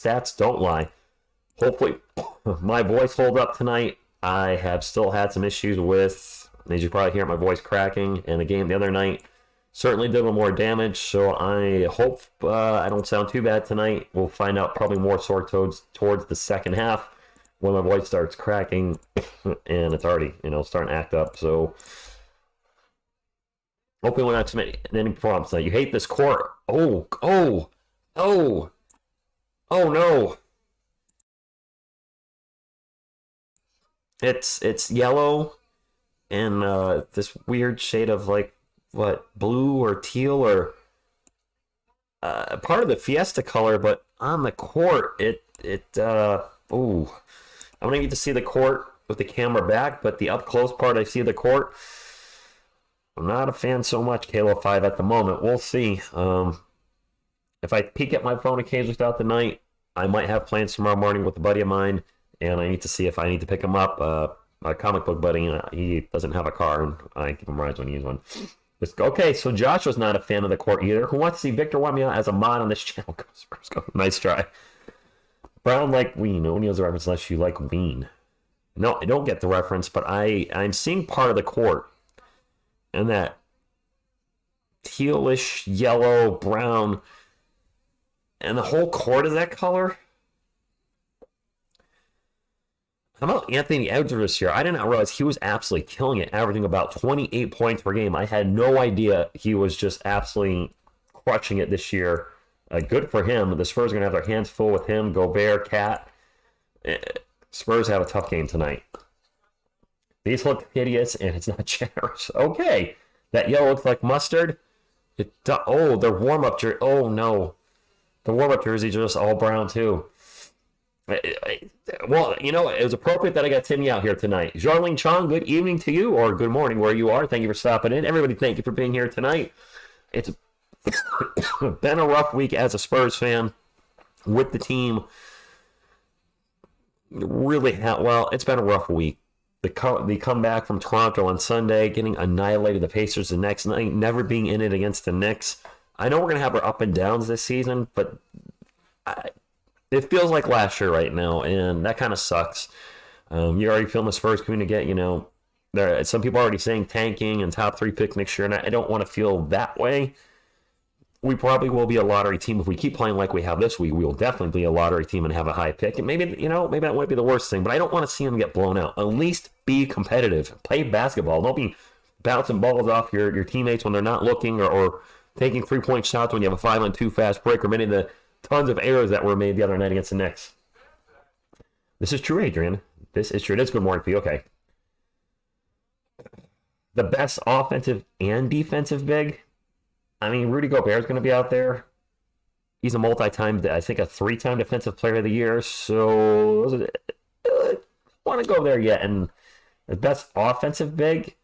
Stats don't lie. Hopefully, my voice holds up tonight. I have still had some issues with, as you probably hear my voice cracking, and the game the other night certainly did a little more damage, so I hope I don't sound too bad tonight. We'll find out probably more sore towards the second half when my voice starts cracking, and it's already, starting to act up, so hopefully we're not any problems tonight. You hate this court. Oh no. It's yellow and this weird shade of blue or teal or part of the Fiesta color, but on the court I'm gonna need to see the court with the camera back, but the up close part I see the court. I'm not a fan so much, Halo 5 at the moment. We'll see. If I peek at my phone occasionally throughout the night, I might have plans tomorrow morning with a buddy of mine, and I need to see if I need to pick him up. My comic book buddy, he doesn't have a car, and I give him rides when he needs one. Okay, so Joshua's not a fan of the court either. Who wants to see Victor Wembanyama as a mod on this channel? Nice try. Brown like Ween. No one knows the reference unless you like Ween. No, I don't get the reference, but I'm seeing part of the court. And that tealish, yellow, brown, and the whole court is that color. How about Anthony Edwards this year? I did not realize he was absolutely killing it, averaging about 28 points per game. I had no idea he was just absolutely crushing it this year. Good for him. The Spurs are going to have their hands full with him, Gobert, Cat. Spurs have a tough game tonight. These look hideous, and it's not generous. Okay. That yellow looks like mustard. Their warm-up jersey. Oh, no. The warm-up jerseys are just all brown, too. Well, it was appropriate that I got Timmy out here tonight. Jarling Chong, good evening to you, or good morning where you are. Thank you for stopping in. Everybody, thank you for being here tonight. It's been a rough week as a Spurs fan with the team. It's been a rough week. The comeback from Toronto on Sunday, getting annihilated the Pacers the next night, never being in it against the Knicks. I know we're going to have our up and downs this season, but it feels like last year right now, and that kind of sucks. You're already feeling the Spurs coming to get, some people are already saying tanking and top 3 pick next year, and I don't want to feel that way. We probably will be a lottery team if we keep playing like we have this week. We will definitely be a lottery team and have a high pick. And maybe that might be the worst thing, but I don't want to see them get blown out. At least be competitive. Play basketball. Don't be bouncing balls off your teammates when they're not looking or taking 3-point shots when you have a 5-on-2 fast break or many of the tons of errors that were made the other night against the Knicks. This is true, Adrian. This is true. It is good morning for you. Okay. The best offensive and defensive big. Rudy Gobert is going to be out there. He's a multi-time, I think a 3-time defensive player of the year. So, I want to go there yet. And the best offensive big,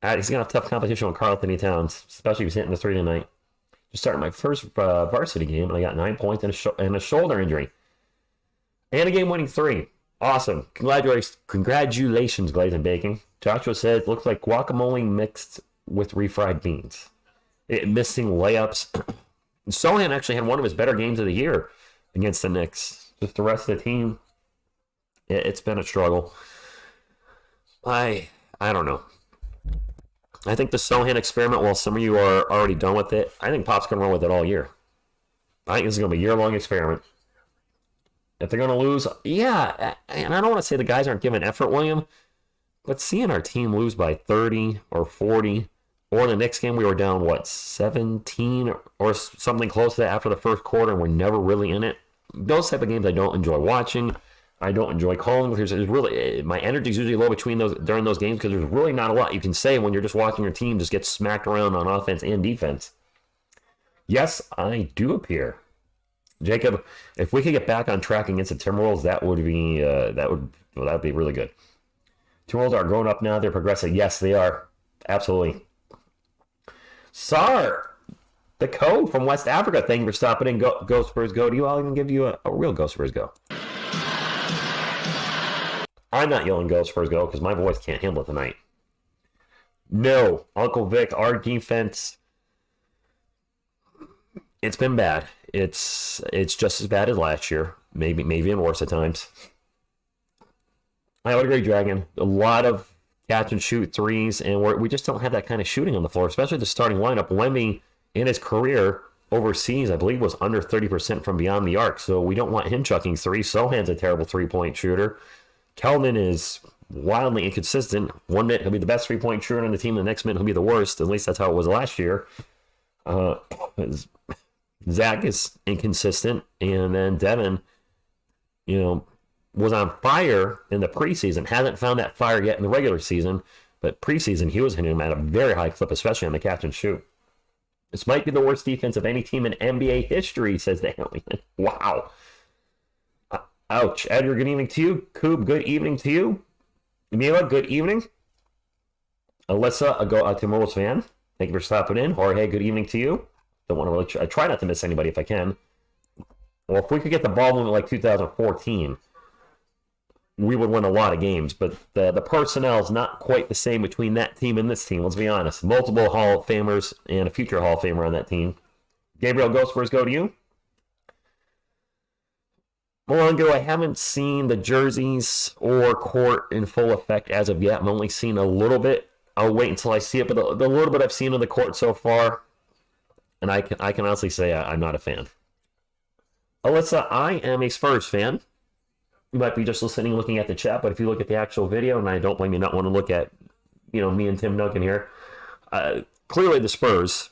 he's going to have tough competition with Karl Anthony Towns, especially if he's hitting the 3 tonight. Just started my first varsity game, and I got 9 points and a shoulder injury. And a game-winning 3. Awesome. Congratulations, Glaze and Baking. Joshua says, looks like guacamole mixed with refried beans. Missing layups. Sohan actually had one of his better games of the year against the Knicks. Just the rest of the team, it's been a struggle. I don't know. I think the Sohan experiment, while some of you are already done with it, I think Pop's going to run with it all year. I think this is going to be a year-long experiment. If they're going to lose, yeah, and I don't want to say the guys aren't giving effort, William, but seeing our team lose by 30 or 40, or in the next game we were down, 17 or something close to that after the first quarter, and we're never really in it. Those type of games I don't enjoy watching. I don't enjoy calling. There's really, my energy is usually low during those games because there's really not a lot you can say when you're just watching your team just get smacked around on offense and defense. Yes, I do appear. Jacob, if we could get back on track against the Timberwolves, that would be really good. Timberwolves are growing up now. They're progressing. Yes, they are. Absolutely. Sar, the code from West Africa. Thank you for stopping in. Go Spurs, go. Do you all even give you a real Go Spurs, go? I'm not yelling Go Spurs, go because my voice can't handle it tonight. No, Uncle Vic, our defense, it's been bad. It's just as bad as last year. maybe even worse at times. I would agree, Dragon. A lot of catch and shoot threes, and we just don't have that kind of shooting on the floor, especially the starting lineup. Wemby, in his career overseas, I believe, was under 30% from beyond the arc, so we don't want him chucking threes. Sohan's a terrible three-point shooter. Kelvin is wildly inconsistent. One minute he'll be the best three-point shooter on the team, the next minute he'll be the worst. At least that's how it was last year. Zach is inconsistent, and then Devin, was on fire in the preseason. Hasn't found that fire yet in the regular season, but preseason he was hitting him at a very high clip, especially on the catch and shoot. This might be the worst defense of any team in NBA history, says the Alien. Wow. Ouch. Edgar, good evening to you. Coob, good evening to you. Mila, good evening. Alyssa, a Timberwolves fan. Thank you for stopping in. Jorge, good evening to you. Don't want to really I try not to miss anybody if I can. Well, if we could get the ball movement like 2014, we would win a lot of games, but the personnel is not quite the same between that team and this team, let's be honest. Multiple Hall of Famers and a future Hall of Famer on that team. Gabriel, go Spurs, go to you. Malongo, I haven't seen the jerseys or court in full effect as of yet. I'm only seeing a little bit. I'll wait until I see it, but the little bit I've seen of the court so far, and I can honestly say I'm not a fan. Alyssa, I am a Spurs fan. You might be just listening, looking at the chat, but if you look at the actual video, and I don't blame you not want to look at, me and Tim Duncan here, clearly the Spurs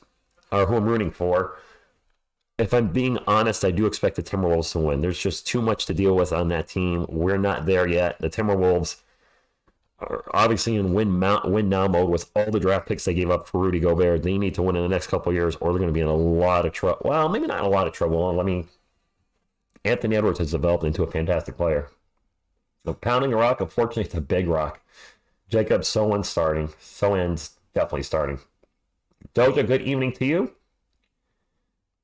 are who I'm rooting for. If I'm being honest, I do expect the Timberwolves to win. There's just too much to deal with on that team. We're not there yet. The Timberwolves are obviously in win now mode with all the draft picks they gave up for Rudy Gobert. They need to win in the next couple of years, or they're going to be in a lot of trouble. Well, maybe not a lot of trouble. Anthony Edwards has developed into a fantastic player. So pounding a rock, unfortunately, it's a big rock. Jacob, Sohan's starting. Sohan's definitely starting. Doja, good evening to you.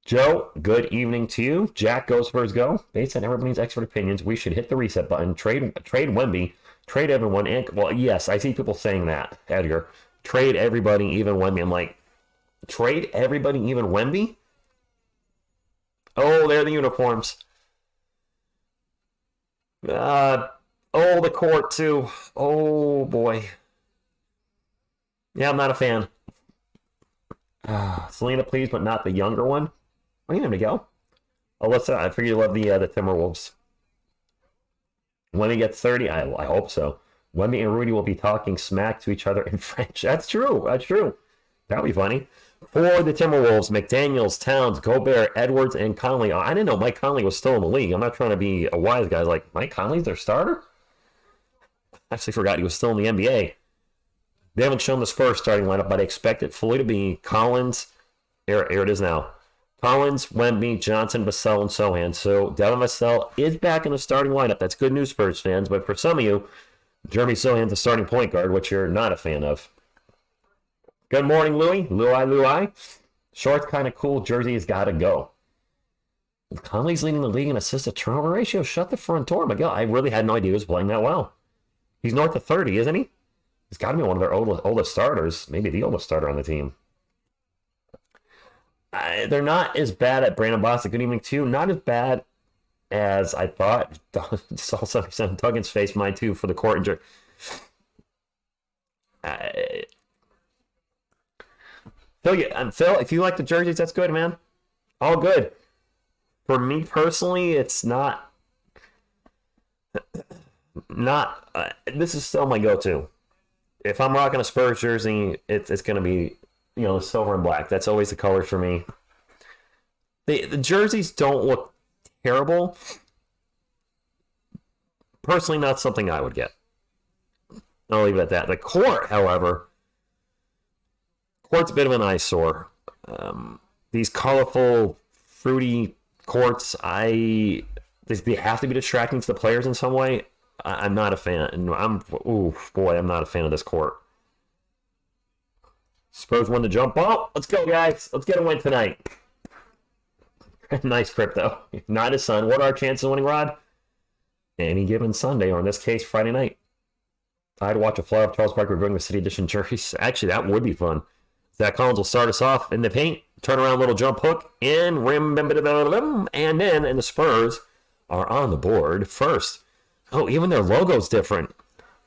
Joe, good evening to you. Jack goes Spurs go. Based on everybody's expert opinions, we should hit the reset button, trade Wemby, trade everyone. And, well, yes, I see people saying that, Edgar. Trade everybody, even Wemby. I'm like, trade everybody, even Wemby? Oh, they're the uniforms. The court too. Oh boy. Yeah, I'm not a fan. Selena, please, but not the younger one. What do you have to go? Alyssa, I figure you love the Timberwolves. When he gets 30, I hope so. Wemby and Rudy will be talking smack to each other in French. That's true. That'll be funny. For the Timberwolves, McDaniels, Towns, Gobert, Edwards, and Conley. I didn't know Mike Conley was still in the league. I'm not trying to be a wise guy. Like, Mike Conley's their starter? I actually forgot he was still in the NBA. They haven't shown the Spurs starting lineup, but I expect it fully to be Collins. Here it is now. Collins, Wemby, Johnson, Vassell, and Sohan. So Devin Vassell is back in the starting lineup. That's good news, Spurs fans. But for some of you, Jeremy Sohan's the starting point guard, which you're not a fan of. Good morning, Louie. Louie. Shorts kind of cool. Jersey has got to go. Conley's leading the league in assist to turnover ratio. Shut the front door. My God, I really had no idea he was playing that well. He's north of 30, isn't he? He's got to be one of their oldest starters. Maybe the oldest starter on the team. They're not as bad at Brandon Bostic. Good evening, too. Not as bad as I thought. Saw some Duggan's face, mine, too, for the court injury. Phil, if you like the jerseys, that's good, man. All good. For me personally, it's not. This is still my go-to. If I'm rocking a Spurs jersey, it's going to be, the silver and black. That's always the colors for me. The jerseys don't look terrible. Personally, not something I would get. I'll leave it at that. The court, however, court's a bit of an eyesore. These colorful, fruity courts, they have to be distracting to the players in some way. I'm not a fan. I'm not a fan of this court. Spurs won the jump ball. Let's go, guys. Let's get a win tonight. Nice crypto. Not his son. What are our chances of winning, Rod? Any given Sunday, or in this case, Friday night. I'd watch a fly off Charles Barkley going with City Edition jerseys. Actually, that would be fun. Zach Collins will start us off in the paint. Turn around, little jump hook, and rim, and then in the Spurs are on the board first. Oh, even their logo's different.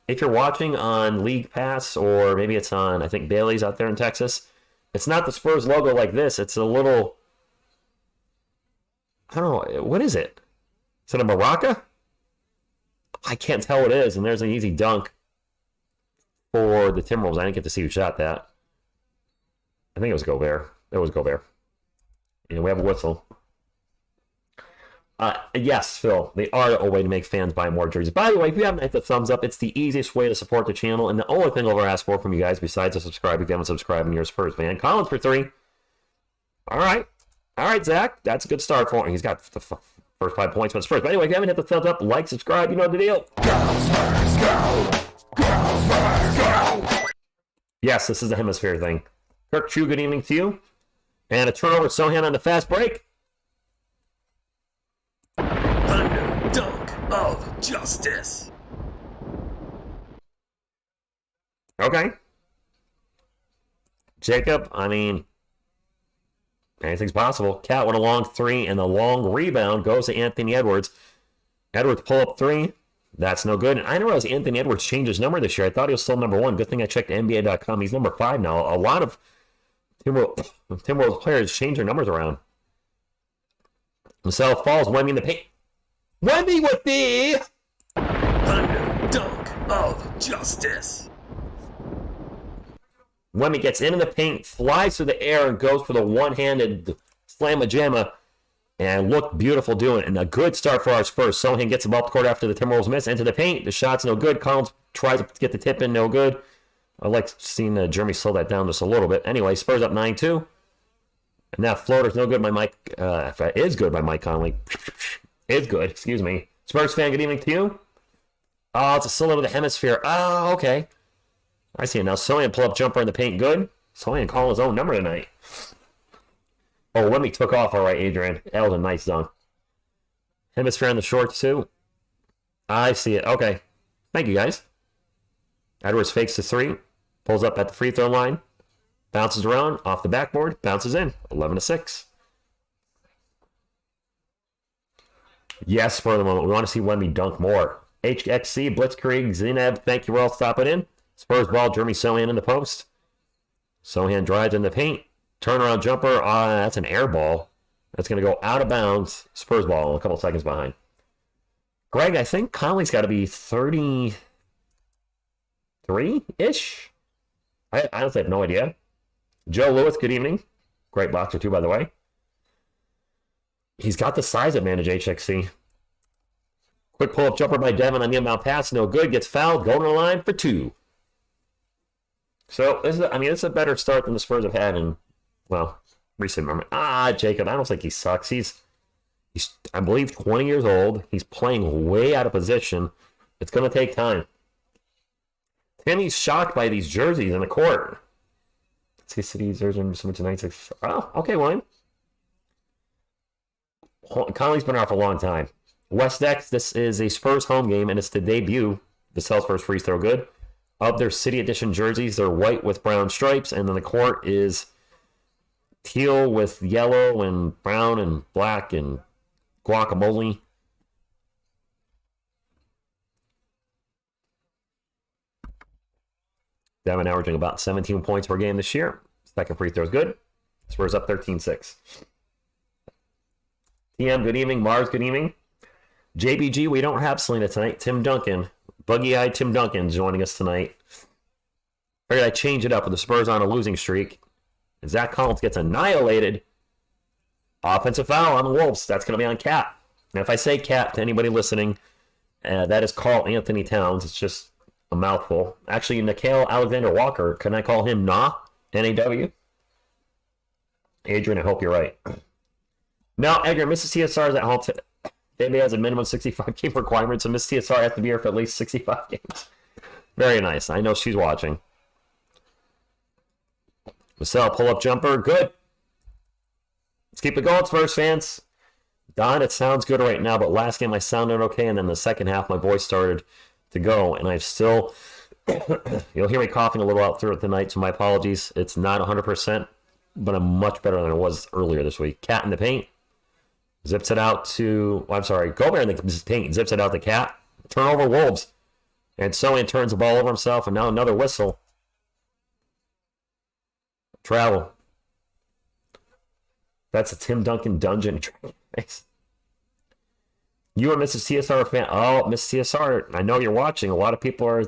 If you're watching on League Pass, or maybe it's on, I think, Bailey's out there in Texas, it's not the Spurs logo like this. It's a little, I don't know, what is it? Is it a maraca? I can't tell what it is, and there's an easy dunk for the Timberwolves. I didn't get to see who shot that. I think it was Gobert. It was Gobert. And we have a whistle. Yes, Phil, they are a way to make fans buy more jerseys. By the way, if you haven't hit the thumbs up, it's the easiest way to support the channel, and the only thing I'll ever ask for from you guys, besides a subscribe, if you haven't subscribed and you're a Spurs fan. Collins for 3. All right, Zach, that's a good start for him. He's got the first 5 points for the Spurs. But anyway, if you haven't hit the thumbs up, like, subscribe, you know the deal. Go, Spurs, go! Go, Spurs, go! Yes, this is a hemisphere thing. Kirk Chu, good evening to you. And a turnover, Sohan on the fast break. Thunder dunk of justice. Okay. Jacob, I mean, anything's possible. Cat with a long 3, and the long rebound goes to Anthony Edwards. Edwards pull up 3. That's no good. And I didn't realize Anthony Edwards changed his number this year. I thought he was still number 1. Good thing I checked NBA.com. He's number 5 now. A lot of Timberwolves players change their numbers around. Vassell falls. Wemby in the paint. Wemby with the Thunder dunk of justice. Wemby gets into the paint, flies through the air, and goes for the one-handed slam-a-jamma, and looked beautiful doing it. And a good start for our Spurs. Sohan gets the ball up the court after the Timberwolves miss. Into the paint. The shot's no good. Collins tries to get the tip in. No good. I like seeing Jeremy slow that down just a little bit. Anyway, Spurs up 9-2. And that floater's no good by Mike. Is good by Mike Conley. Is good. Excuse me. Spurs fan, good evening to you. Oh, it's a silhouette of the hemisphere. Oh, okay. I see it now. Sohan pull-up jumper in the paint. Good. Sohan calling his own number tonight. Oh, Wemby took off all right, Adrian. That was a nice dunk. Hemisphere on the shorts, too. I see it. Okay. Thank you, guys. Edwards fakes the 3. Pulls up at the free throw line. Bounces around. Off the backboard. Bounces in. 11-6. Yes, for the moment. We want to see Wemby dunk more. HXC, Blitzkrieg, Zineb, thank you for all stopping in. Spurs ball, Jeremy Sohan in the post. Sohan drives in the paint. Turnaround jumper. That's an air ball. That's going to go out of bounds. Spurs ball a couple seconds behind. Greg, I think Conley's got to be 33-ish? I honestly have no idea. Joe Lewis, good evening. Great boxer, too, by the way. He's got the size advantage, HXC. Quick pull-up jumper by Devin on the inbound pass. No good. Gets fouled. Going to the line for 2. So, this is a better start than the Spurs have had in, well, recent memory. Jacob, I don't think he sucks. He's I believe, 20 years old. He's playing way out of position. It's going to take time. Timmy's shocked by these jerseys in the court. Let's see, City's jersey tonight. Oh, okay, Wayne. Conley's been out for a long time. West X, this is a Spurs home game, and it's the debut. Vassell's first free throw good. Of their City Edition jerseys, they're white with brown stripes, and then the court is teal with yellow and brown and black and guacamole. Devin averaging about 17 points per game this year. Second free throw is good. Spurs up 13-6. TM, good evening. Mars, good evening. JBG, we don't have Selena tonight. Tim Duncan, buggy-eyed Tim Duncan joining us tonight. Figured I'd change it up with the Spurs on a losing streak. And Zach Collins gets annihilated. Offensive foul on the Wolves. That's going to be on Cap. Now, if I say Cap to anybody listening, that is Carl Anthony Towns. It's just a mouthful. Actually, Nickeil Alexander-Walker, can I call him NAW? N-A-W? Adrian, I hope you're right. Now, Edgar, Mrs. TSR is at home. NBA has a minimum 65 game requirement, so Miss TSR has to be here for at least 65 games. Very nice. I know she's watching. Vassell, pull-up jumper. Good. Let's keep it going, Spurs fans. Don, it sounds good right now, but last game I sounded okay, and then the second half my voice started to go, and I've still... You'll hear me coughing a little out through it tonight, so my apologies. It's not 100%, but I'm much better than it was earlier this week. Cat in the paint. Zips it out to, I'm sorry, Gobert in the paint. Zips it out to Cat. Turnover Wolves. And Sohan turns the ball over himself, and now another whistle. Travel. That's a Tim Duncan dungeon. You are Mrs. TSR fan. Oh, Miss TSR, I know you're watching. A lot of people are,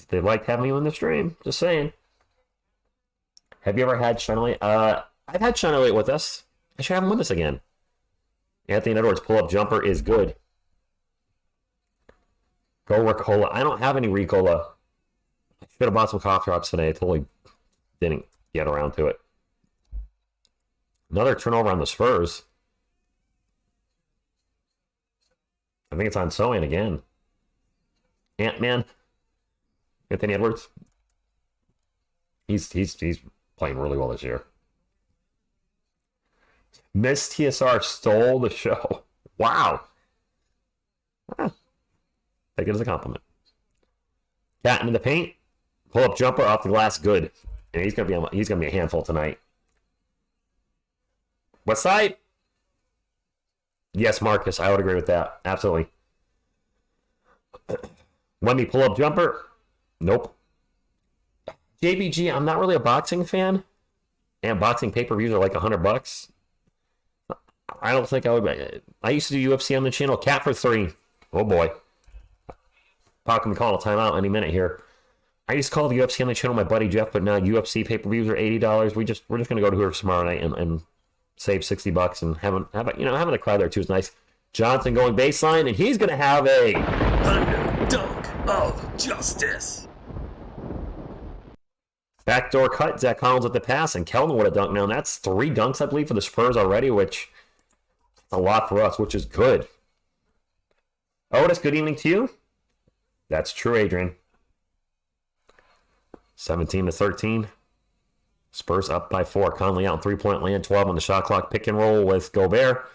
they like having you in the stream. Just saying. Have you ever had Shunley? I've had Shunley with us. I should have him with us again. Anthony Edwards' pull-up jumper is good. Go Ricola. I don't have any Ricola. I should have bought some cough drops today. I totally didn't get around to it. Another turnover on the Spurs. I think it's on Sohan again. Ant-Man. Anthony Edwards. He's playing really well this year. Miss TSR stole the show. Wow. Take it as a compliment. Cat into the paint. Pull up jumper off the glass. Good. And he's gonna be a handful tonight. West side. Yes, Marcus. I would agree with that. Absolutely. Wemby pull up jumper. Nope. JBG. I'm not really a boxing fan. And boxing pay-per-views are like $100. I don't think I would. I used to do UFC on the channel. Cat for 3. Oh boy. Pop can call a timeout any minute here. I used to call the UFC on the channel my buddy Jeff, but now UFC pay-per-views are $80. We're just gonna go to Hooters tomorrow night and save $60 and having a crowd there too is nice. Johnson going baseline, and he's gonna have a Thunder Dunk of Justice. Backdoor cut. Zach Collins with the pass, and Keldon would have dunked now. And that's 3 dunks, I believe, for the Spurs already, which is a lot for us, which is good. Otis, good evening to you. That's true, Adrian. 17-13. Spurs up by 4. Conley out in three-point land. 12 on the shot clock. Pick and roll with Gobert.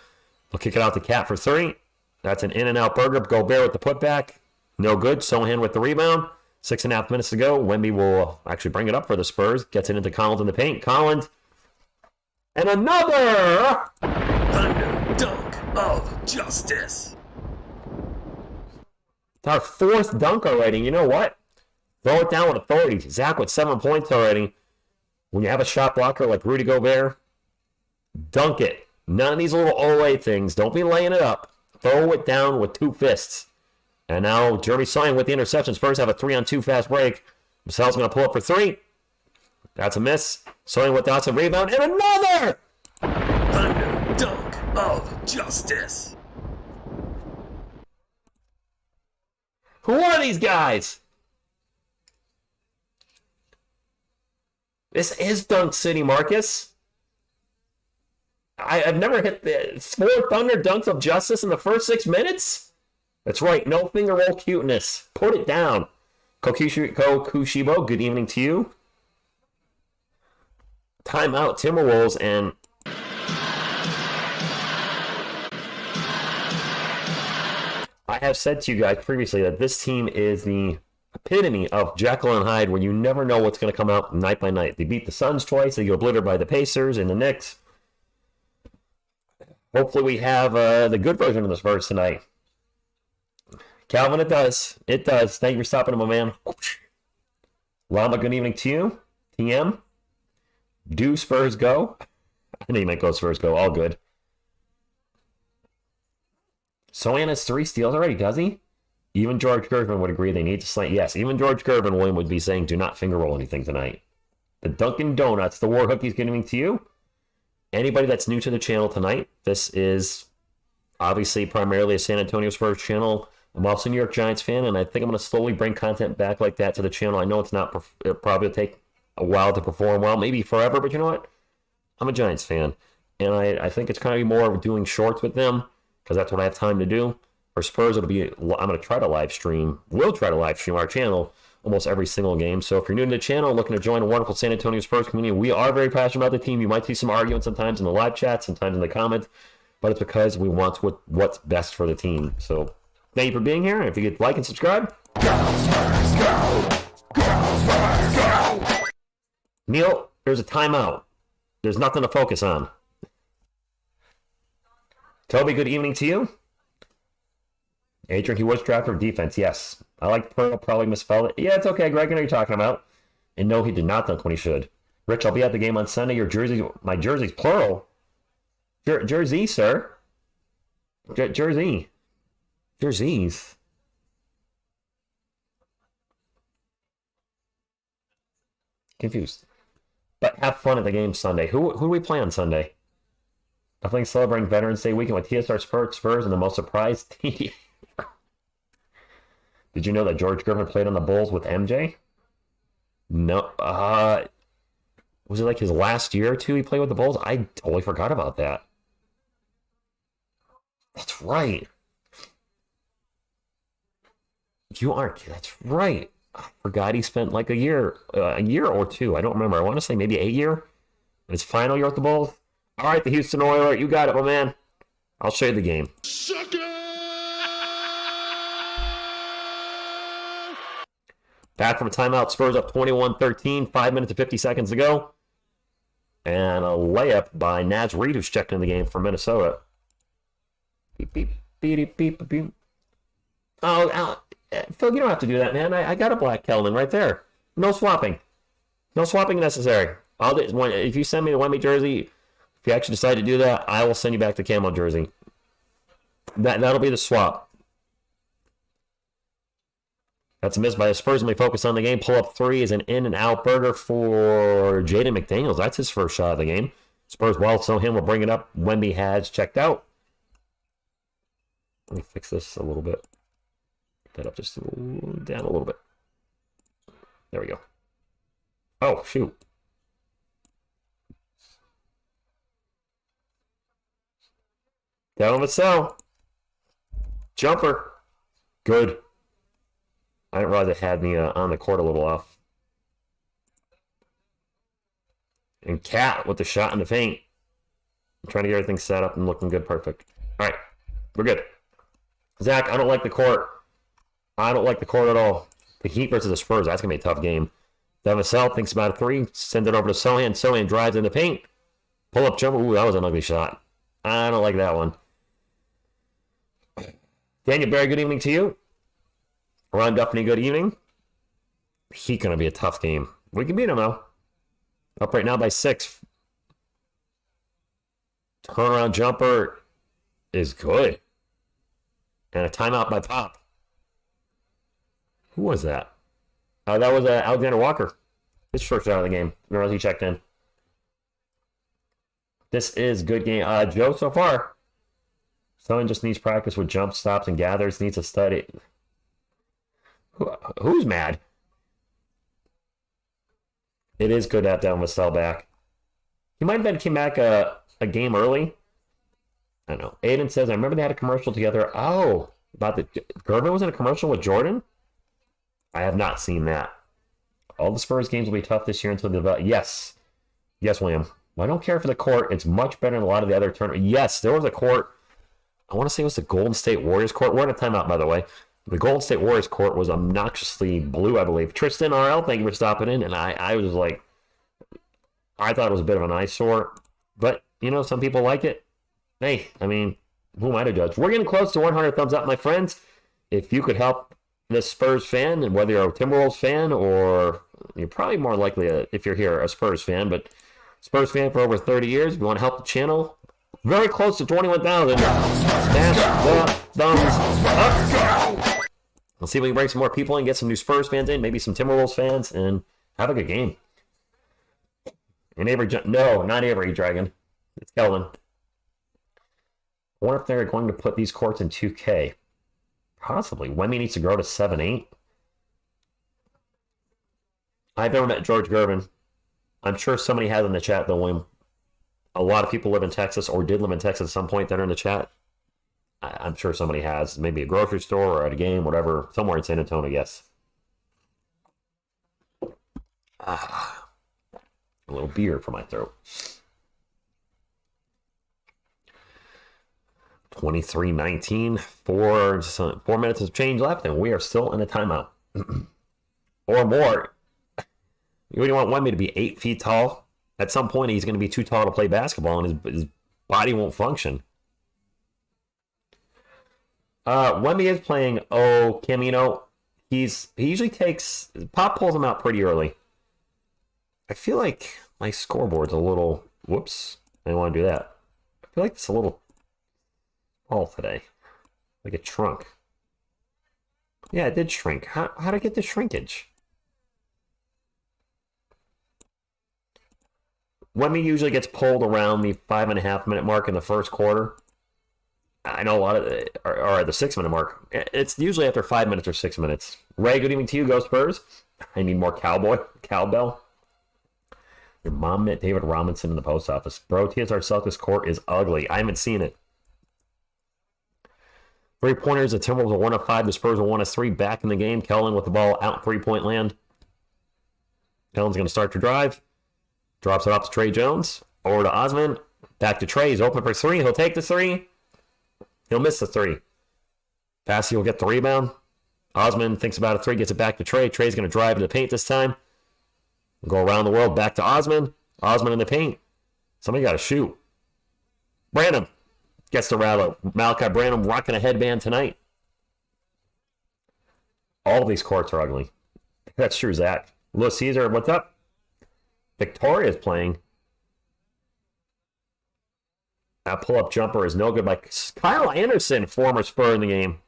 They'll kick it out to Cat for 3. That's an in-and-out burger. Gobert with the putback. No good. Sohan with the rebound. 6.5 minutes to go. Wemby will actually bring it up for the Spurs. Gets it into Collins in the paint. Collins. And another! Thunder Dunk of Justice. It's our 4th dunk already. You know what? Throw it down with authority. Zach with 7 points already. When you have a shot blocker like Rudy Gobert, dunk it. None of these little OA things. Don't be laying it up. Throw it down with 2 fists. And now Jeremy Sohan with the interception. Spurs have a 3-on-2 fast break. Vassell's going to pull up for 3. That's a miss. Sohan with the offensive rebound. And another! Thunder Dunk of Justice. Who are these guys? This is Dunk City, Marcus. I've never hit the 4 Thunder Dunks of Justice in the first 6 minutes. That's right, no finger roll cuteness. Put it down. Kokushibo, good evening to you. Timeout, Timberwolves, and I have said to you guys previously that this team is the epitome of Jekyll and Hyde, where you never know what's going to come out night by night. They beat the Suns twice. They get obliterated by the Pacers and the Knicks. Hopefully we have the good version of the Spurs tonight. Calvin, it does. It does. Thank you for stopping in, my man. Llama, good evening to you. TM. Do Spurs go? I know you might go Spurs go. All good. Sohan has 3 steals already, does he? Even George Gervin would agree they need to slay. Yes, even George Gervin, William, would be saying do not finger roll anything tonight. The Dunkin' Donuts, the War Hookie's good evening to you. Anybody that's new to the channel tonight, this is obviously primarily a San Antonio Spurs channel. I'm also a New York Giants fan, and I think I'm going to slowly bring content back like that to the channel. I know it'll probably take a while to perform well, maybe forever, but you know what? I'm a Giants fan, and I think it's kind of more of doing shorts with them, because that's what I have time to do. For Spurs, I'm going to try to live stream. We'll try to live stream our channel almost every single game. So if you're new to the channel, looking to join a wonderful San Antonio Spurs community, we are very passionate about the team. You might see some arguing sometimes in the live chat, sometimes in the comments, but it's because we want what's best for the team. So thank you for being here. If you could like and subscribe. Go, Spurs, go! Go, Spurs, go! Neil, there's a timeout. There's nothing to focus on. Toby, good evening to you. Adrian, he was drafted for defense, yes. I like Pearl, probably misspelled it. Yeah, it's okay, Greg, I know what you're talking about. And no, he did not dunk when he should. Rich, I'll be at the game on Sunday. Your jersey, my jersey's plural. Jersey, sir. Jersey. Jerseys. Confused. But have fun at the game Sunday. Who do we play on Sunday? I think celebrating Veterans Day weekend with TSR Spurs and the most surprised team. Did you know that George Gervin played on the Bulls with MJ? No. Was it like his last year or two he played with the Bulls? I totally forgot about that. That's right. That's right. I forgot he spent like a year or two. I don't remember. I want to say maybe a year. In his final year with the Bulls. All right, the Houston Oilers, you got it, my man. I'll show you the game. Back from a timeout, Spurs up 21-13, 5 minutes and 50 seconds to go. And a layup by Naz Reid, who's checked in the game for Minnesota. Beep, beep, beep, beep, beep. Oh, Phil, you don't have to do that, man. I got a black Kelvin right there. No swapping. No swapping necessary. If you send me the Wemby jersey, if you actually decide to do that, I will send you back the camo jersey. That'll be the swap. That's a miss by the Spurs. When we focus on the game, pull up three is an in and out burger for Jaden McDaniels. That's his first shot of the game. Spurs well, so him will bring it up. Wemby has checked out. Let me fix this a little bit. Put that up just down a little bit. There we go. Oh, shoot. Down on the cell. Jumper. Good. I didn't realize it had me on the court a little off. And Cat with the shot in the paint. I'm trying to get everything set up and looking good. Perfect. All right. We're good. Zach, I don't like the court. I don't like the court at all. The Heat versus the Spurs. That's going to be a tough game. Vassell thinks about a three. Send it over to Sohan. Sohan drives in the paint. Pull up jumper. Ooh, that was an ugly shot. I don't like that one. Daniel Barry, good evening to you. Ron Duffney, good evening. Heat going to be a tough game. We can beat him, though. Up right now by 6. Turnaround jumper is good. And a timeout by Pop. Who was that? That was Alexander Walker. His first out of the game. Remember he checked in. This is good game. Joe, so far. Someone just needs practice with jump stops and gathers. Needs to study. Who's mad? It is good to have down Vassell back. He might have been came back a game early. I don't know. Aiden says, I remember they had a commercial together. Oh, about the Gervin was in a commercial with Jordan? I have not seen that. All the Spurs games will be tough this year until the yes. Yes, William. Well, I don't care for the court. It's much better than a lot of the other tournaments. Yes, there was a court. I want to say it was the Golden State Warriors court. We're in a timeout, by the way. The Golden State Warriors court was obnoxiously blue, I believe. Tristan RL, thank you for stopping in. And I was like, I thought it was a bit of an eyesore. But, you know, some people like it. Hey, I mean, who am I to judge? We're getting close to 100 thumbs up, my friends. If you could help this Spurs fan, and whether you're a Timberwolves fan or you're probably more likely, if you're here, a Spurs fan, but Spurs fan for over 30 years, if you want to help the channel, very close to 21,000. Smash the thumbs up. We'll see if we can bring some more people in, get some new Spurs fans in, maybe some Timberwolves fans, and have a good game. And Avery, no, not Avery Dragon. It's Kelvin. I wonder if they're going to put these courts in 2K. Possibly. Wemby needs to grow to 7'8". I've never met George Gervin. I'm sure somebody has in the chat, though, William. A lot of people live in Texas or did live in Texas at some point that are in the chat. I'm sure somebody has. Maybe a grocery store or at a game, whatever. Somewhere in San Antonio, yes. A little beer for my throat. 23-19. 4 minutes of change left, and we are still in a timeout. Or more. You want Wemby to be 8 feet tall? At some point, he's going to be too tall to play basketball, and his body won't function. Wemby is playing Camino. He usually takes Pop pulls him out pretty early. I feel like my scoreboard's a little whoops. I didn't want to do that. I feel like it's a little all today. Like a trunk. Yeah, it did shrink. How did I get the shrinkage? Wemby usually gets pulled around the 5.5 minute mark in the first quarter. I know a lot of are at the 6 minute mark. It's usually after 5 minutes or 6 minutes. Ray, good evening to you. Go Spurs. I need more cowbell. Your mom met David Robinson in the post office. Bro, TSR Celtics court is ugly. I haven't seen it. 3-pointers, the Timberwolves are 1 of 5. The Spurs are 1 of 3. Back in the game. Kellen with the ball out 3-point land. Kellen's going to start to drive. Drops it off to Trey Jones. Over to Osman. Back to Trey. He's open for 3. He'll take the 3. He'll miss the 3. Vassell will get the rebound. Osman thinks about a 3. Gets it back to Trey. Trey's going to drive in the paint this time. Go around the world. Back to Osman. Osman in the paint. Somebody got to shoot. Branham gets the rattle. Malachi Branham rocking a headband tonight. All of these courts are ugly. That's true, Zach. Louis Caesar, what's up? Victoria's playing. That pull-up jumper is no good by Kyle Anderson, former Spur in the game.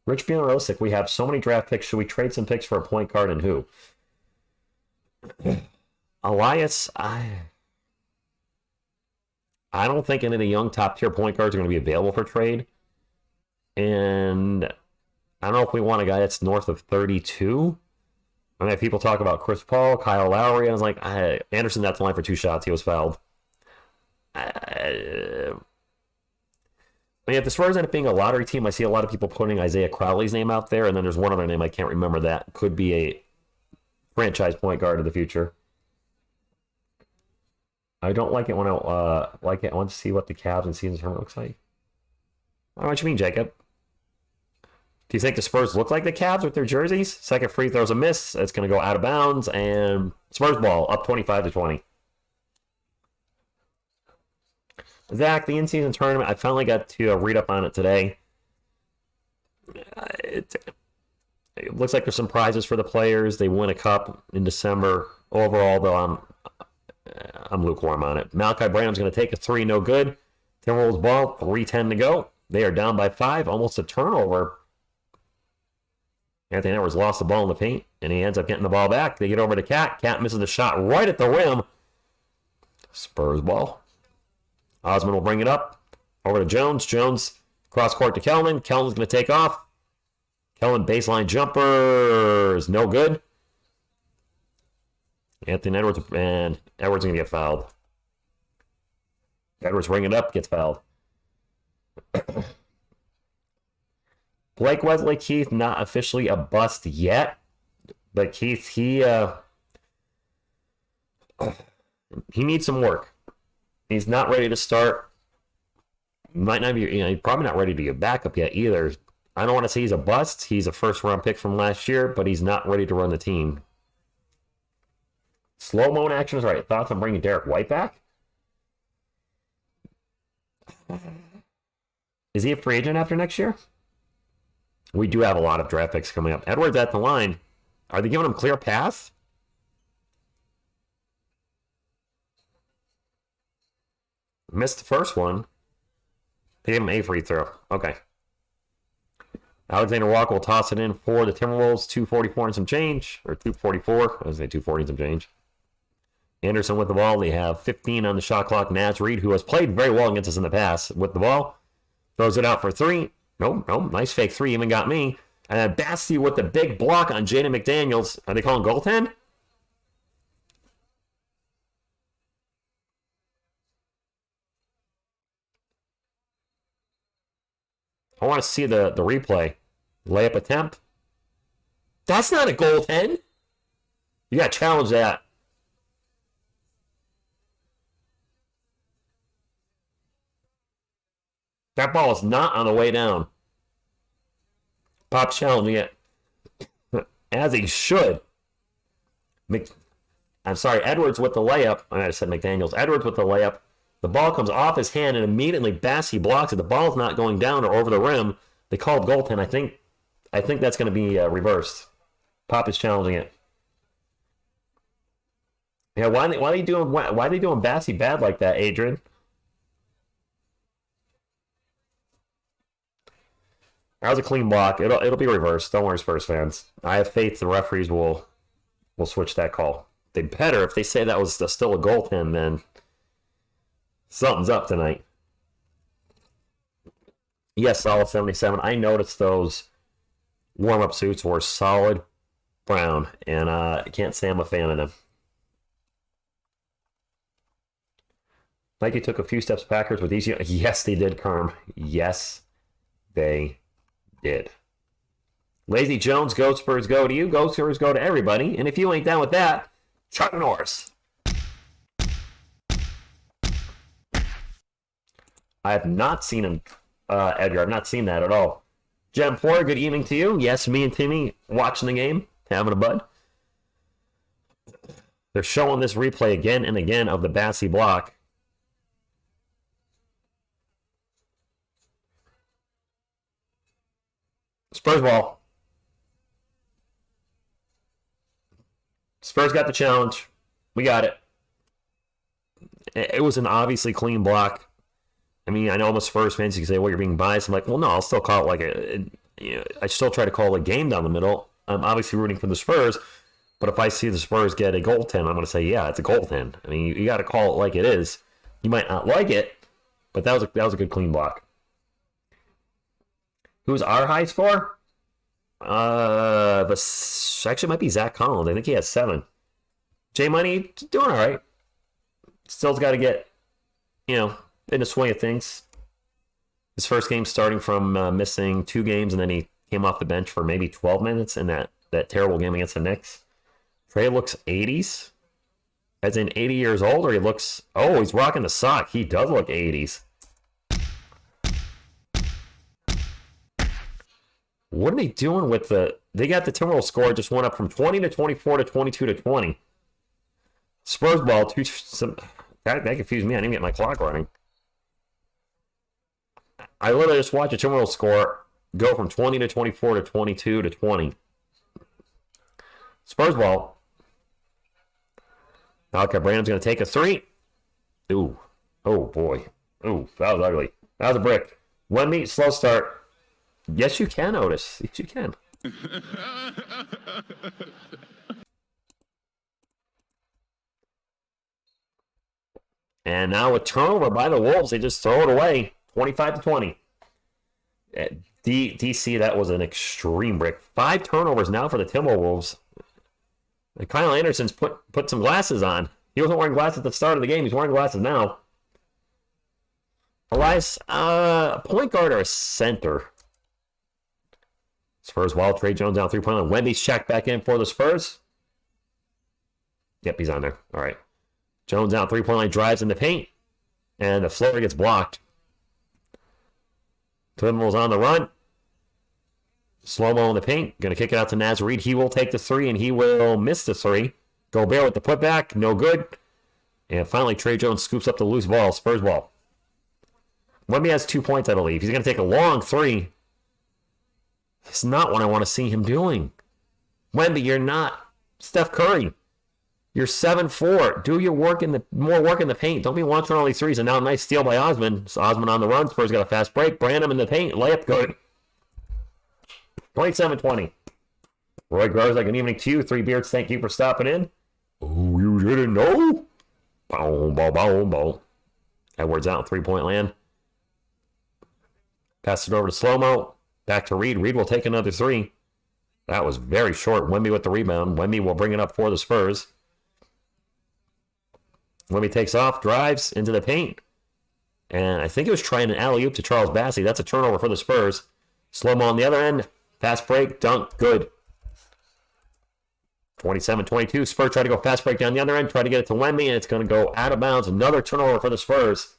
Rich, being realistic, we have so many draft picks. Should we trade some picks for a point guard and who? Elias, I don't think any of the young top-tier point guards are going to be available for trade. And I don't know if we want a guy that's north of 32. I mean, people talk about Chris Paul, Kyle Lowry. I was like, Anderson, that's the line for 2 shots. He was fouled. I mean, if the Spurs end up being a lottery team, I see a lot of people putting Isaiah Crowley's name out there, and then there's one other name I can't remember that could be a franchise point guard of the future. I don't like it when I like it. I want to see what the Cavs and season tournament looks like. I don't know what you mean, Jacob. Do you think the Spurs look like the Cavs with their jerseys? Second free throw's a miss. It's going to go out of bounds, and Spurs ball up 25-20. Zach, the in-season tournament, I finally got to read up on it today. It looks like there's some prizes for the players. They win a cup in December. Overall, though, I'm lukewarm on it. Malachi Branham's going to take a 3, no good. Timberwolves ball, 3:10 to go. They are down by 5, almost a turnover. Anthony Edwards lost the ball in the paint, and he ends up getting the ball back. They get over to Cat. Cat misses the shot right at the rim. Spurs ball. Osman will bring it up. Over to Jones. Jones cross court to Kellman. Kellman's going to take off. Kellman baseline jumper is no good. Anthony Edwards, and Edwards going to get fouled. Edwards bring it up, gets fouled. Blake Wesley Keith, not officially a bust yet, but Keith, he needs some work. He's not ready to start. Might not be, he's probably not ready to get backup yet either. I don't want to say he's a bust. He's a first-round pick from last year, but he's not ready to run the team. Slow-mo action is right. Thoughts on bringing Derek White back? Is he a free agent after next year? We do have a lot of draft picks coming up. Edwards at the line. Are they giving him clear pass? Missed the first one. They gave him a free throw. Okay. Alexander Walker will toss it in for the Timberwolves. 244 and some change. Or 244. I was going to say 240 and some change. Anderson with the ball. They have 15 on the shot clock. Naz Reid, who has played very well against us in the past, with the ball. Throws it out for 3. Nope. Nice fake 3. Even got me. And then Basti with the big block on Jaden McDaniels. Are they calling goaltend? I want to see the replay. Layup attempt. That's not a goaltend. You got to challenge that. That ball is not on the way down. Pop challenging it. As he should. I'm sorry, Edwards with the layup. I said McDaniels. Edwards with the layup. The ball comes off his hand, and immediately Bassey blocks it. The ball's not going down or over the rim. They called goaltend. I think that's going to be reversed. Pop is challenging it. Yeah, why are they doing Bassey bad like that, Adrian? That was a clean block. It'll be reversed. Don't worry, Spurs fans. I have faith the referees will switch that call. They better. If they say that was still a goaltend, then something's up tonight. Yes, solid 77. I noticed those warm-up suits were solid brown, and I can't say I'm a fan of them. Nike took a few steps backwards with these. Yes, they did, Kerm. Yes, they did. Lazy Jones, go Spurs, go to you. Go Spurs, go to everybody. And if you ain't down with that, Chuck Norris. I have not seen him, Edgar. I've not seen that at all. Jem Poor, good evening to you. Yes, me and Timmy watching the game, having a bud. They're showing this replay again and again of the Bassey block. Spurs ball. Spurs got the challenge. We got it. It was an obviously clean block. I mean, I know I'm a Spurs fan, so you can say, well, you're being biased. I'm like, well, no, I'll still call it like I still try to call a game down the middle. I'm obviously rooting for the Spurs, but if I see the Spurs get a goaltend, I'm going to say, yeah, it's a goaltend. I mean, you got to call it like it is. You might not like it, but that was a good clean block. Who's our high score? Actually might be Zach Collins. I think he has 7. J Money doing all right. Still's got to get, in the swing of things. His first game starting from missing 2 games, and then he came off the bench for maybe 12 minutes in that terrible game against the Knicks. Trey looks 80s, as in 80 years old, or he looks, he's rocking the sock. He does look 80s. What are they doing with they got the Timberwolves score, just went up from 20 to 24 to 22 to 20. Spurs ball, that confused me. I didn't get my clock running. I literally just watched a Timberwolves score go from 20 to 24 to 22 to 20. Spurs ball. Okay, Brandon's going to take a 3. Ooh. Oh, boy. Ooh, that was ugly. That was a brick. Wemby, slow start. Yes, you can, Otis. Yes, you can. And now a turnover by the Wolves. They just throw it away. 25 to 20. DC, that was an extreme break. 5 turnovers now for the Timberwolves. And Kyle Anderson's put some glasses on. He wasn't wearing glasses at the start of the game. He's wearing glasses now. Elias, a point guard or a center? Spurs while Trey Jones down 3-point line. Wemby's checked back in for the Spurs. Yep, he's on there. All right. Jones out 3-point line, drives in the paint, and the floater gets blocked. Timberwolves on the run. Slow-mo in the paint. Going to kick it out to Naz Reid. He will take the 3, and he will miss the 3. Gobert with the putback. No good. And finally, Trey Jones scoops up the loose ball. Spurs ball. Wemby has 2 points, I believe. He's going to take a long 3. It's not what I want to see him doing. Wemby, you're not Steph Curry. You're 7'4". Do your work more work in the paint. Don't be launching all these threes. And now a nice steal by Osman. So Osman on the run. Spurs got a fast break. Brandon in the paint. Layup good. 27-20. Roy Groves, like an evening to you. 3 Beards, thank you for stopping in. Oh, you didn't know? Boom, boom, boom, boom. Edwards out in 3-point land. Pass it over to Slow-Mo. Back to Reed. Reed will take another 3. That was very short. Wemby with the rebound. Wemby will bring it up for the Spurs. Wemby takes off, drives into the paint. And I think it was trying an alley-oop to Charles Bassey. That's a turnover for the Spurs. Slow-mo on the other end. Fast break. Dunk. Good. 27-22. Spurs try to go fast break down the other end. Try to get it to Wemby, and it's going to go out of bounds. Another turnover for the Spurs.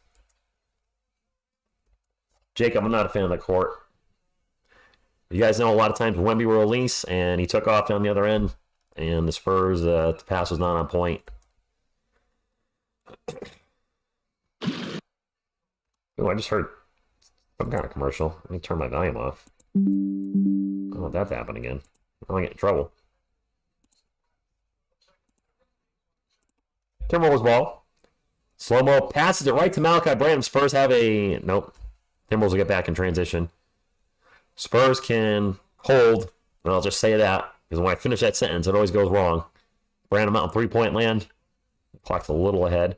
Jacob, I'm not a fan of the court. You guys know a lot of times Wemby will release, and he took off down the other end, and the Spurs, the pass was not on point. Oh, I just heard some kind of commercial. Let me turn my volume off. I don't want that to happen again. I don't get in trouble. Timberwolves ball. Slow-mo passes it right to Malachi Branham. Spurs have a... Nope. Timberwolves will get back in transition. Spurs can hold. And I'll just say that. Because when I finish that sentence, it always goes wrong. Branham out on three-point land. Clock's a little ahead.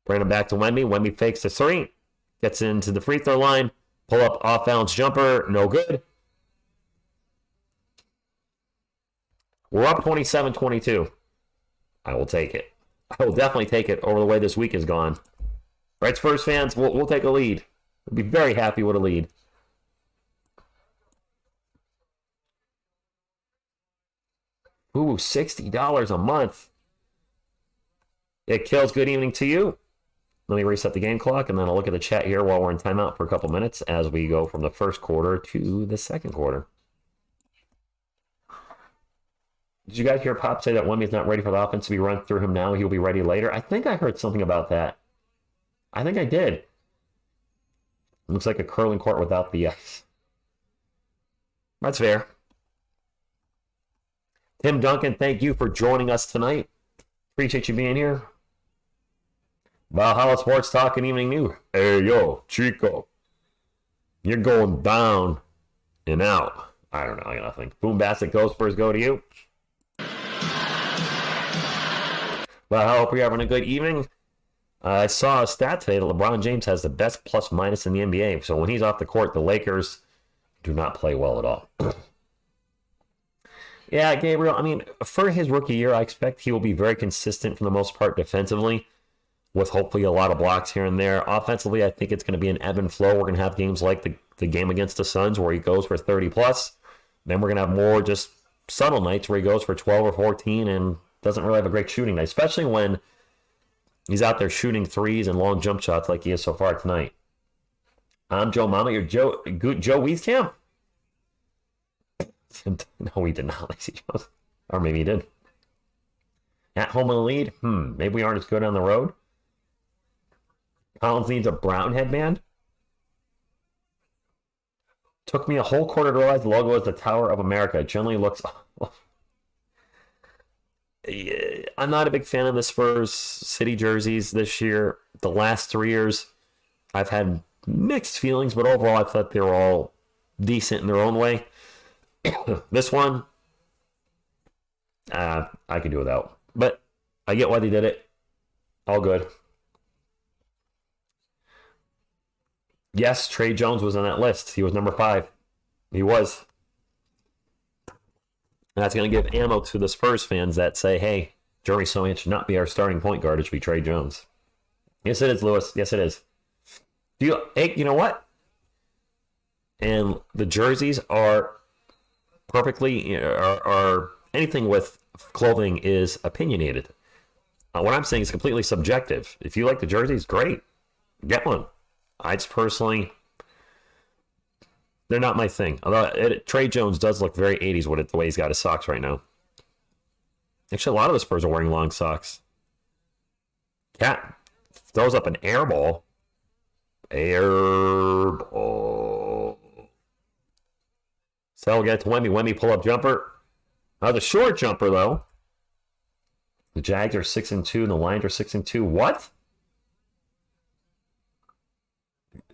Branham back to Wemby. Wemby fakes the three. Gets into the free throw line. Pull up off-balance jumper. No good. We're up 27-22. I will take it. I will definitely take it over the way this week has gone. Right, Spurs fans, we'll take a lead. We'll be very happy with a lead. Ooh, $60 a month. It kills. Good evening to you. Let me reset the game clock, and then I'll look at the chat here while we're in timeout for a couple minutes as we go from the first quarter to the second quarter. Did you guys hear Pop say that Wemby's not ready for the offense to be run through him now? He'll be ready later. I think I heard something about that. I think I did. Looks like a curling court without the ice. That's fair. Tim Duncan, thank you for joining us tonight. Appreciate you being here. Valhalla Sports Talk and Evening News. Hey, yo, Chico. You're going down and out. I don't know. I got nothing. Boom Basket, Ghost Spurs go to you. Well, I hope you're having a good evening. I saw a stat today that LeBron James has the best plus minus in the NBA. So when he's off the court, the Lakers do not play well at all. Yeah, Gabriel, I mean, for his rookie year, I expect he will be very consistent for the most part defensively, with hopefully a lot of blocks here and there. Offensively, I think it's going to be an ebb and flow. We're going to have games like the game against the Suns where he goes for 30 plus. Then we're going to have more just subtle nights where he goes for 12 or 14 and doesn't really have a great shooting night, especially when he's out there shooting threes and long jump shots like he is so far tonight. I'm Joe Mama. You're Joe Wieskamp? No, we did not, Lacey Jones. Or maybe he did. At home in the lead? Maybe we aren't as good on the road. Collins needs a brown headband. Took me a whole quarter to realize the logo is the Tower of America. It generally looks... I'm not a big fan of the Spurs city jerseys this year. The last 3 years, I've had mixed feelings, but overall, I thought they were all decent in their own way. This one, I can do without. But I get why they did it. All good. Yes, Trey Jones was on that list. He was number 5. He was. And that's going to give ammo to the Spurs fans that say, hey, Jeremy Sohan should not be our starting point guard. It should be Trey Jones. Yes, it is, Lewis. Yes, it is. Hey, you know what? And the jerseys are perfectly, are anything with clothing is opinionated. What I'm saying is completely subjective. If you like the jerseys, great. Get one. I just personally, they're not my thing. Although Trey Jones does look very 80s with it, the way he's got his socks right now. Actually, a lot of the Spurs are wearing long socks. Cat throws up an air ball. Air ball. So we'll get to Wemby. Wemby pull-up jumper. The short jumper, though. The Jags are 6-2, and the Lions are 6-2. What?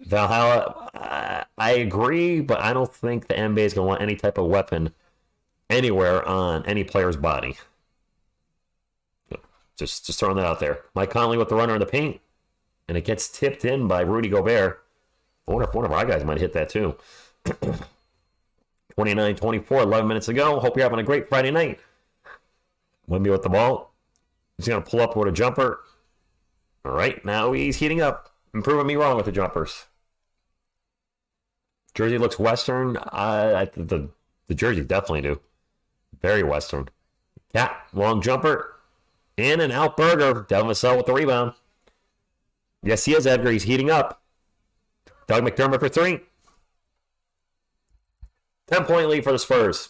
Valhalla, I agree, but I don't think the NBA is going to want any type of weapon anywhere on any player's body. Just throwing that out there. Mike Conley with the runner in the paint, and it gets tipped in by Rudy Gobert. I wonder if one of our guys might hit that too. 29-24, 11 minutes ago. Hope you're having a great Friday night. Wemby with the ball. He's going to pull up with a jumper. All right, now he's heating up and proving me wrong with the jumpers. Jersey looks Western. The jerseys definitely do. Very Western. Yeah, long jumper. In and out burger. Devin Vassell with the rebound. Yes, he is, Edgar. He's heating up. Doug McDermott for 3. 10-point lead for the Spurs.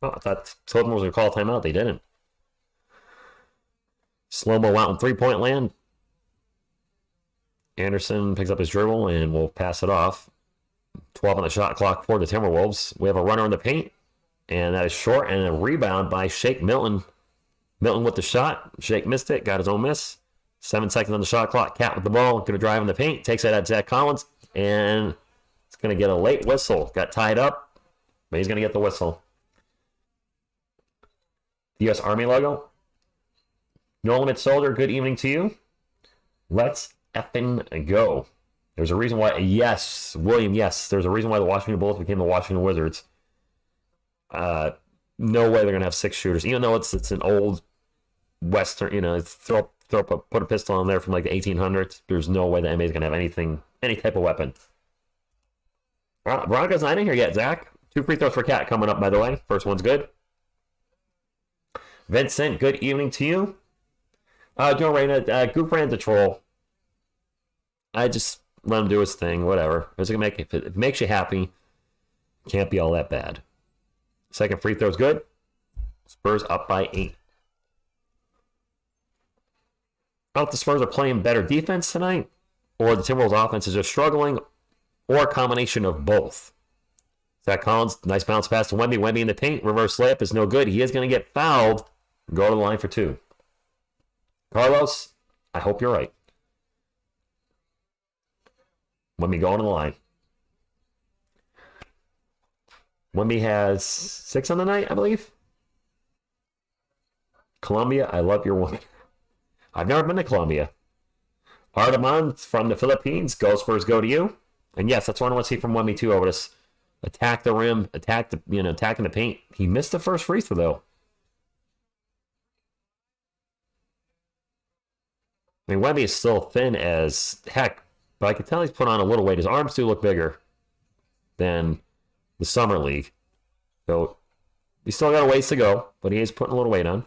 Oh, I thought Tobin was going to call a timeout. They didn't. Slow-mo out in 3-point land. Anderson picks up his dribble and will pass it off. 12 on the shot clock for the Timberwolves. We have a runner in the paint, and that is short, and a rebound by Shake Milton. Milton with the shot. Shake missed it, got his own miss. 7 seconds on the shot clock. Cat with the ball, going to drive in the paint, takes it at Zach Collins, and it's going to get a late whistle. Got tied up, but he's going to get the whistle. The U.S. Army logo. No Limit Soldier, good evening to you. Let's effing go. There's a reason why, yes, William, yes, there's a reason why the Washington Bullets became the Washington Wizards. No way they're going to have 6 shooters, even though it's an old Western, put a pistol on there from like the 1800s. There's no way the NBA is going to have any type of weapon. Veronica's not in here yet, Zach. 2 free throws for Cat coming up, by the way. First one's good. Vincent, good evening to you. Joe Reyna, Goof ran the troll. I just let him do his thing, whatever. If it makes you happy, can't be all that bad. Second free throw's good. Spurs up by 8. I don't know if the Spurs are playing better defense tonight, or the Timberwolves offense is just struggling, or a combination of both. Zach Collins, nice bounce pass to Wemby. Wemby in the paint. Reverse layup is no good. He is going to get fouled. Go to the line for 2. Carlos, I hope you're right. Wemby going to the line. Wemby has 6 on the night, I believe. Colombia, I love your one. I've never been to Colombia. Artemon from the Philippines. Go Spurs, go to you. And yes, that's what I want to see from Wemby too. Over this, attack the rim, attacking the paint. He missed the first free throw though. I mean, Wemby is still thin as heck, but I can tell he's put on a little weight. His arms do look bigger than the Summer League. So he's still got a ways to go, but he is putting a little weight on.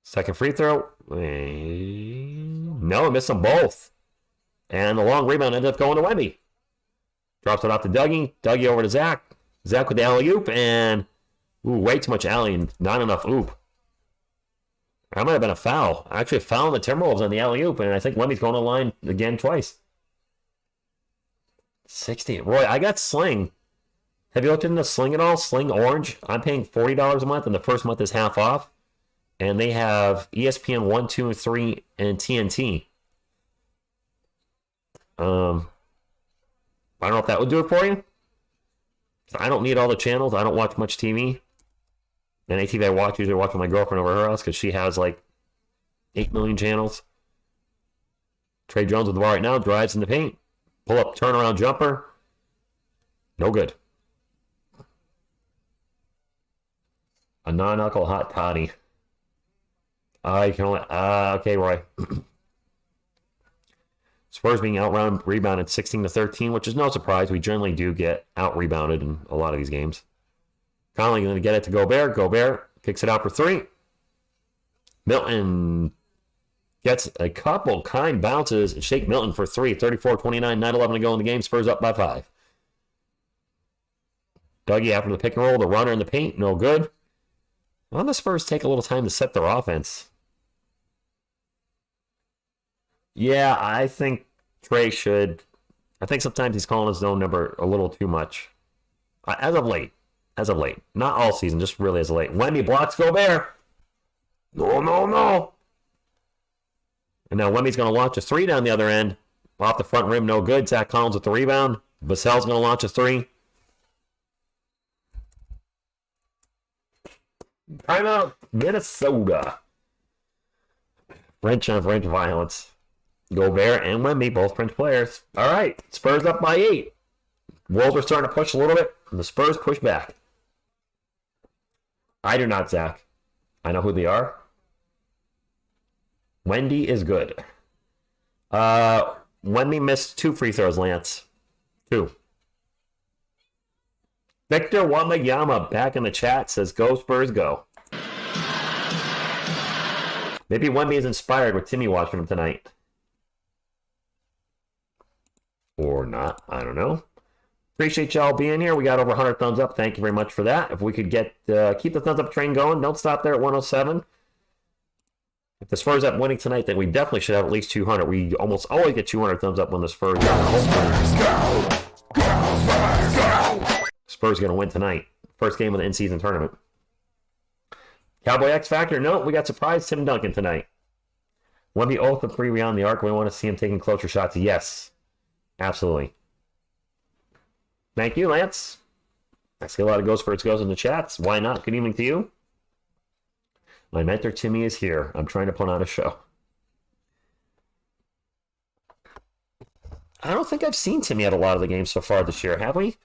Second free throw. No, missed them both. And the long rebound ended up going to Wemby. Drops it off to Dougie. Dougie over to Zach. Zach with the alley-oop, and way too much alley and not enough oop. That might have been a foul. Actually, a foul on the Timberwolves on the alley-oop, and I think Wemby's going to the line again twice. 60. Roy, I got Sling. Have you looked into Sling at all? Sling Orange. I'm paying $40 a month, and the first month is half off. And they have ESPN 1, 2, and 3, and TNT. I don't know if that would do it for you. I don't need all the channels. I don't watch much TV. And ATV I watch, usually watch with my girlfriend over her house because she has like 8 million channels. Trey Jones with the ball right now, drives in the paint. Pull up, turnaround jumper. No good. A non-alcohol hot toddy. I can only. Okay, Roy. Spurs being rebounded 16-13, which is no surprise. We generally do get out-rebounded in a lot of these games. Conley going to get it to Gobert. Gobert kicks it out for 3. Milton gets a couple kind bounces. Shake Milton for 3. 34-29, 9-11 to go in the game. Spurs up by 5. Dougie after the pick and roll. The runner in the paint. No good. Why don't the Spurs take a little time to set their offense? Yeah, I think Trey should. I think sometimes he's calling his zone number a little too much. As of late. Not all season, just really as of late. Wemby blocks Gobert. No. And now Wemby's going to launch a 3 down the other end. Off the front rim, no good. Zach Collins with the rebound. Vassell's going to launch a 3. Timeout, Minnesota. French on French violence. Gobert and Wemby, both French players. All right, Spurs up by 8. Wolves are starting to push a little bit, and the Spurs push back. I do not, Zach. I know who they are. Wendy is good. Wemby missed 2 free throws, Lance. 2. Victor Wembanyama back in the chat says, go Spurs, go. Maybe Wemby is inspired with Timmy watching him tonight. Or not, I don't know. Appreciate y'all being here. We got over 100 thumbs up. Thank you very much for that. If we could get keep the thumbs up train going, don't stop there at 107. If the Spurs up winning tonight, then we definitely should have at least 200. We almost always get 200 thumbs up when the Spurs Spurs going to win tonight. First game of the in-season tournament. Cowboy X Factor. No, we got surprise Tim Duncan tonight. Wemby oath and free beyond the arc. We want to see him taking closer shots. Yes. Absolutely. Thank you, Lance. I see a lot of Ghost Birds goes in the chats. Why not? Good evening to you. My mentor Timmy is here. I'm trying to put on a show. I don't think I've seen Timmy at a lot of the games so far this year, have we?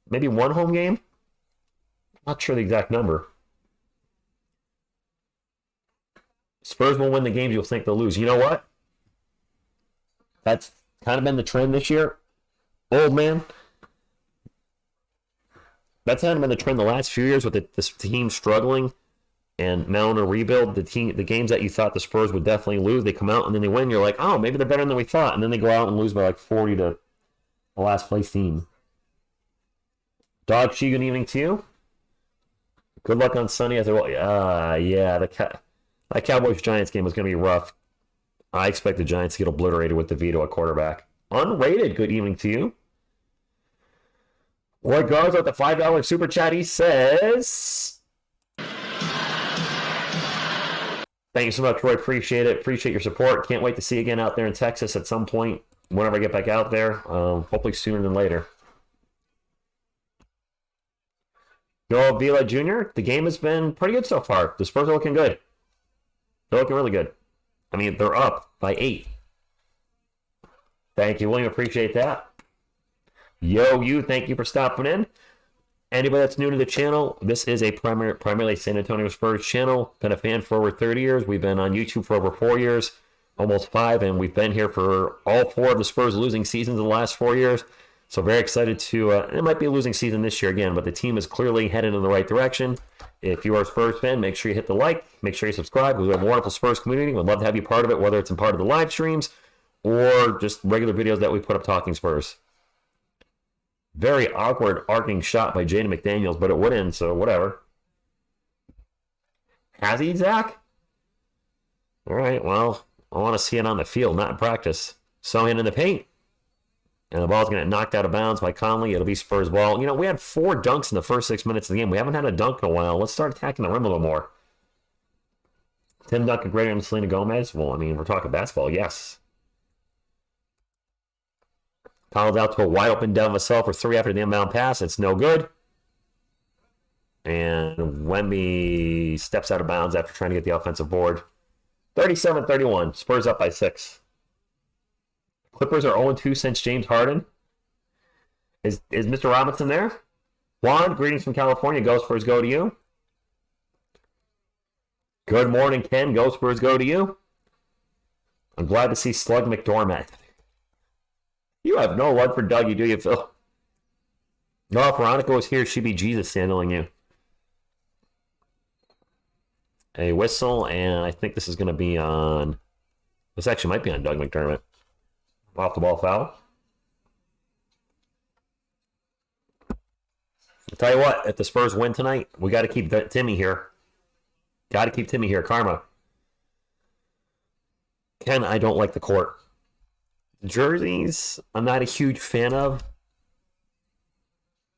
Maybe one home game? Not sure the exact number. Spurs will win the games you'll think they'll lose. You know what? That's kind of been the trend this year. Old man. That's kind of been the trend the last few years with this team struggling and now in a rebuild. The games that you thought the Spurs would definitely lose, they come out and then they win. You're like, oh, maybe they're better than we thought. And then they go out and lose by like 40 to the last place team. Dog Shi, good evening to you. Good luck on Sunday. Yeah, that Cowboys-Giants game was going to be rough. I expect the Giants to get obliterated with DeVito at quarterback. Unrated, good evening to you. Roy Garza with the $5 super chat. He says, thank you so much, Roy. Appreciate it. Appreciate your support. Can't wait to see you again out there in Texas at some point whenever I get back out there. Hopefully sooner than later. Joel Vila Jr., the game has been pretty good so far. The Spurs are looking good. They're looking really good. I mean, they're up by 8. Thank you, William. Appreciate that. Yo, you, thank you for stopping in. Anybody that's new to the channel, this is a primarily San Antonio Spurs channel. Been a fan for over 30 years. We've been on YouTube for over 4 years, almost 5, and we've been here for all 4 of the Spurs losing seasons in the last 4 years. So very excited to, it might be a losing season this year again, but the team is clearly headed in the right direction. If you are a Spurs fan, make sure you hit the like, make sure you subscribe. We have a wonderful Spurs community. We'd love to have you part of it, whether it's in part of the live streams or just regular videos that we put up talking Spurs. Very awkward arcing shot by Jaden McDaniels, but it would end, so whatever. Has he, Zach? All right, well, I want to see it on the field, not in practice. Sohan in the paint. And the ball's going to get knocked out of bounds by Conley. It'll be Spurs ball. You know, we had 4 dunks in the first 6 minutes of the game. We haven't had a dunk in a while. Let's start attacking the rim a little more. Tim Duncan greater than Selena Gomez? Well, I mean, we're talking basketball, yes. Collins out to a wide open Devin Vassell for 3 after the inbound pass. It's no good. And Wemby steps out of bounds after trying to get the offensive board. 37-31. Spurs up by 6. Clippers are 0-2 since James Harden. Is Mr. Robinson there? Juan, greetings from California. Go Spurs, go to you. Good morning, Ken. Go Spurs, go to you. I'm glad to see Slug McDormand. You have no love for Dougie, do you, Phil? No, if Veronica was here, she'd be Jesus handling you. A whistle, and I think this is going to be on... This actually might be on Doug McDermott. Off the ball foul. I'll tell you what, if the Spurs win tonight, we got to keep Timmy here. Got to keep Timmy here. Karma. Ken, I don't like the court. Jerseys, I'm not a huge fan of.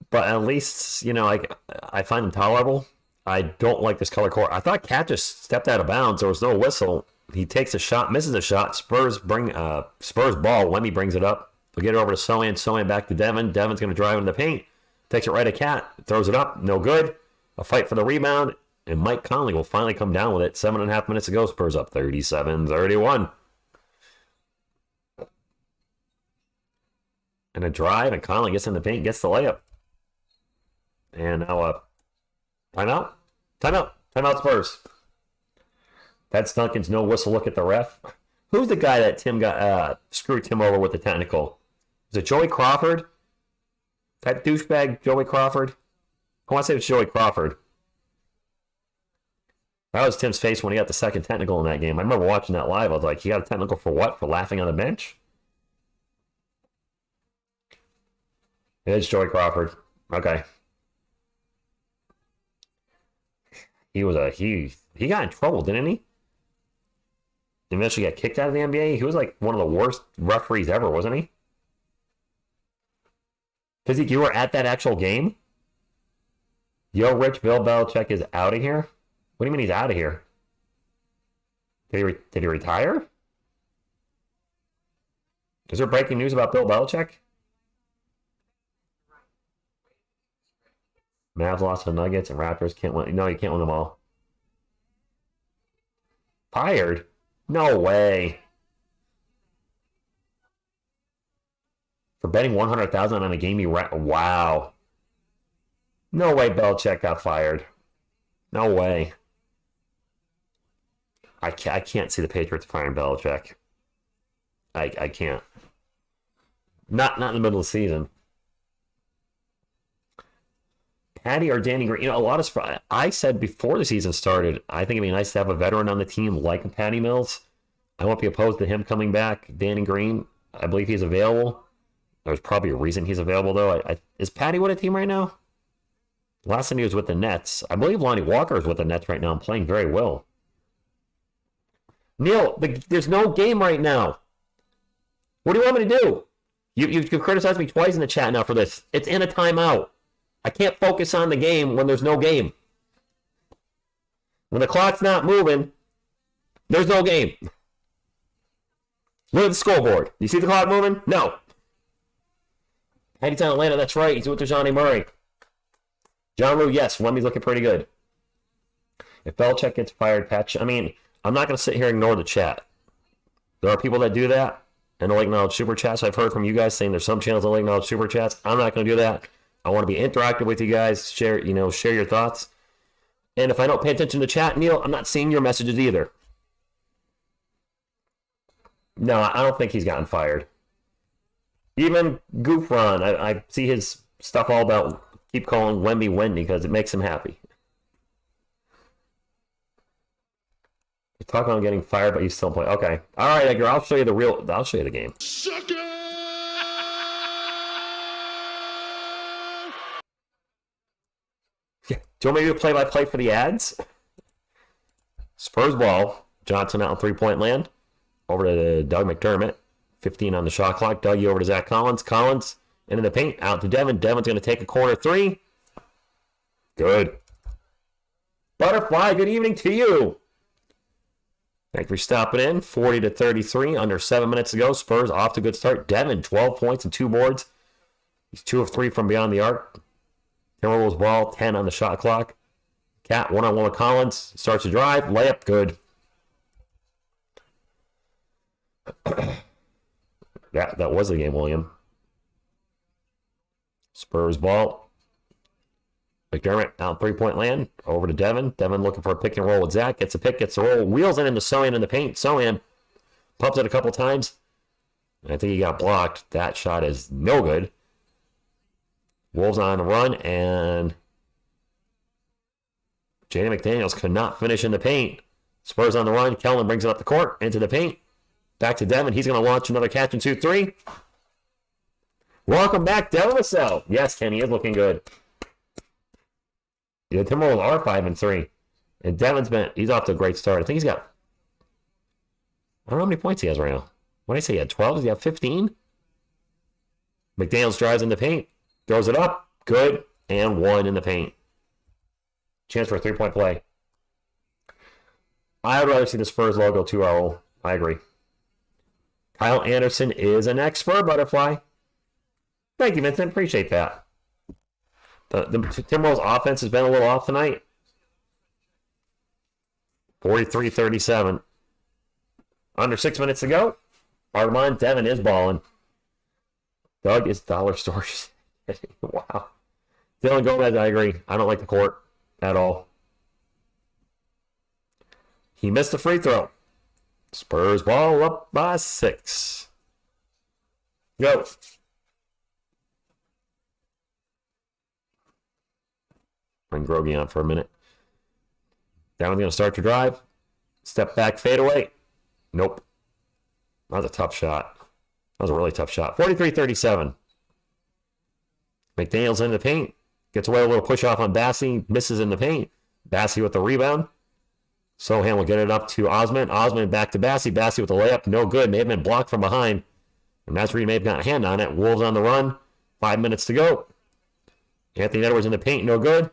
But at least, you know, I find them tolerable. I don't like this color court. I thought Cat just stepped out of bounds. There was no whistle. He takes a shot, misses a shot. Spurs ball. Wemby brings it up. They'll get it over to Sohan. Sohan back to Devin. Devin's going to drive into the paint. Takes it right at Cat. Throws it up. No good. A fight for the rebound. And Mike Conley will finally come down with it. 7.5 minutes to go. Spurs up 37-31. And a drive. And Conley gets in the paint. Gets the layup. And now timeout. Timeout Spurs. That's Duncan's no whistle look at the ref. Who's the guy that Tim got screwed Tim over with the technical? Is it Joey Crawford? That douchebag Joey Crawford? I want to say it was Joey Crawford. That was Tim's face when he got the second technical in that game. I remember watching that live. I was like, he got a technical for what? For laughing on the bench? It's Joey Crawford. Okay. He got in trouble, didn't he? eventually got kicked out of the NBA. He was like one of the worst referees ever, wasn't he? Physique, you were at that actual game? Yo, Rich, Bill Belichick is out of here? What do you mean he's out of here? Did he retire? Is there breaking news about Bill Belichick? Mavs lost to the Nuggets and Raptors can't win. No, you can't win them all. Fired? No way. For betting $100,000 on a game you wow. No way Belichick got fired. No way. I can't see the Patriots firing Belichick. I can't. Not in the middle of the season. Patty or Danny Green, a lot of I said before the season started, I think it'd be nice to have a veteran on the team like Patty Mills. I won't be opposed to him coming back. Danny Green, I believe he's available. There's probably a reason he's available, though. Is Patty with a team right now? Last time he was with the Nets. I believe Lonnie Walker is with the Nets right now and playing very well. Neil, there's no game right now. What do you want me to do? You criticized me twice in the chat now for this. It's in a timeout. I can't focus on the game when there's no game. When the clock's not moving, there's no game. Look at the scoreboard. You see the clock moving? No. Patty's on Atlanta, that's right. He's with DeJounte Murray. John Lou, yes, Wemby's looking pretty good. If Belichick gets fired, Patch, I'm not going to sit here and ignore the chat. There are people that do that and don't acknowledge super chats. I've heard from you guys saying there's some channels that don't acknowledge super chats. I'm not going to do that. I want to be interactive with you guys. Share your thoughts. And if I don't pay attention to the chat, Neil, I'm not seeing your messages either. No, I don't think he's gotten fired. Even Goofron, I see his stuff all about keep calling Wemby Wendy because it makes him happy. You're talking about getting fired, but you still play. Okay. All right, Edgar, I'll show you the game. Sucker! Yeah. Do you want me to do play-by-play for the ads? Spurs ball. Johnson out in three-point land. Over to Doug McDermott. 15 on the shot clock. Dougie over to Zach Collins. Collins into the paint. Out to Devin. Devin's going to take a corner three. Good. Butterfly, good evening to you. Thank you for stopping in. 40-33. Under 7 minutes to go. Spurs off to a good start. Devin, 12 points and 2 boards. He's 2 of 3 from beyond the arc. Timberwolves ball, 10 on the shot clock. Cat, one-on-one with Collins. Starts to drive. Layup, good. That was the game, William. Spurs ball. McDermott out three-point land. Over to Devin. Devin looking for a pick and roll with Zach. Gets a pick, gets the roll. Wheels it into Sohan in the paint. Sohan pumps it a couple times. I think he got blocked. That shot is no good. Wolves on the run, and Jaden McDaniels could not finish in the paint. Spurs on the run. Kellen brings it up the court, into the paint. Back to Devin. He's going to launch another catch and shoot three. Welcome back, Devin Vassell. Yes, Kenny is looking good. The Timberwolves are 5-3. And Devin's he's off to a great start. I think he's got, I don't know how many points he has right now. What did I say? He had 12? Does he have 15? McDaniels drives in the paint. Throws it up. Good. And 1 in the paint. Chance for a three-point play. I would rather see the Spurs logo too, Raul. I agree. Kyle Anderson is an expert butterfly. Thank you, Vincent. Appreciate that. The Timberwolves offense has been a little off tonight. 43-37. Under 6 minutes to go. Armand Devin is balling. Doug is dollar stores. Wow. Dylan Gomez, I agree. I don't like the court at all. He missed the free throw. Spurs ball up by 6. Go. Bring Groggy on for a minute. Down's going to start to drive. Step back, fade away. Nope. That was a tough shot. That was a really tough shot. 43-37. McDaniels in the paint. Gets away a little push off on Bassey. Misses in the paint. Bassey with the rebound. Sohan will get it up to Osman. Osman back to Bassey. Bassey with the layup. No good. May have been blocked from behind. And that's where he may have got a hand on it. Wolves on the run. 5 minutes to go. Anthony Edwards in the paint. No good.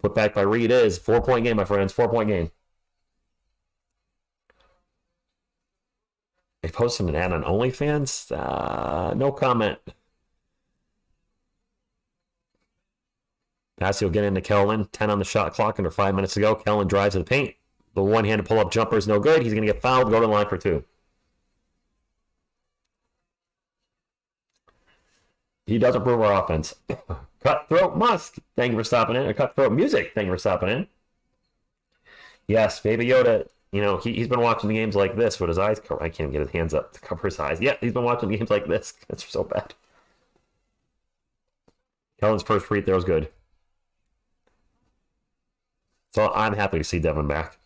Put back by Reed is. 4-point game, my friends. 4-point game. They posted an ad on OnlyFans. No comment. Bassey will get into Kellen. 10 on the shot clock under 5 minutes to go. Kellen drives to the paint. The one-handed pull-up jumper is no good. He's going to get fouled. Go to the line for 2. He does improve our offense. Cutthroat Musk. Thank you for stopping in. Cutthroat Music. Thank you for stopping in. Yes, Baby Yoda. You know, he's been watching the games like this with his eyes covered. I can't get his hands up to cover his eyes. Yeah, he's been watching the games like this. That's so bad. Kellen's first free throw is good. So I'm happy to see Devin back.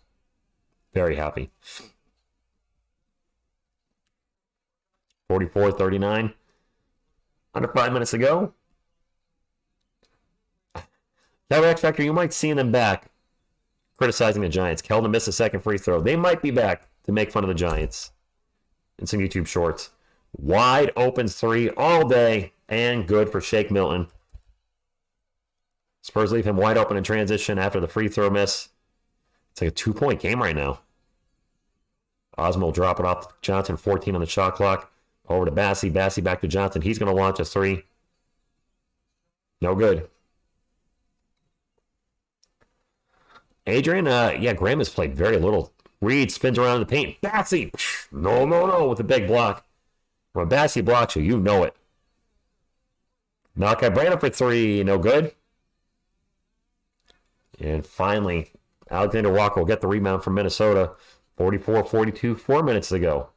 Very happy. 44-39. Under 5 minutes to go. That X Factor, you might see them back criticizing the Giants. Keldon missed a second free throw. They might be back to make fun of the Giants in some YouTube shorts. Wide open 3 all day and good for Shake Milton. Spurs leave him wide open in transition after the free throw miss. It's like a 2-point game right now. Osmo will drop it off to Johnson, 14 on the shot clock. Over to Bassey. Bassey back to Johnson. He's going to launch a 3. No good. Adrian, Graham has played very little. Reed spins around in the paint. Bassey. No, with a big block. When Bassey blocks you, you know it. Malachi Branham for 3. No good. And finally, Alexander Walker will get the rebound from Minnesota. 44-42, 4 minutes to go.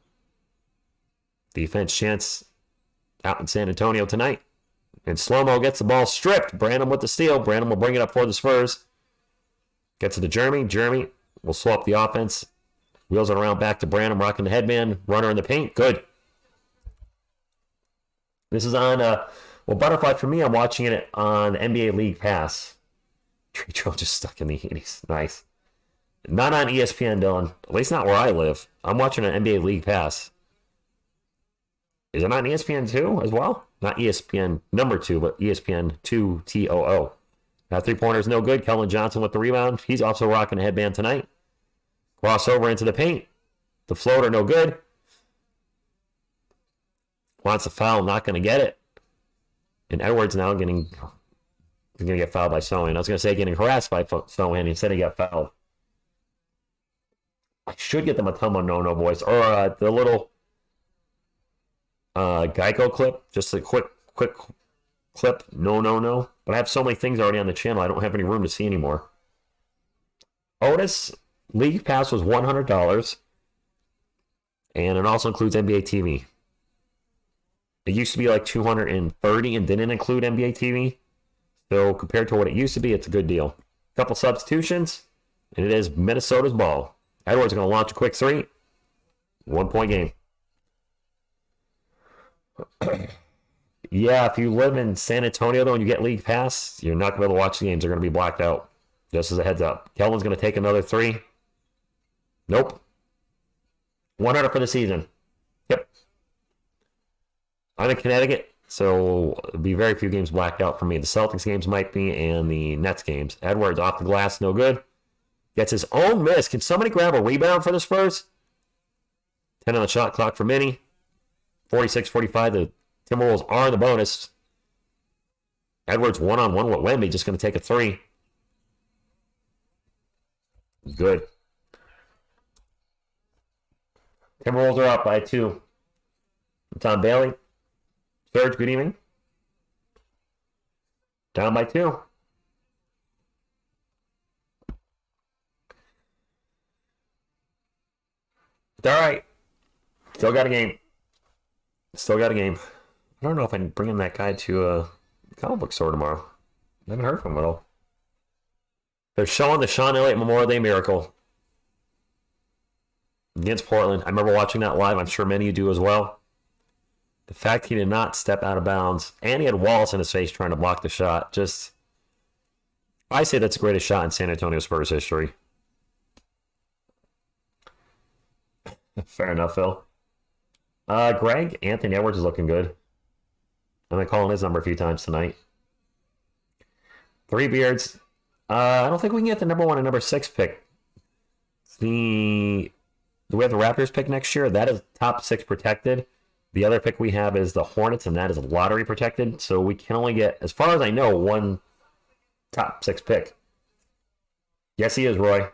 Defense chance out in San Antonio tonight. And Slow-Mo gets the ball stripped. Branham with the steal. Branham will bring it up for the Spurs. Gets it to Jeremy. Jeremy will slow up the offense. Wheels it around back to Branham, rocking the headband. Runner in the paint. Good. This is on, Butterfly for me, I'm watching it on NBA League Pass. Trey Jones just stuck in the 80s. Nice. Not on ESPN, Dylan. At least not where I live. I'm watching an NBA League Pass. Is it on ESPN 2 as well? Not ESPN number 2, but ESPN 2 TOO. That 3-pointer is no good. Kellen Johnson with the rebound. He's also rocking a headband tonight. Crossover into the paint. The floater, no good. Wants a foul, not going to get it. And Edwards now going to get fouled by Sohan. I was going to say getting harassed by Sohan. Instead, he got fouled. I should get them a Tumbo no voice. Or the little Geico clip. Just a quick clip. No. But I have so many things already on the channel, I don't have any room to see anymore. Otis, League Pass was $100. And it also includes NBA TV. It used to be like $230 and didn't include NBA TV. So compared to what it used to be, it's a good deal. Couple substitutions, and it is Minnesota's ball. Edwards is going to launch a quick 3. 1-point game. Yeah, if you live in San Antonio, though, and you get League Pass, you're not going to be able to watch the games. They're going to be blacked out. Just as a heads up. Kelvin's going to take another 3. Nope. 100 for the season. Yep. I'm in Connecticut, so there'll be very few games blacked out for me. The Celtics games might be, and the Nets games. Edwards off the glass, no good. Gets his own miss. Can somebody grab a rebound for the Spurs? 10 on the shot clock for Minnie. 46-45. The Timberwolves are in the bonus. Edwards one-on-one with Wemby. Just going to take a 3. Good. Timberwolves are up by 2. Tom Bailey. Serge, good evening. Down by 2. It's all right. Still got a game. I don't know if I can bring in that guy to a comic book store tomorrow. I haven't heard from him at all. They're showing the Sean Elliott Memorial Day Miracle against Portland. I remember watching that live. I'm sure many of you do as well. The fact he did not step out of bounds, and he had Wallace in his face trying to block the shot. I say that's the greatest shot in San Antonio Spurs history. Fair enough, Phil. Greg, Anthony Edwards is looking good. I'm going to call in his number a few times tonight. Three Beards. I don't think we can get the number 1 and number 6 pick. Do we have the Raptors pick next year? That is top 6 protected. The other pick we have is the Hornets, and that is lottery protected. So we can only get, as far as I know, one top 6 pick. Yes, he is, Roy.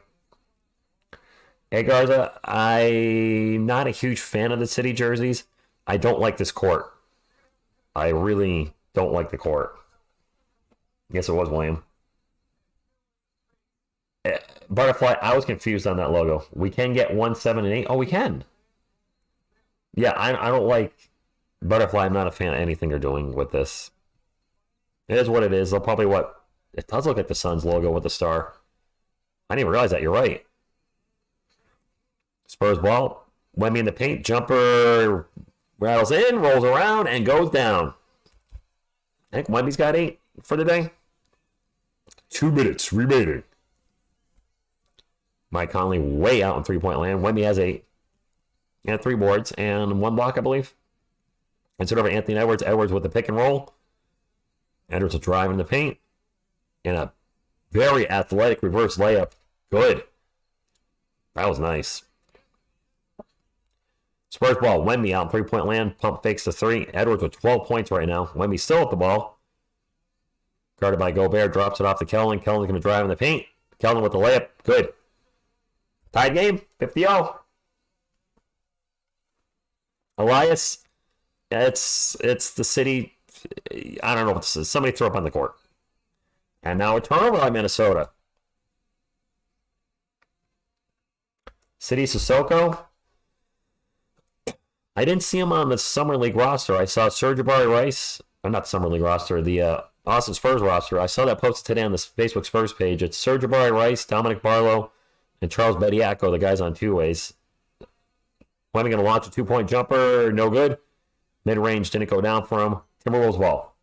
Hey, Garza, I'm not a huge fan of the City jerseys. I don't like this court. I really don't like the court. Yes, it was William. Butterfly, I was confused on that logo. We can get 1, 7, and 8. Oh, we can. Yeah, I don't like Butterfly. I'm not a fan of anything they're doing with this. It is what it is. They'll probably it does look like the Suns logo with the star. I didn't even realize that. You're right. Spurs ball. Wemby in the paint. Jumper rattles in, rolls around, and goes down. I think Wemby's got 8 for the day. 2 minutes remaining. Mike Conley way out in three-point land. Wemby has 8. And 3 boards and 1 block, I believe. And sort of Anthony Edwards. Edwards with the pick and roll. Edwards will drive in the paint. And a very athletic reverse layup. Good. That was nice. Spurs ball. Wemby out in three-point land. Pump fakes the 3. Edwards with 12 points right now. Wemby still at the ball. Guarded by Gobert. Drops it off to Kellen. Kellen's going to drive in the paint. Kellen with the layup. Good. Tied game. 50-0. Elias. It's the City. I don't know what this is. Somebody throw up on the court. And now a turnover by Minnesota. City Sissoko. I didn't see him on the Summer League roster. I saw Serge Rice. Or not the Summer League roster. The Austin Spurs roster. I saw that posted today on the Facebook Spurs page. It's Serge Rice, Dominic Barlow, and Charles Bediako, the guys on two ways. Wemby going to launch a 2-point jumper. No good. Mid-range didn't go down for him. Timberwolves ball.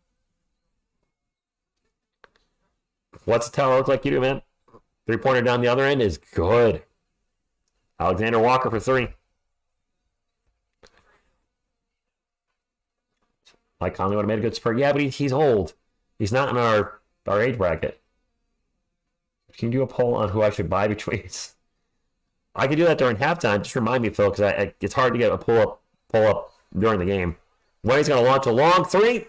What's the tower look like you do, man? 3-pointer down the other end is good. Alexander Walker for 3. Mike Conley would have made a good spurt. Yeah, but he's old. He's not in our age bracket. Can you do a poll on who I should buy between? I could do that during halftime. Just remind me, Phil, because it's hard to get a pull up during the game. Wayne's going to launch a long 3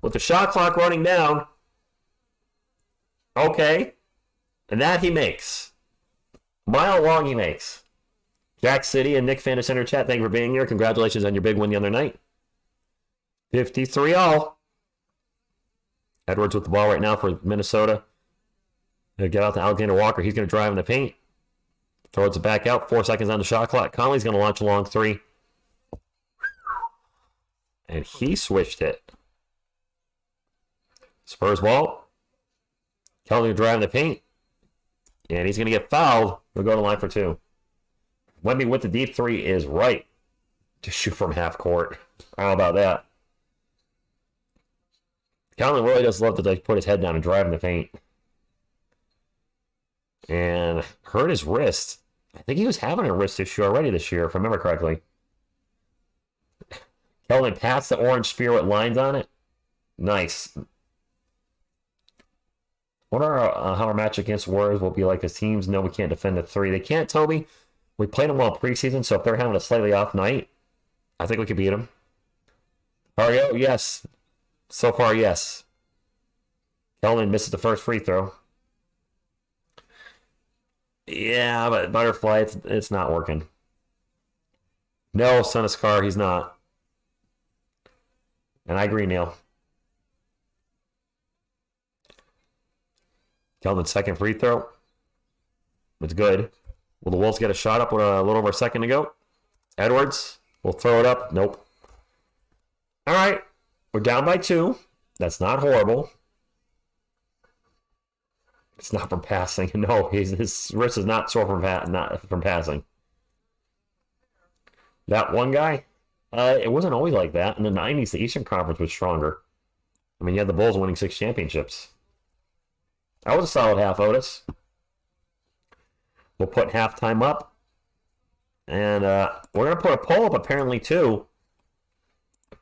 with the shot clock running down. Okay. And that he makes. Mile long he makes. Jack City and Nick Fan Center Chat, thank you for being here. Congratulations on your big win the other night. 53-all. Edwards with the ball right now for Minnesota. They get out to Alexander Walker. He's going to drive in the paint. Throws it back out. 4 seconds on the shot clock. Conley's going to launch a long 3. And he switched it. Spurs ball. Kelly driving the paint. And he's going to get fouled. We'll go to line for 2. Wemby with the deep 3 is right to shoot from half court. How about that? Conley really does love to put his head down and drive in the paint. And hurt his wrist. I think he was having a wrist issue already this year, if I remember correctly. Kelvin passed the orange spear with lines on it. Nice. What are how our match against Warriors will be like as teams know we can't defend the 3. They can't, Toby. We played them well preseason, so if they're having a slightly off night, I think we could beat them. Mario, yes. So far, yes. Kelvin misses the first free throw. Yeah, but Butterfly, it's not working. No, Son of Scar, he's not. And I agree, Neil. Kelvin's second free throw. It's good. Will the Wolves get a shot up with a little over a second to go? Edwards will throw it up. Nope. All right. We're down by 2. That's not horrible. It's not from passing. No, his wrist is not sore from passing. That one guy, it wasn't always like that. In the 90s, the Eastern Conference was stronger. I mean, you had the Bulls winning 6 championships. That was a solid half, Otis. We'll put halftime up. And we're going to put a poll up apparently too.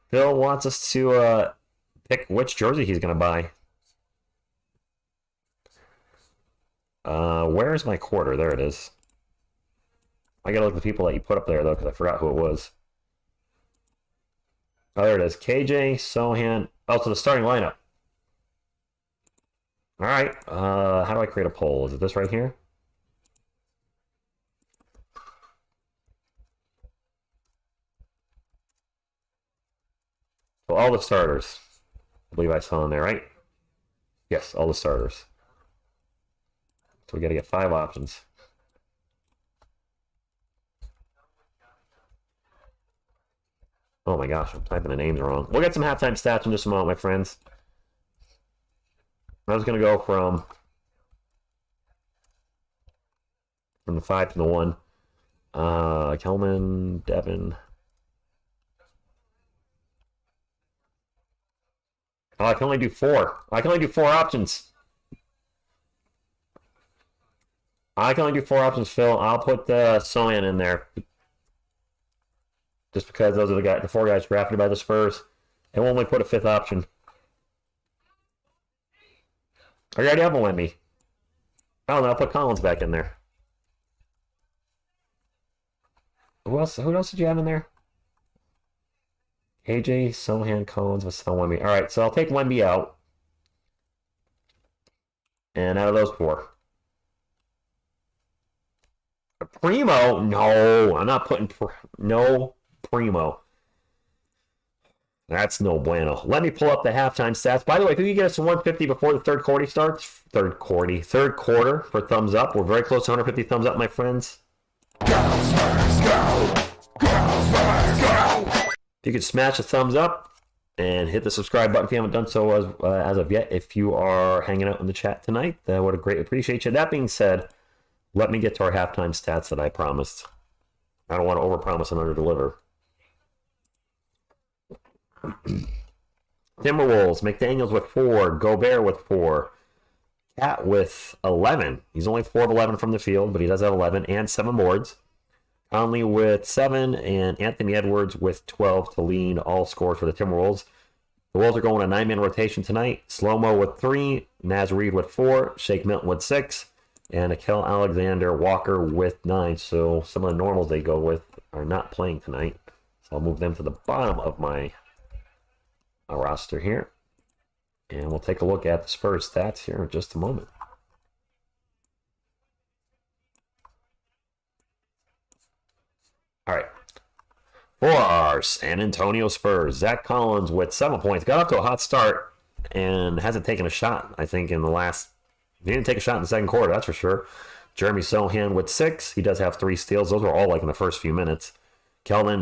Phil wants us to pick which jersey he's going to buy. Where's my quarter? There it is. I got to look at the people that you put up there though because I forgot who it was. Oh, there it is. KJ, Sohan. Oh, so the starting lineup. All right. How do I create a poll? Is it this right here? So all the starters. I believe I saw in there, right? Yes, all the starters. So we got to get 5 options. Oh my gosh, I'm typing the names wrong. We'll get some halftime stats in just a moment, my friends. I was going to go from the 5 to the 1. Kelman, Devin. Oh, I can only do 4. I can only do 4 options. I can only do 4 options, Phil. I'll put Sohan in there. Just because those are the 4 guys drafted by the Spurs. And we'll only put a 5th option. I already have a Wemby. Oh, no, I'll put Collins back in there. Who else did you have in there? AJ, Sohan, Collins, Vassell, Wemby. All right, so I'll take Wemby out. And out of those 4. Primo? No, I'm not putting... No Primo. That's no bueno. Let me pull up the halftime stats. By the way, if you can get us to 150 before the third quarter starts, third quarter for thumbs up. We're very close to 150 thumbs up, my friends. Go, Spurs, go! Go, Spurs, go! If you could smash a thumbs up and hit the subscribe button if you haven't done so as of yet. If you are hanging out in the chat tonight, I would greatly appreciate you. That being said, let me get to our halftime stats that I promised. I don't want to overpromise and underdeliver. Timberwolves, McDaniels with 4, Gobert with 4, Cat with 11. He's only 4 of 11 from the field, but he does have 11 and 7 boards. Conley with 7 and Anthony Edwards with 12 to lead all scores for the Timberwolves. The Wolves are going a 9-man rotation tonight. Slow-Mo with 3, Naz Reid with 4, Shake Milton with 6, and Nickeil Alexander-Walker with 9. So some of the normals they go with are not playing tonight. So I'll move them to the bottom of my roster here. And we'll take a look at the Spurs stats here in just a moment. All right. For our San Antonio Spurs, Zach Collins with 7 points. Got off to a hot start and hasn't taken a shot, I think, in the last... He didn't take a shot in the second quarter, that's for sure. Jeremy Sohan with 6. He does have 3 steals. Those were all like in the first few minutes. Keldon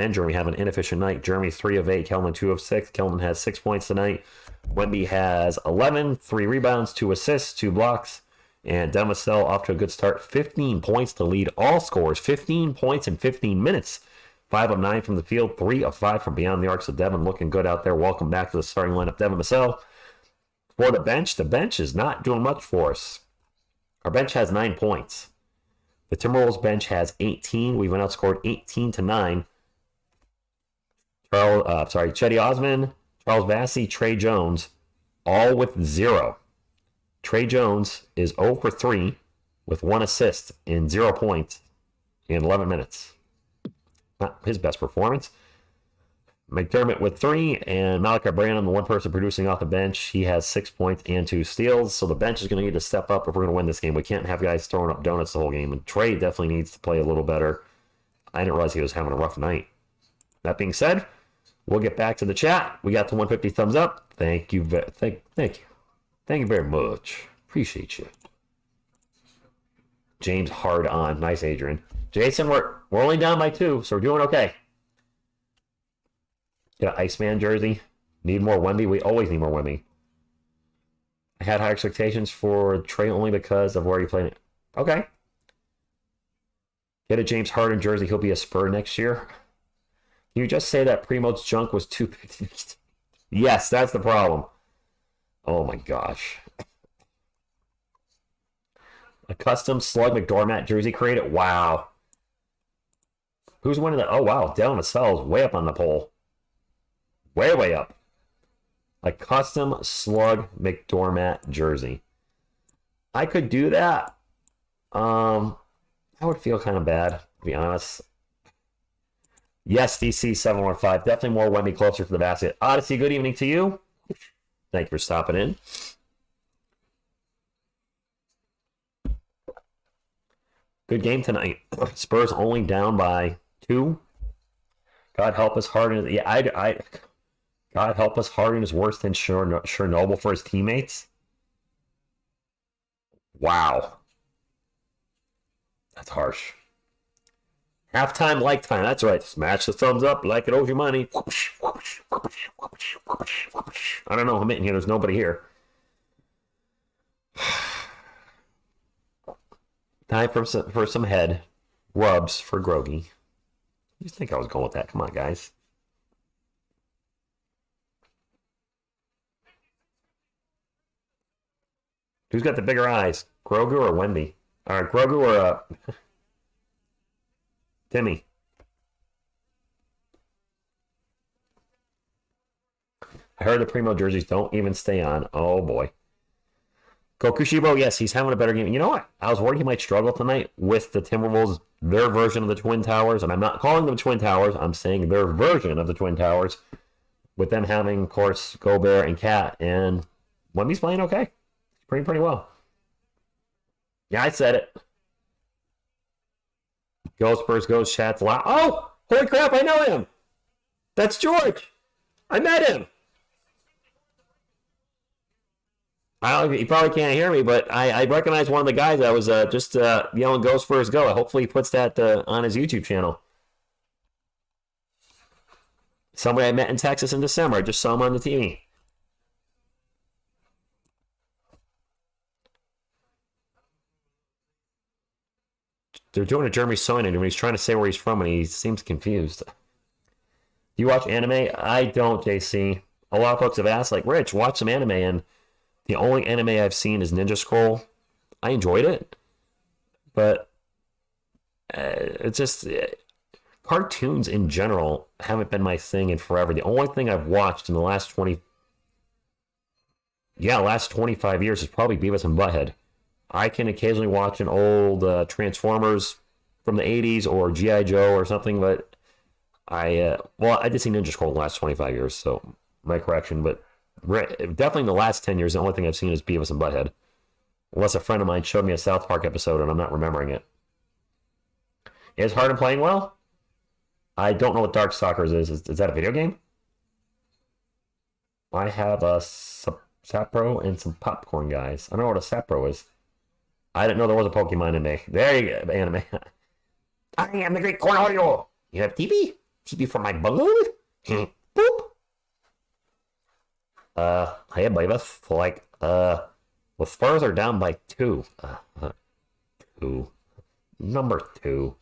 and Jeremy have an inefficient night. Jeremy 3 of 8, Keldon 2 of 6. Keldon has 6 points tonight. Wemby has 11, 3 rebounds, 2 assists, 2 blocks. And Vassell off to a good start. 15 points to lead all scores. 15 points in 15 minutes. 5 of 9 from the field, 3 of 5 from beyond the arcs of Devin. Looking good out there. Welcome back to the starting lineup, Vassell. For the bench is not doing much for us. Our bench has 9 points. The Timberwolves bench has 18. We've been outscored 18-9. Chetty Osman, Charles Vassell, Trey Jones, all with 0. Trey Jones is 0 for 3 with 1 assist and 0 points in 11 minutes. Not his best performance. McDermott with 3, and Malachi Branham, the one person producing off the bench, he has 6 points and 2 steals. So the bench is going to need to step up if we're going to win this game. We can't have guys throwing up donuts the whole game, and Trey definitely needs to play a little better. I didn't realize he was having a rough night. That being said, we'll get back to the chat. We got the 150 thumbs up. Thank you. Thank you. Thank you very much. Appreciate you. James hard on. Nice, Adrian. Jason, we're only down by 2, so we're doing okay. Get an Iceman jersey. Need more Wemby. We always need more Wemby. I had high expectations for Trey only because of where he played it. Okay. Get a James Harden jersey. He'll be a Spur next year. Can you just say that Primo's junk was too big? Yes, that's the problem. Oh my gosh. A custom Slug McDormand jersey created? Wow. Who's winning that? Oh, wow. Dylan Vassell's way up on the poll. Way, way up. A custom Slug McDormand jersey. I could do that. I would feel kind of bad, to be honest. Yes, DC715. Definitely more Wemby closer to the basket. Odyssey, good evening to you. Thank you for stopping in. Good game tonight. Spurs only down by 2. God help us, Harden. Yeah, God help us, Harden is worse than Chernobyl for his teammates. Wow. That's harsh. Halftime, like time. That's right. Smash the thumbs up like it owes you money. I don't know. I'm in here. There's nobody here. Time for some head rubs for Groggy. You think I was going with that? Come on, guys. Who's got the bigger eyes? Grogu or Wemby? All right, Grogu or Timmy? I heard the Primo jerseys don't even stay on. Oh, boy. Kokushibo, yes, he's having a better game. You know what? I was worried he might struggle tonight with the Timberwolves, their version of the Twin Towers. And I'm not calling them Twin Towers. I'm saying their version of the Twin Towers. With them having, of course, Gobert and Cat. And Wemby's playing okay. He's playing pretty well. Yeah, I said it. Go Spurs, go chat's loud. Oh, holy crap, I know him. That's George. I met him. He probably can't hear me, but I recognize one of the guys. I was just yelling "Go Spurs, go!" Hopefully, he puts that on his YouTube channel. Somebody I met in Texas in December. I just saw him on the TV. They're doing a Jeremy Soinen, and he's trying to say where he's from, and he seems confused. Do you watch anime? I don't, JC. A lot of folks have asked, like, Rich, watch some anime, and the only anime I've seen is Ninja Scroll. I enjoyed it, but it's just cartoons in general haven't been my thing in forever. The only thing I've watched in the last 25 years is probably Beavis and Butthead. I can occasionally watch an old Transformers from the 80s or G.I. Joe or something, but I did see Ninja Scroll in the last 25 years, so my correction, but definitely in the last 10 years, the only thing I've seen is Beavis and Butthead. Unless a friend of mine showed me a South Park episode and I'm not remembering it. Is Harden playing well? I don't know what Darkstalkers is. Is that a video game? I have a Sapro and some popcorn, guys. I don't know what a Sapro is. I didn't know there was a Pokemon anime. There you go, anime. I am the great Cornholio. You have TV? TV for my balloon? Boop. Hey, baby. Like, the Spurs are down by 2. 2. Number 2.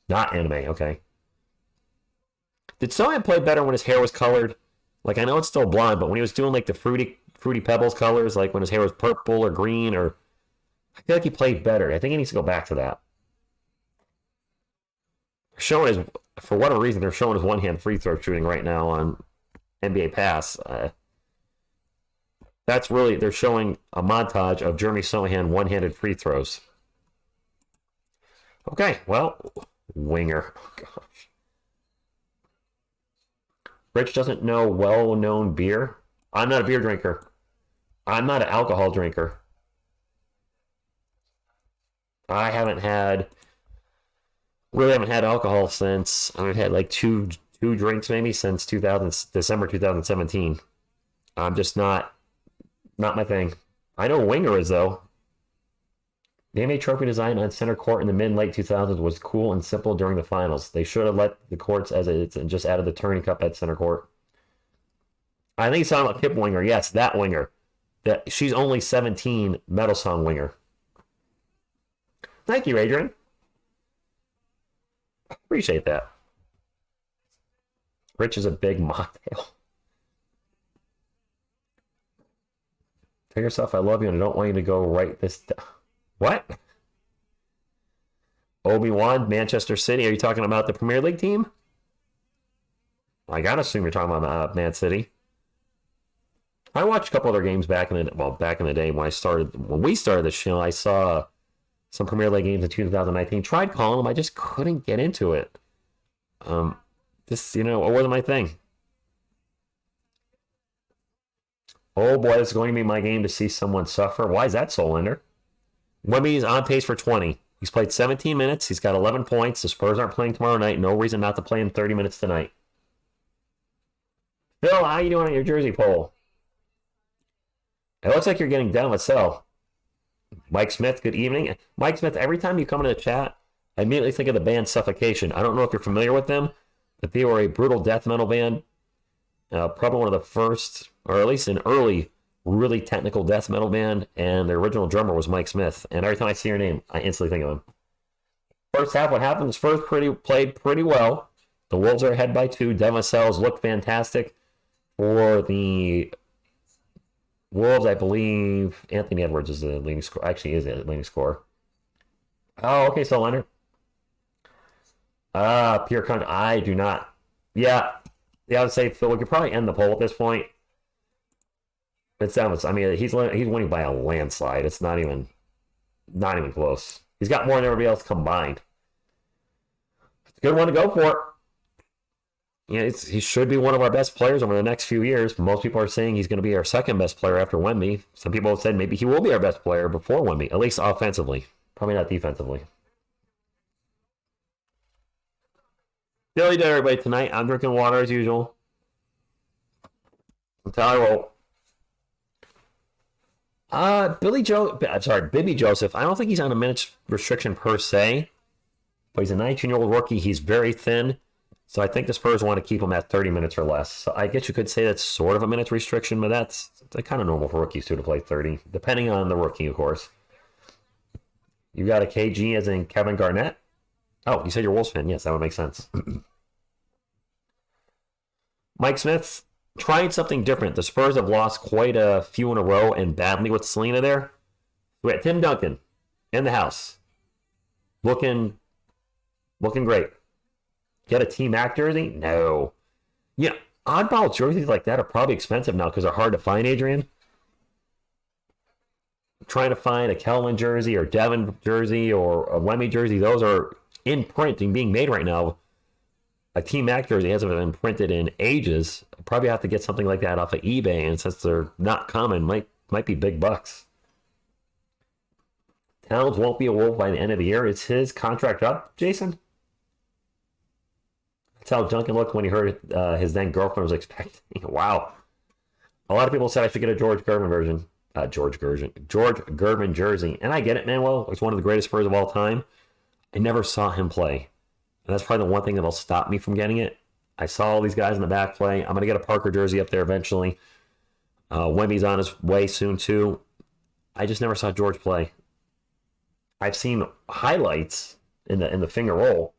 Not anime, okay. Did Sohan play better when his hair was colored? Like, I know it's still blonde, but when he was doing, like, the Fruity Pebbles colors, like when his hair was purple or green, or... I feel like he played better. I think he needs to go back to that. Showing his... For whatever reason, they're showing his one-hand free throw shooting right now on NBA Pass. That's really... They're showing a montage of Jeremy Sohan one-handed free throws. Okay, well... Winger. Oh, gosh. Rich doesn't know well-known beer. I'm not a beer drinker. I'm not an alcohol drinker. I haven't had alcohol since I've had like two drinks maybe since December 2017. I'm just not my thing. I know Winger is though. The NBA trophy design on center court in the mid-late 2000s was cool and simple during the finals. They should have let the courts as it's and just added the turning cup at center court. I think he's talking about Kip Winger. Yes, that Winger. She's only 17, Metal Song Winger. Thank you, Adrian. Appreciate that. Rich is a big mocktail. Tell yourself I love you and I don't want you to go write this down. What? Obi-Wan, Manchester City. Are you talking about the Premier League team? I gotta assume you're talking about Man City. I watched a couple other games back in the day when we started the show. I saw some Premier League games in 2019. Tried calling them, I just couldn't get into it. It wasn't my thing. Oh boy, this is going to be my game to see someone suffer. Why is that, Solender? Wemby is on pace for 20. He's played 17 minutes. He's got 11 points. The Spurs aren't playing tomorrow night. No reason not to play him 30 minutes tonight. Phil, how you doing on your jersey poll? It looks like you're getting down with Vassell. Mike Smith, good evening. Mike Smith, every time you come into the chat, I immediately think of the band Suffocation. I don't know if you're familiar with them, but they were a brutal death metal band. Probably one of the first, or at least an early, really technical death metal band, and their original drummer was Mike Smith. And every time I see your name, I instantly think of him. First half, what happened? The Spurs played pretty well. The Wolves are ahead by 2. Devin Vassell's looked fantastic. For the Wolves, I believe Anthony Edwards is the leading scorer. Actually, is the leading scorer. Oh, okay, so Leonard. Pure country. I do not. Yeah, I would say Phil. We could probably end the poll at this point. It's down. I mean, he's winning by a landslide. It's not even close. He's got more than everybody else combined. It's a good one to go for. Yeah, he should be one of our best players over the next few years. Most people are saying he's going to be our second best player after Wemby. Some people have said maybe he will be our best player before Wemby, at least offensively. Probably not defensively. Billy did everybody tonight. I'm drinking water as usual. Until I roll. Bibby Joseph. I don't think he's on a minutes restriction per se, but he's a 19-year-old rookie. He's very thin. So I think the Spurs want to keep him at 30 minutes or less. So I guess you could say that's sort of a minutes restriction, but that's kind of normal for rookies too to play 30, depending on the rookie, of course. You got a KG as in Kevin Garnett? Oh, you said you're Wolves fan. Yes, that would make sense. Mike Smith, trying something different. The Spurs have lost quite a few in a row and badly with Selena there. We got Tim Duncan in the house. Looking great. Get a Team Act jersey? No. Yeah, oddball jerseys like that are probably expensive now because they're hard to find, Adrian. Trying to find a Kelvin jersey or Devin jersey or a Wemby jersey, those are in print and being made right now. A Team Act jersey hasn't been printed in ages. I'll probably have to get something like that off of eBay, and since they're not common, might be big bucks. Towns won't be a Wolf by the end of the year. Is his contract up, Jason? That's how Duncan looked when he heard his then girlfriend was expecting. Wow. A lot of people said I should get a George Gervin version. George Gervin jersey. And I get it, Manuel. He's one of the greatest Spurs of all time. I never saw him play. And that's probably the one thing that'll stop me from getting it. I saw all these guys in the back play. I'm going to get a Parker jersey up there eventually. Wemby's on his way soon, too. I just never saw George play. I've seen highlights in the finger roll.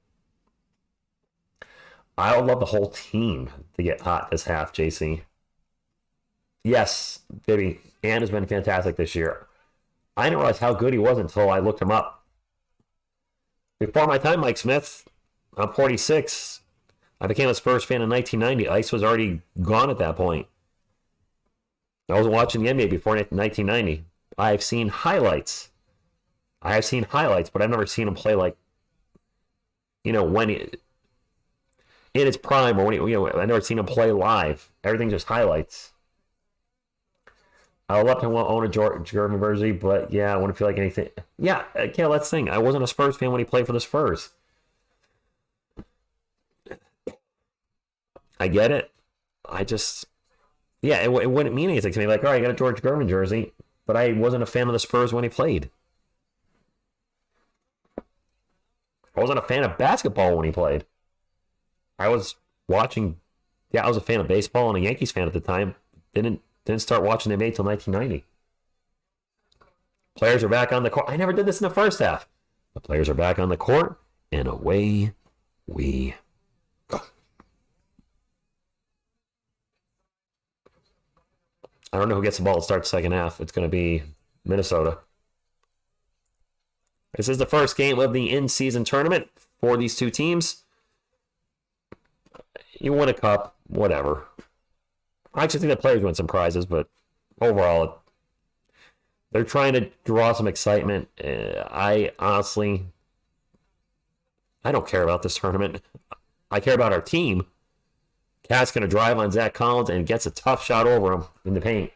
I would love the whole team to get hot this half, JC. Yes, baby. Ann has been fantastic this year. I didn't realize how good he was until I looked him up. Before my time, Mike Smith, I'm 46. I became a Spurs fan in 1990. Ice was already gone at that point. I wasn't watching the NBA before 1990. I've seen highlights. but I've never seen him play like, when he, in his prime, or when I've never seen him play live. Everything's just highlights. I would love to own a George Gervin jersey, but yeah, I wouldn't feel like anything. Yeah, okay, let's think. I wasn't a Spurs fan when he played for the Spurs. I get it. It wouldn't mean anything to me. Like, all right, I got a George Gervin jersey, but I wasn't a fan of the Spurs when he played. I wasn't a fan of basketball when he played. I was watching. Yeah, I was a fan of baseball and a Yankees fan at the time. Didn't start watching the NBA until 1990. Players are back on the court. I never did this in the first half. The players are back on the court, and away we go. I don't know who gets the ball to start the second half. It's going to be Minnesota. This is the first game of the in-season tournament for these two teams. You win a cup, whatever. I actually think the players win some prizes, but overall, they're trying to draw some excitement. I honestly, I don't care about this tournament. I care about our team. Cat's going to drive on Zach Collins and gets a tough shot over him in the paint.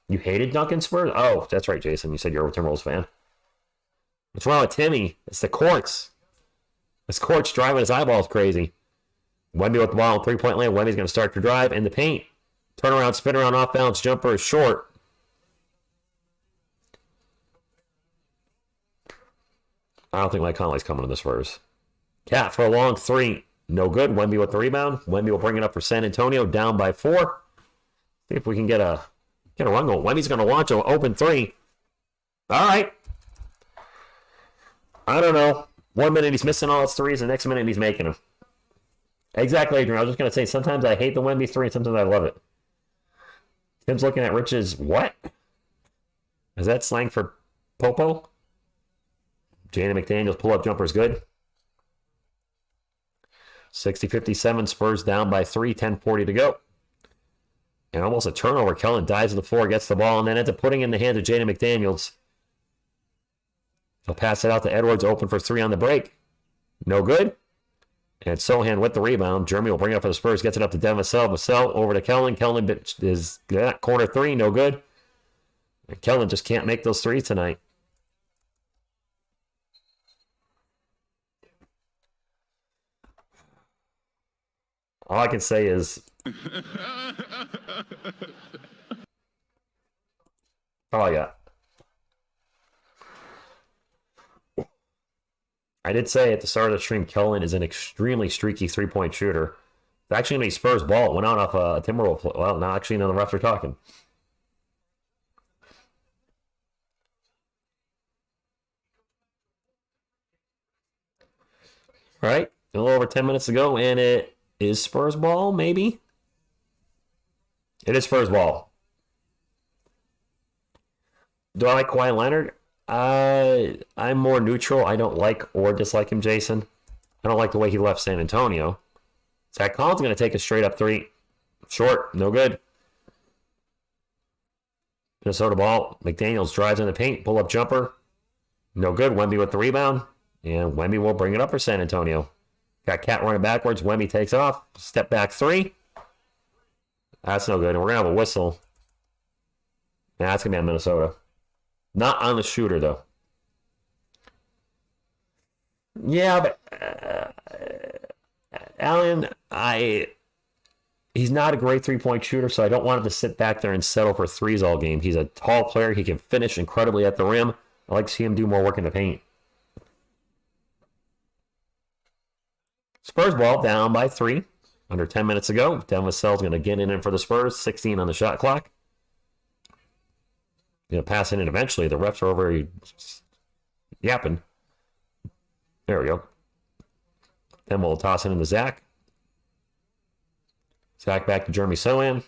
You hated Duncan Spurs? Oh, that's right, Jason. You said you're a Timberwolves fan. What's wrong with Timmy? It's the courts. This court's driving his eyeballs crazy. Wemby with the ball in three-point land. Wemby's going to start to drive in the paint. Turnaround, spin around, off-balance jumper is short. I don't think Mike Conley's coming to the Spurs. Cat for a long three. No good. Wemby with the rebound. Wemby will bring it up for San Antonio, down by 4. See if we can get a run going. Wemby's going to launch an open 3. All right. I don't know. 1 minute he's missing all his threes, the next minute he's making them. Exactly, Adrian. I was just going to say, sometimes I hate the Wemby 3, and sometimes I love it. Tim's looking at Rich's what? Is that slang for popo? Jaden McDaniels pull-up jumper is good. 60-57, Spurs down by 3, 10:40 to go. And almost a turnover. Kellen dives to the floor, gets the ball, and then ends up putting it in the hands of Jaden McDaniels. He'll pass it out to Edwards, open for 3 on the break. No good. And Sohan with the rebound. Jeremy will bring it up for the Spurs, gets it up to Devin Vassell. Vassell over to Kellen. Kellen is corner 3, no good. And Kellen just can't make those threes tonight. All I can say is... all I got. I did say at the start of the stream, Kellen is an extremely streaky three-point shooter. It's actually going to be Spurs ball. It went out off a Timberwolves play. Well, now actually, none of the refs are talking. All right, a little over 10 minutes to go, and it is Spurs ball, maybe? It is Spurs ball. Do I like Kawhi Leonard? I'm more neutral. I don't like or dislike him, Jason. I don't like the way he left San Antonio. Zach Collins is going to take a straight-up 3. Short, no good. Minnesota ball. McDaniels drives in the paint. Pull-up jumper. No good. Wemby with the rebound. And Wemby will bring it up for San Antonio. Got Cat running backwards. Wemby takes off. Step back 3. That's no good. And we're going to have a whistle. Yeah, that's going to be on Minnesota. Not on the shooter, though. Yeah, but Allen, he's not a great three-point shooter, so I don't want him to sit back there and settle for threes all game. He's a tall player. He can finish incredibly at the rim. I like to see him do more work in the paint. Spurs ball down by 3. Under 10 minutes to go. Devin Vassell's going to get in for the Spurs. 16 on the shot clock. Going to pass it in eventually. The refs are over yapping. There we go. Then we'll toss it into Zach. Zach back to Jeremy Sohan.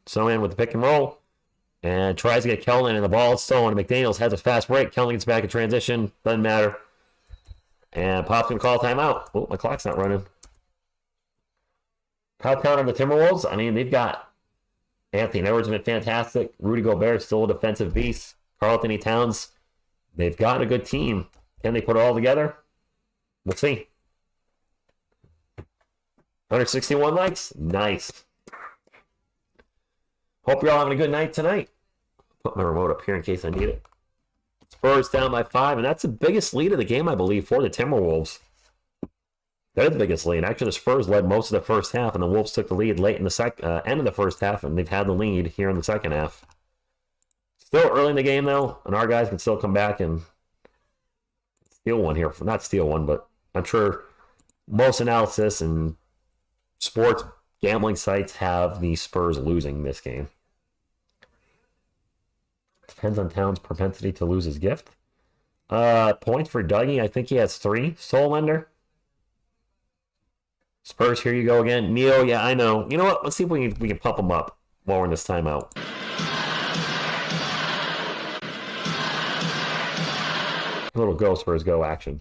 Sohan with the pick and roll. And tries to get Kellen in the ball. It's stolen. McDaniels has a fast break. Kellen gets back in transition. Doesn't matter. And Pop's going to call a timeout. Oh, my clock's not running. How count on the Timberwolves? I mean, they've got Anthony Edwards has been fantastic. Rudy Gobert still a defensive beast. Karl-Anthony Towns. They've got a good team. Can they put it all together? We'll see. 161 likes? Nice. Hope you're all having a good night tonight. Put my remote up here in case I need it. Spurs down by 5, and that's the biggest lead of the game, I believe, for the Timberwolves. That is the biggest lead. Actually, the Spurs led most of the first half, and the Wolves took the lead late in the end of the first half, and they've had the lead here in the second half. Still early in the game, though, and our guys can still come back and steal one here. Not steal one, but I'm sure most analysis and sports gambling sites have the Spurs losing this game. Depends on Towns' propensity to lose his gift. Points for Dougie. I think he has 3. Soul Lender. Spurs, here you go again. Neil, yeah, I know. You know what? Let's see if we can pump them up while we're in this timeout. A little go Spurs go action.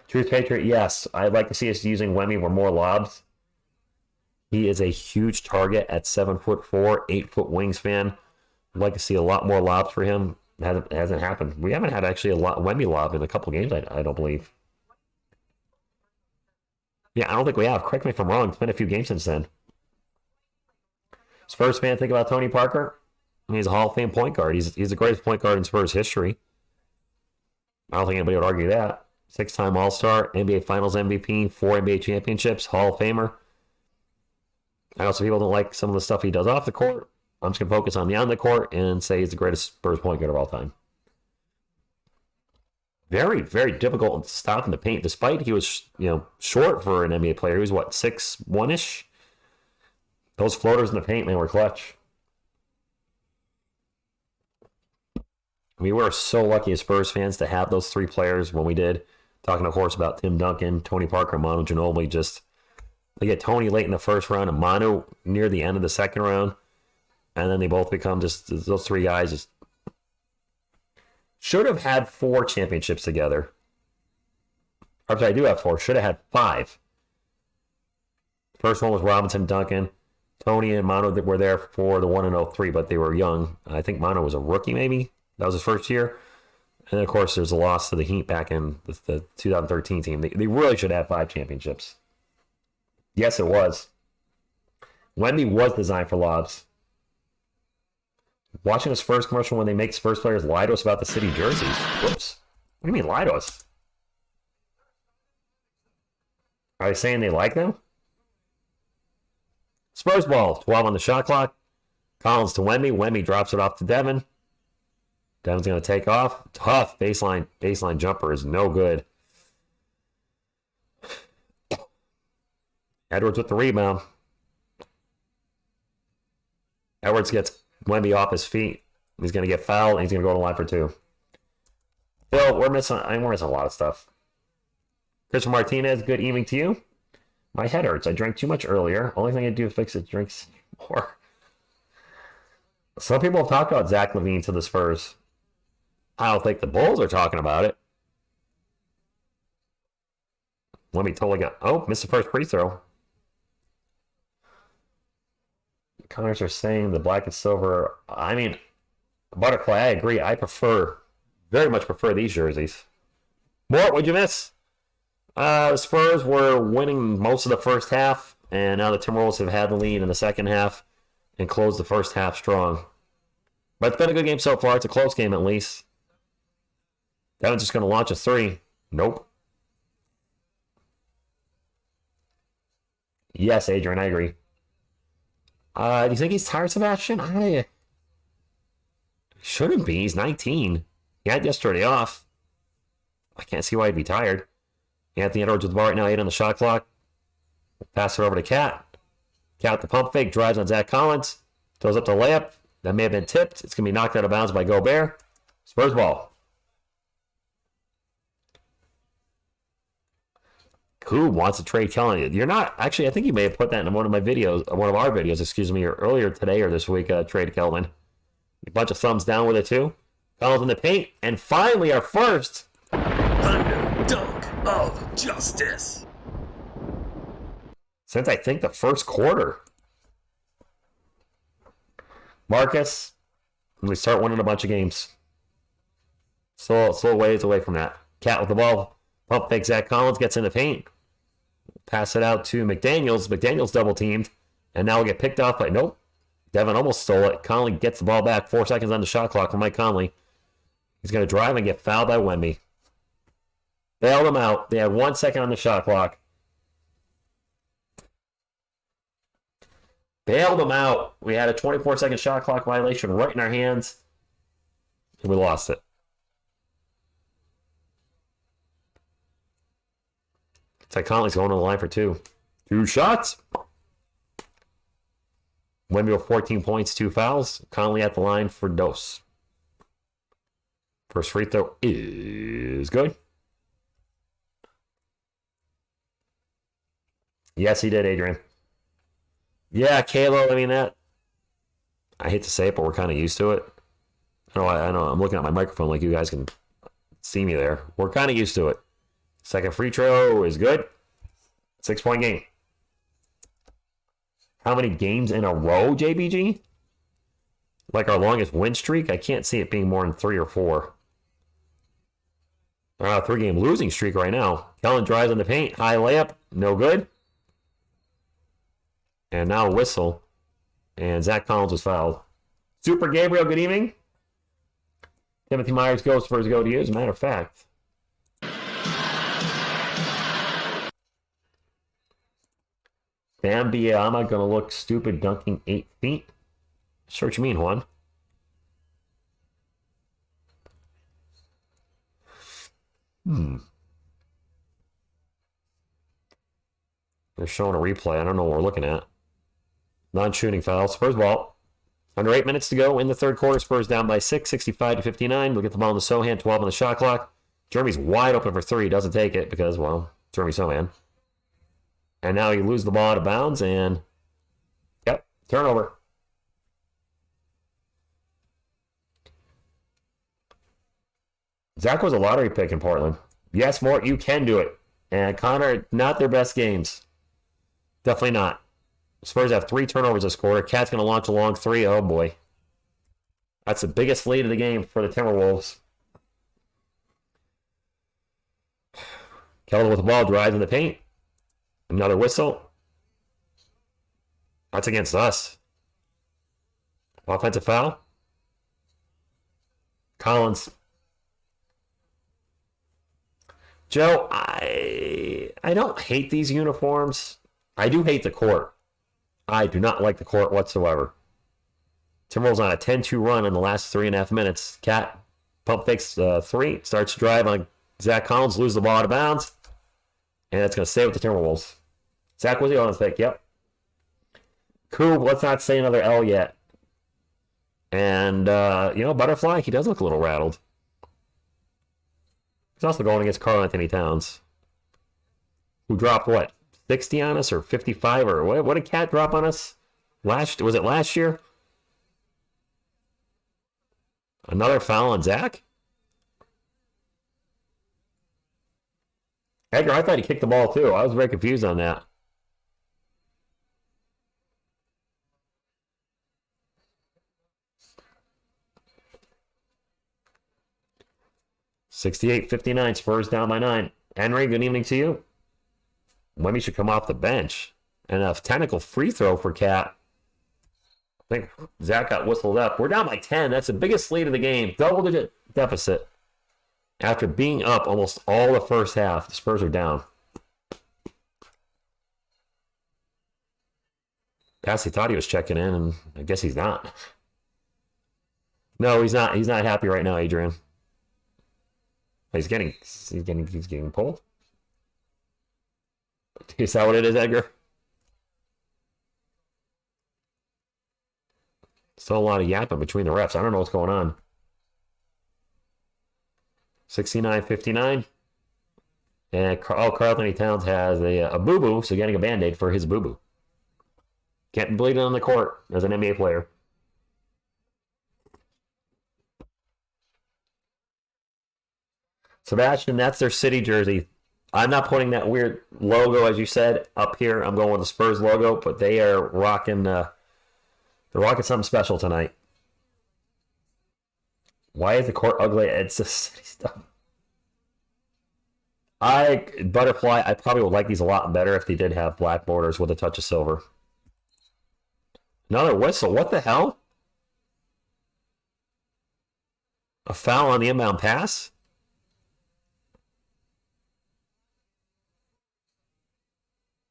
Truth Patriot, yes. I'd like to see us using Wemby for more lobs. He is a huge target at 7'4", 8-foot wingspan. I'd like to see a lot more lobs for him. It hasn't happened. We haven't had actually a lot Wemby lob in a couple games, I don't believe. Yeah, I don't think we have. Correct me if I'm wrong. It's been a few games since then. Spurs fan, think about Tony Parker. He's a Hall of Fame point guard. He's the greatest point guard in Spurs history. I don't think anybody would argue that. 6-time All-Star, NBA Finals MVP, 4 NBA championships, Hall of Famer. I know some people don't like some of the stuff he does off the court. I'm just going to focus on the on the court and say he's the greatest Spurs point guard of all time. Very, very difficult to stop in the paint, despite he was, short for an NBA player. He was, 6'1"-ish? Those floaters in the paint, man, were clutch. We were so lucky as Spurs fans to have those 3 players when we did. Talking, of course, about Tim Duncan, Tony Parker, Manu Ginobili. They get Tony late in the first round and Manu near the end of the second round. And then they both become those 3 guys should have had 4 championships together. Or sorry, I do have 4. Should have had 5. First one was Robinson, Duncan. Tony and Manu that were there for the 1-0-3, but they were young. I think Manu was a rookie, maybe. That was his first year. And then, of course, there's a loss to the Heat back in the 2013 team. They really should have 5 championships. Yes, it was. Wemby was designed for lobs. Watching a Spurs commercial when they make Spurs players lie to us about the city jerseys. Whoops. What do you mean lie to us? Are they saying they like them? Spurs ball. 12 on the shot clock. Collins to Wemby. Wemby drops it off to Devin. Devin's going to take off. Tough baseline jumper is no good. Edwards with the rebound. Edwards gets Wemby off his feet. He's going to get fouled, and he's going to go to the line for 2. Phil, we're missing a lot of stuff. Christopher Martinez, good evening to you. My head hurts. I drank too much earlier. Only thing I do to fix it, drinks more. Some people have talked about Zach LaVine to the Spurs. I don't think the Bulls are talking about it. Wemby totally got... Oh, missed the first free throw. Connors are saying the black and silver. I mean, Butterfly, I agree. I very much prefer these jerseys. Mort, what'd you miss? The Spurs were winning most of the first half, and now the Timberwolves have had the lead in the second half and closed the first half strong. But it's been a good game so far. It's a close game at least. Devin's just going to launch a 3. Nope. Yes, Adrian, I agree. Do you think he's tired, Sebastian? I shouldn't be. He's 19. He had yesterday off. I can't see why he'd be tired. Anthony Edwards with the ball right now, 8 on the shot clock. Pass it over to Cat. Cat with the pump fake, drives on Zach Collins. Throws up the layup. That may have been tipped. It's going to be knocked out of bounds by Gobert. Spurs ball. Who wants to trade Kelly? You're not. Actually, I think you may have put that in one of our videos, or earlier today or this week, trade Kelvin. A bunch of thumbs down with it, too. Collins in the paint. And finally, our first Underdog of Justice. Since I think the first quarter. Marcus, we start winning a bunch of games. Still ways away from that. Cat with the ball. Pump fake Zach Collins gets in the paint. Pass it out to McDaniels. McDaniels double teamed. And now we'll get picked off by... Nope. Devin almost stole it. Conley gets the ball back. 4 seconds on the shot clock for Mike Conley. He's going to drive and get fouled by Wemby. Bailed him out. They had 1 second on the shot clock. Bailed him out. We had a 24-second shot clock violation right in our hands. And we lost it. It's like Conley's going on the line for 2. 2 shots. Wemby with 14 points, 2 fouls. Conley at the line for dose. First free throw is good. Yes, he did, Adrian. Yeah, Kalo, I mean, that... I hate to say it, but we're kind of used to it. I know I'm looking at my microphone like you guys can see me there. We're kind of used to it. Second free throw is good. 6-point game. How many games in a row, JBG? Like our longest win streak? I can't see it being more than 3 or 4. 3-game losing streak right now. Kellen drives in the paint. High layup. No good. And now a whistle. And Zach Collins was fouled. Super Gabriel, good evening. Timothy Myers goes for his go to you, as a matter of fact. Wembanyama gonna look stupid dunking 8 feet. Sure what you mean, Juan. They're showing a replay. I don't know what we're looking at. Non-shooting foul. Spurs ball. Under 8 minutes to go in the third quarter. Spurs down by 6, 65-59. We'll get the ball in the Sohan, 12 on the shot clock. Jeremy's wide open for 3. Doesn't take it because, well, Jeremy Sohan. And now you lose the ball out of bounds and, yep, turnover. Zach was a lottery pick in Portland. Yes, Mort, you can do it. And Connor, not their best games. Definitely not. Spurs have 3 turnovers this quarter. Cat's going to launch a long 3. Oh, boy. That's the biggest lead of the game for the Timberwolves. Keller with the ball, drives in the paint. Another whistle. That's against us. Offensive foul. Collins. Joe, I don't hate these uniforms. I do hate the court. I do not like the court whatsoever. Timberwolves on a 10-2 run in the last 3.5 minutes. Cat pump fakes 3, starts to drive on Zach Collins, loses the ball out of bounds, and it's going to stay with the Timberwolves. Zach was the on his pick, yep. Coob, let's not say another L yet. And, Butterfly, he does look a little rattled. He's also going against Karl Anthony Towns, who dropped, 60 on us or 55 or what did Cat drop on us? Was it last year? Another foul on Zach? Edgar, I thought he kicked the ball too. I was very confused on that. (68-59) Spurs down by 9. Henry, good evening to you. Wemby should come off the bench. And a technical free throw for Cat. I think Zach got whistled up. We're down by 10. That's the biggest lead of the game. Double-digit deficit. After being up almost all the first half, the Spurs are down. Passy thought he was checking in, and I guess he's not. No, he's not. He's not happy right now, Adrian. He's getting pulled. Is that what it is, Edgar? Still a lot of yapping between the refs. I don't know what's going on. 69-59. And Karl Anthony Towns has a boo-boo, so getting a Band-Aid for his boo-boo. Can't bleed on the court as an NBA player. Sebastian, that's their city jersey. I'm not putting that weird logo, as you said, up here. I'm going with the Spurs logo, but they are rocking. They're rocking something special tonight. Why is the court ugly? It's just city stuff. Butterfly, I probably would like these a lot better if they did have black borders with a touch of silver. Another whistle. What the hell? A foul on the inbound pass?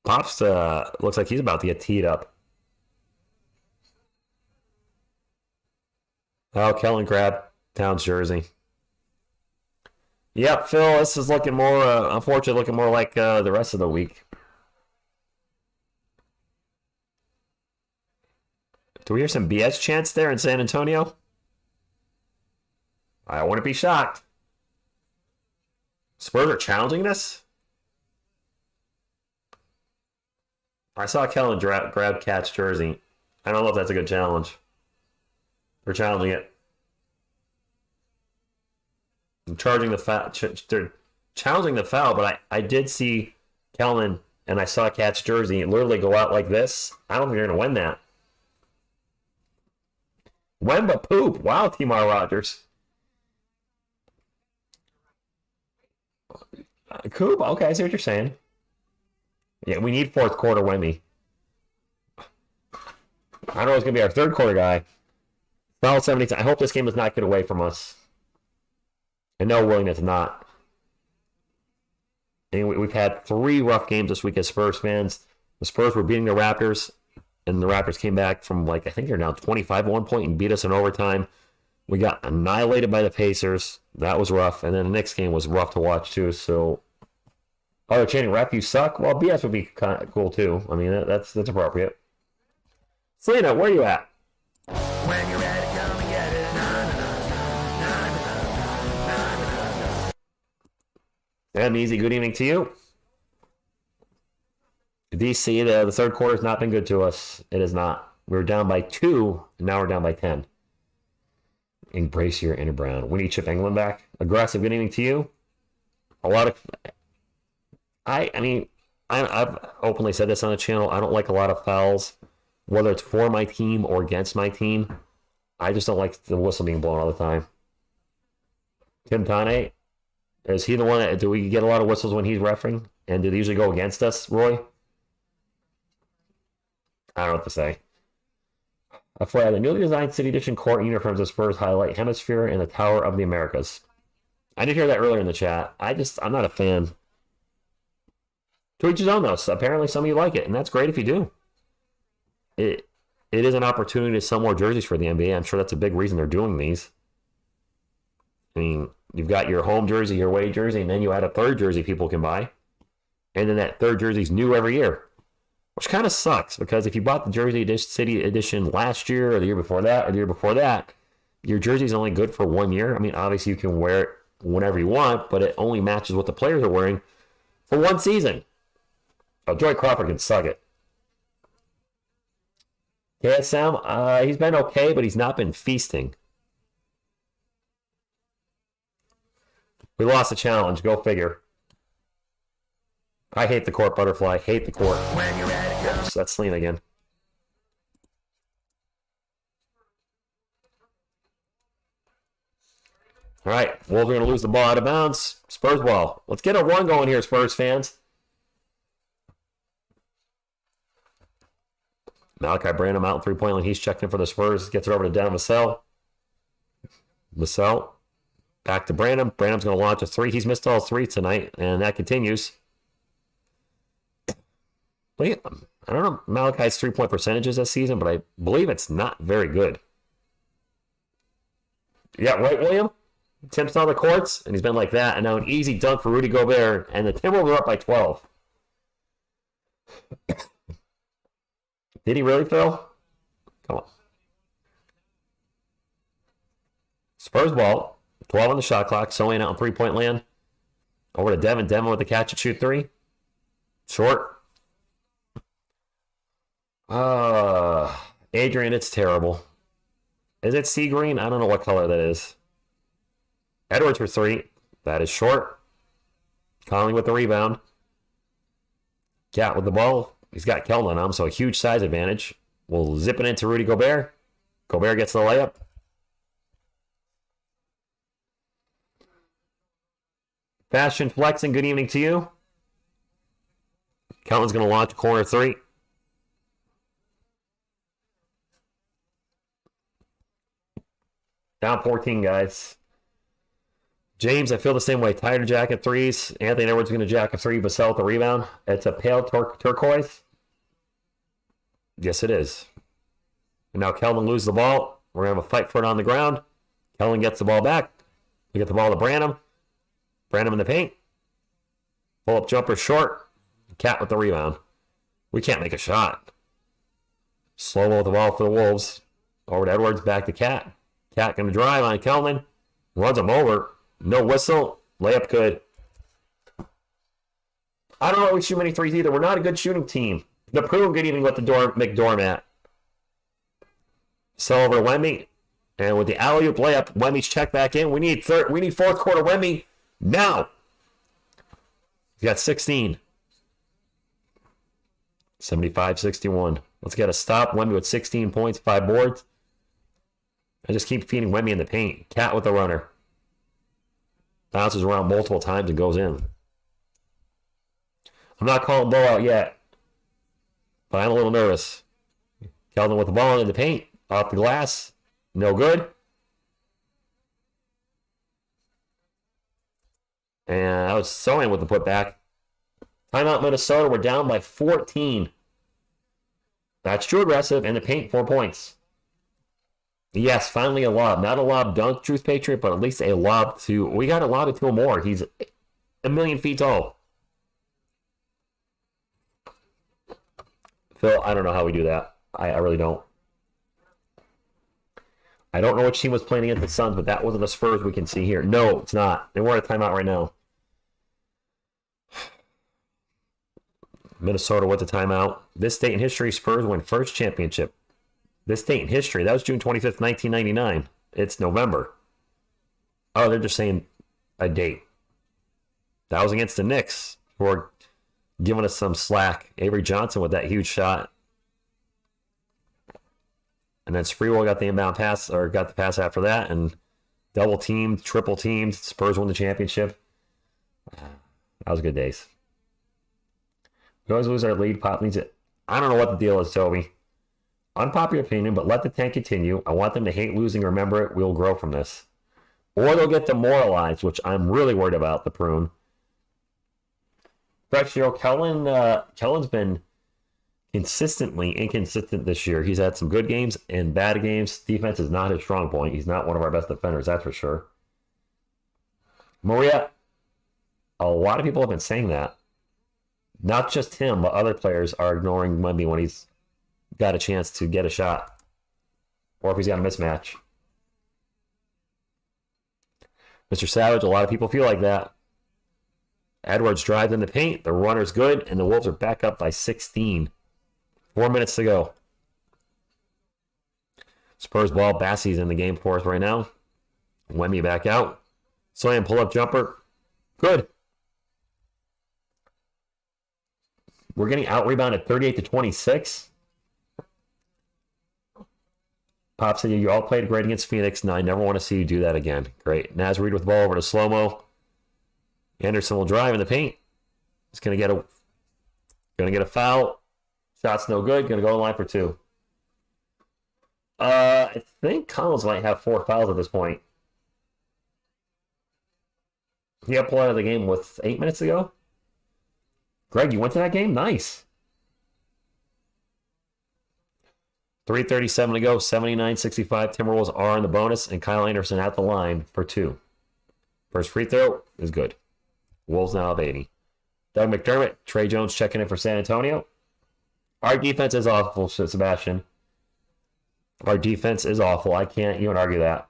Pops looks like he's about to get teed up. Oh, Kellen grabbed Towns' jersey. Yep, Phil, this is looking more, unfortunately, looking more like the rest of the week. Do we hear some BS chants there in San Antonio? I wouldn't be shocked. Spurs are challenging this? I saw Kellen grab Cat's jersey. I don't know if that's a good challenge. They're challenging it. charging the foul. They're challenging the foul, but I did see Kellen and I saw Cat's jersey literally go out like this. I don't think they're going to win that. Wemba poop. Wow, T-Mar Rogers. Coop. Okay, I see what you're saying. Yeah, we need fourth quarter Wemby. I don't know who's going to be our third quarter guy. Foul 70. I hope this game does not get away from us. And no willingness to not. And we've had 3 rough games this week as Spurs fans. The Spurs were beating the Raptors, and the Raptors came back from, I think they're down 25 at one point and beat us in overtime. We got annihilated by the Pacers. That was rough. And then the next game was rough to watch, too. So, they're chanting, "Ref, you suck"? Well, BS would be kind of cool, too. I mean, that's appropriate. Selena, where are you at? When you're ready, come and get it. And Easy, good evening to you. DC, the third quarter has not been good to us. It is not. We were down by 2, and now we're down by 10. Embrace your inner Brown. We need Chip England back. Aggressive, good evening to you. A lot of... I've openly said this on the channel. I don't like a lot of fouls, whether it's for my team or against my team. I just don't like the whistle being blown all the time. Tim Tane, is he the one that... Do we get a lot of whistles when he's refereeing? And do they usually go against us, Roy? I don't know what to say. For the newly designed City Edition court uniforms of Spurs highlight Hemisphere and the Tower of the Americas. I did hear that earlier in the chat. I'm not a fan. To each his own, though. So apparently some of you like it, and that's great if you do. It is an opportunity to sell more jerseys for the NBA. I'm sure that's a big reason they're doing these. I mean, you've got your home jersey, your away jersey, and then you add a third jersey people can buy. And then that third jersey's new every year. Which kind of sucks, because if you bought the Jersey City Edition last year, or the year before that, or the year before that, your jersey's only good for 1 year. I mean, obviously you can wear it whenever you want, but it only matches what the players are wearing for 1 season. Oh, Joy Crawford can suck it. KSM, he's been okay, but he's not been feasting. We lost the challenge. Go figure. I hate the court, Butterfly. Hate the court. When you're ready, come. Oops, that's Selena again. All right, Wolves are going to lose the ball out of bounds. Spurs ball. Let's get a run going here, Spurs fans. Malachi Branham out in three-point line. He's checked in for the Spurs. Gets it over to Dan Vassell. Vassell. Back to Branham. Branham's going to launch a 3. He's missed all 3 tonight, and that continues. I don't know Malachi's 3-point percentages this season, but I believe it's not very good. Yeah, right, William? Tim's on the courts, and he's been like that. And now an easy dunk for Rudy Gobert, and the Timberwolves are up by 12. Did he really, Phil? Come on. Spurs ball. 12 on the shot clock. Sewing out on three-point land. Over to Devin. Devin with the catch and shoot 3. Short. Adrian, it's terrible. Is it sea green? I don't know what color that is. Edwards for 3. That is short. Conley with the rebound. Cat with the ball. He's got Keldon on him, so a huge size advantage. We'll zip it into Rudy Gobert. Gobert gets the layup. Fashion flexing, good evening to you. Keldon's going to launch corner 3. Down 14, guys. James, I feel the same way. Tired of jacking 3s. Anthony Edwards going to jack a 3. Vassell with the rebound. It's a pale turquoise. Yes, it is. And now Keldon loses the ball. We're going to have a fight for it on the ground. Keldon gets the ball back. We get the ball to Branham. Branham in the paint. Pull-up jumper short. Cat with the rebound. We can't make a shot. Slow with the ball for the Wolves. Over to Edwards. Back to Cat. Cat going to drive on Keldon. Runs him over. No whistle. Layup good. I don't know we shoot many 3s either. We're not a good shooting team. The Prune good evening with the McDormat. So over to Wemby. And with the alley-oop layup, Wemmy's check back in. We need fourth quarter Wemmy now. He's got 16. 75-61. Let's get a stop. Wemby with 16 points, 5 boards. I just keep feeding Wemby in the paint. Cat with the runner. Bounces around multiple times and goes in. I'm not calling blowout yet, but I'm a little nervous. Keldon with the ball in the paint. Off the glass. No good. And I was sewing with the putback. Timeout, Minnesota. We're down by 14. That's too aggressive. In the paint, 4 points. Yes, finally a lob. Not a lob dunk, Truth Patriot, but at least a lob to... We got a lob to more. He's a million feet tall. Phil, I don't know how we do that. I really don't. I don't know which team was playing against the Suns, but that wasn't the Spurs we can see here. No, it's not. They weren't a timeout right now. Minnesota with the timeout. This date in history, Spurs win first championship. This date in history, that was June 25th, 1999. It's November. Oh, they're just saying a date. That was against the Knicks, who are giving us some slack. Avery Johnson with that huge shot. And then Sprewell got the inbound pass, or got the pass after that, and double teamed, triple teamed. Spurs won the championship. That was good days. We always lose our lead. Pop needs it. I don't know what the deal is, Toby. Unpopular opinion, but let the tank continue. I want them to hate losing. Remember it. We'll grow from this. Or they'll get demoralized, which I'm really worried about, the prune. Actually, Kellen's been consistently inconsistent this year. He's had some good games and bad games. Defense is not his strong point. He's not one of our best defenders, that's for sure. Maria, a lot of people have been saying that. Not just him, but other players are ignoring Wemby when he's got a chance to get a shot. Or if he's got a mismatch. Mr. Savage, a lot of people feel like that. Edwards drives in the paint. The runner's good, and the Wolves are back up by 16. 4 minutes to go. Spurs ball. Bassey's in the game for us right now. Wemby back out. Slam pull-up jumper. Good. We're getting out-rebounded 38-26. Pop said, you all played great against Phoenix. No, I never want to see you do that again. Great. Naz Reid with the ball over to slow-mo. Anderson will drive in the paint. He's going to get a foul. Shot's no good. Going to go in line for 2. I think Collins might have 4 fouls at this point. He got pulled out of the game with 8 minutes to go. Greg, you went to that game? Nice. 3:37 to go. 79-65. Timberwolves are in the bonus, and Kyle Anderson at the line for 2. First free throw is good. Wolves now have 80. Doug McDermott, Trey Jones checking in for San Antonio. Our defense is awful, Sebastian. Our defense is awful. I can't even argue that.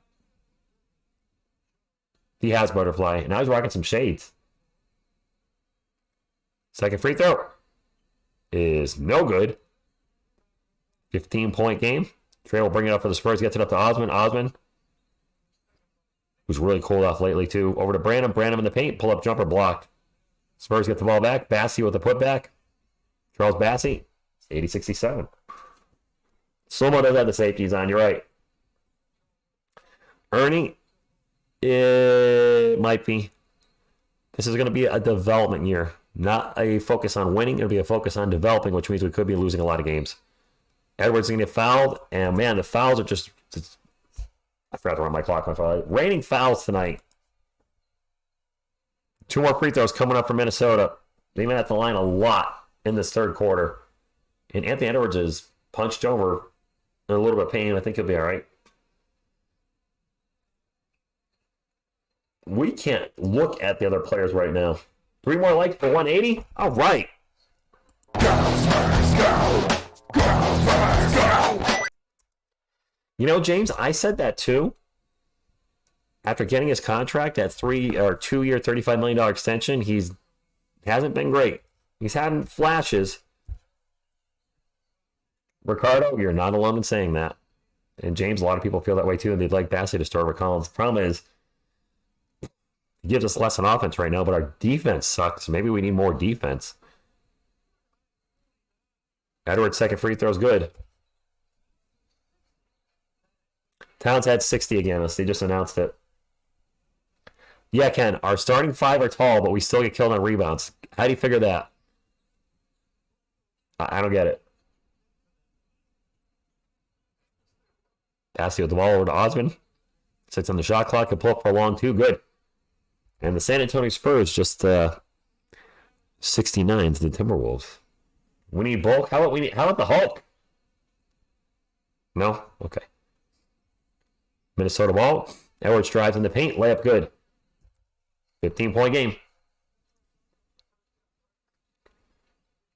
He has butterfly. Now he's rocking some shades. Second free throw is no good. 15-point game. Trey will bring it up for the Spurs. Gets it up to Osman. Osman, who's really cooled off lately, too. Over to Branham. Branham in the paint. Pull-up jumper blocked. Spurs get the ball back. Bassey with the putback. Charles Bassey. 80-67. Slow-mo does have the safeties on. You're right. Ernie, it might be. This is going to be a development year. Not a focus on winning. It'll be a focus on developing, which means we could be losing a lot of games. Edwards is going to get fouled. And, man, the fouls are just I forgot to run my clock. Raining fouls tonight. 2 more free throws coming up for Minnesota. They've been at the line a lot in this third quarter. And Anthony Edwards is punched over in a little bit of pain. I think he'll be all right. We can't look at the other players right now. 3 more likes for 180? All right. You know, James, I said that too. After getting his contract at 2-year, $35 million extension, hasn't been great. He's had flashes. Ricardo, you're not alone in saying that. And James, a lot of people feel that way too, and they'd like Vassell to start over Collins. The problem is, he gives us less on offense right now, but our defense sucks. Maybe we need more defense. Edwards' second free throw is good. Towns had 60 again. They just announced it. Yeah, Ken, our starting five are tall, but we still get killed on rebounds. How do you figure that? I don't get it. Pass the ball over to Osman. Sits on the shot clock and pull up for a long two. Good. And the San Antonio Spurs just 69 to the Timberwolves. We need bulk. How about the Hulk? No? Okay. Minnesota ball. Edwards drives in the paint. Layup good. 15-point game.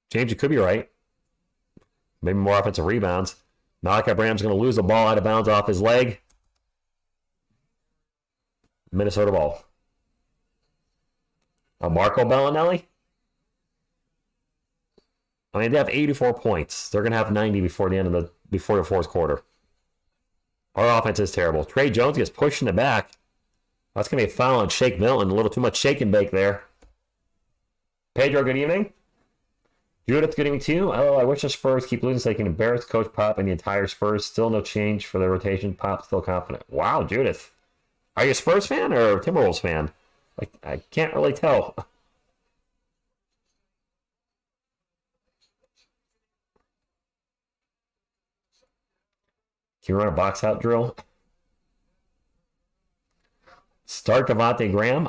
James, you could be right. Maybe more offensive rebounds. Malachi Branham's going to lose the ball out of bounds off his leg. Minnesota ball. Marco Bellinelli? I mean, they have 84 points. They're going to have 90 before the fourth quarter. Our offense is terrible. Trey Jones gets pushed in the back. That's going to be a foul on Shake Milton. A little too much shake and bake there. Pedro, good evening. Judith, good evening too. Oh, I wish the Spurs keep losing so they can embarrass Coach Pop and the entire Spurs. Still no change for their rotation. Pop still confident. Wow, Judith. Are you a Spurs fan or a Timberwolves fan? I can't really tell. Can you run a box out drill? Start Devontae Graham?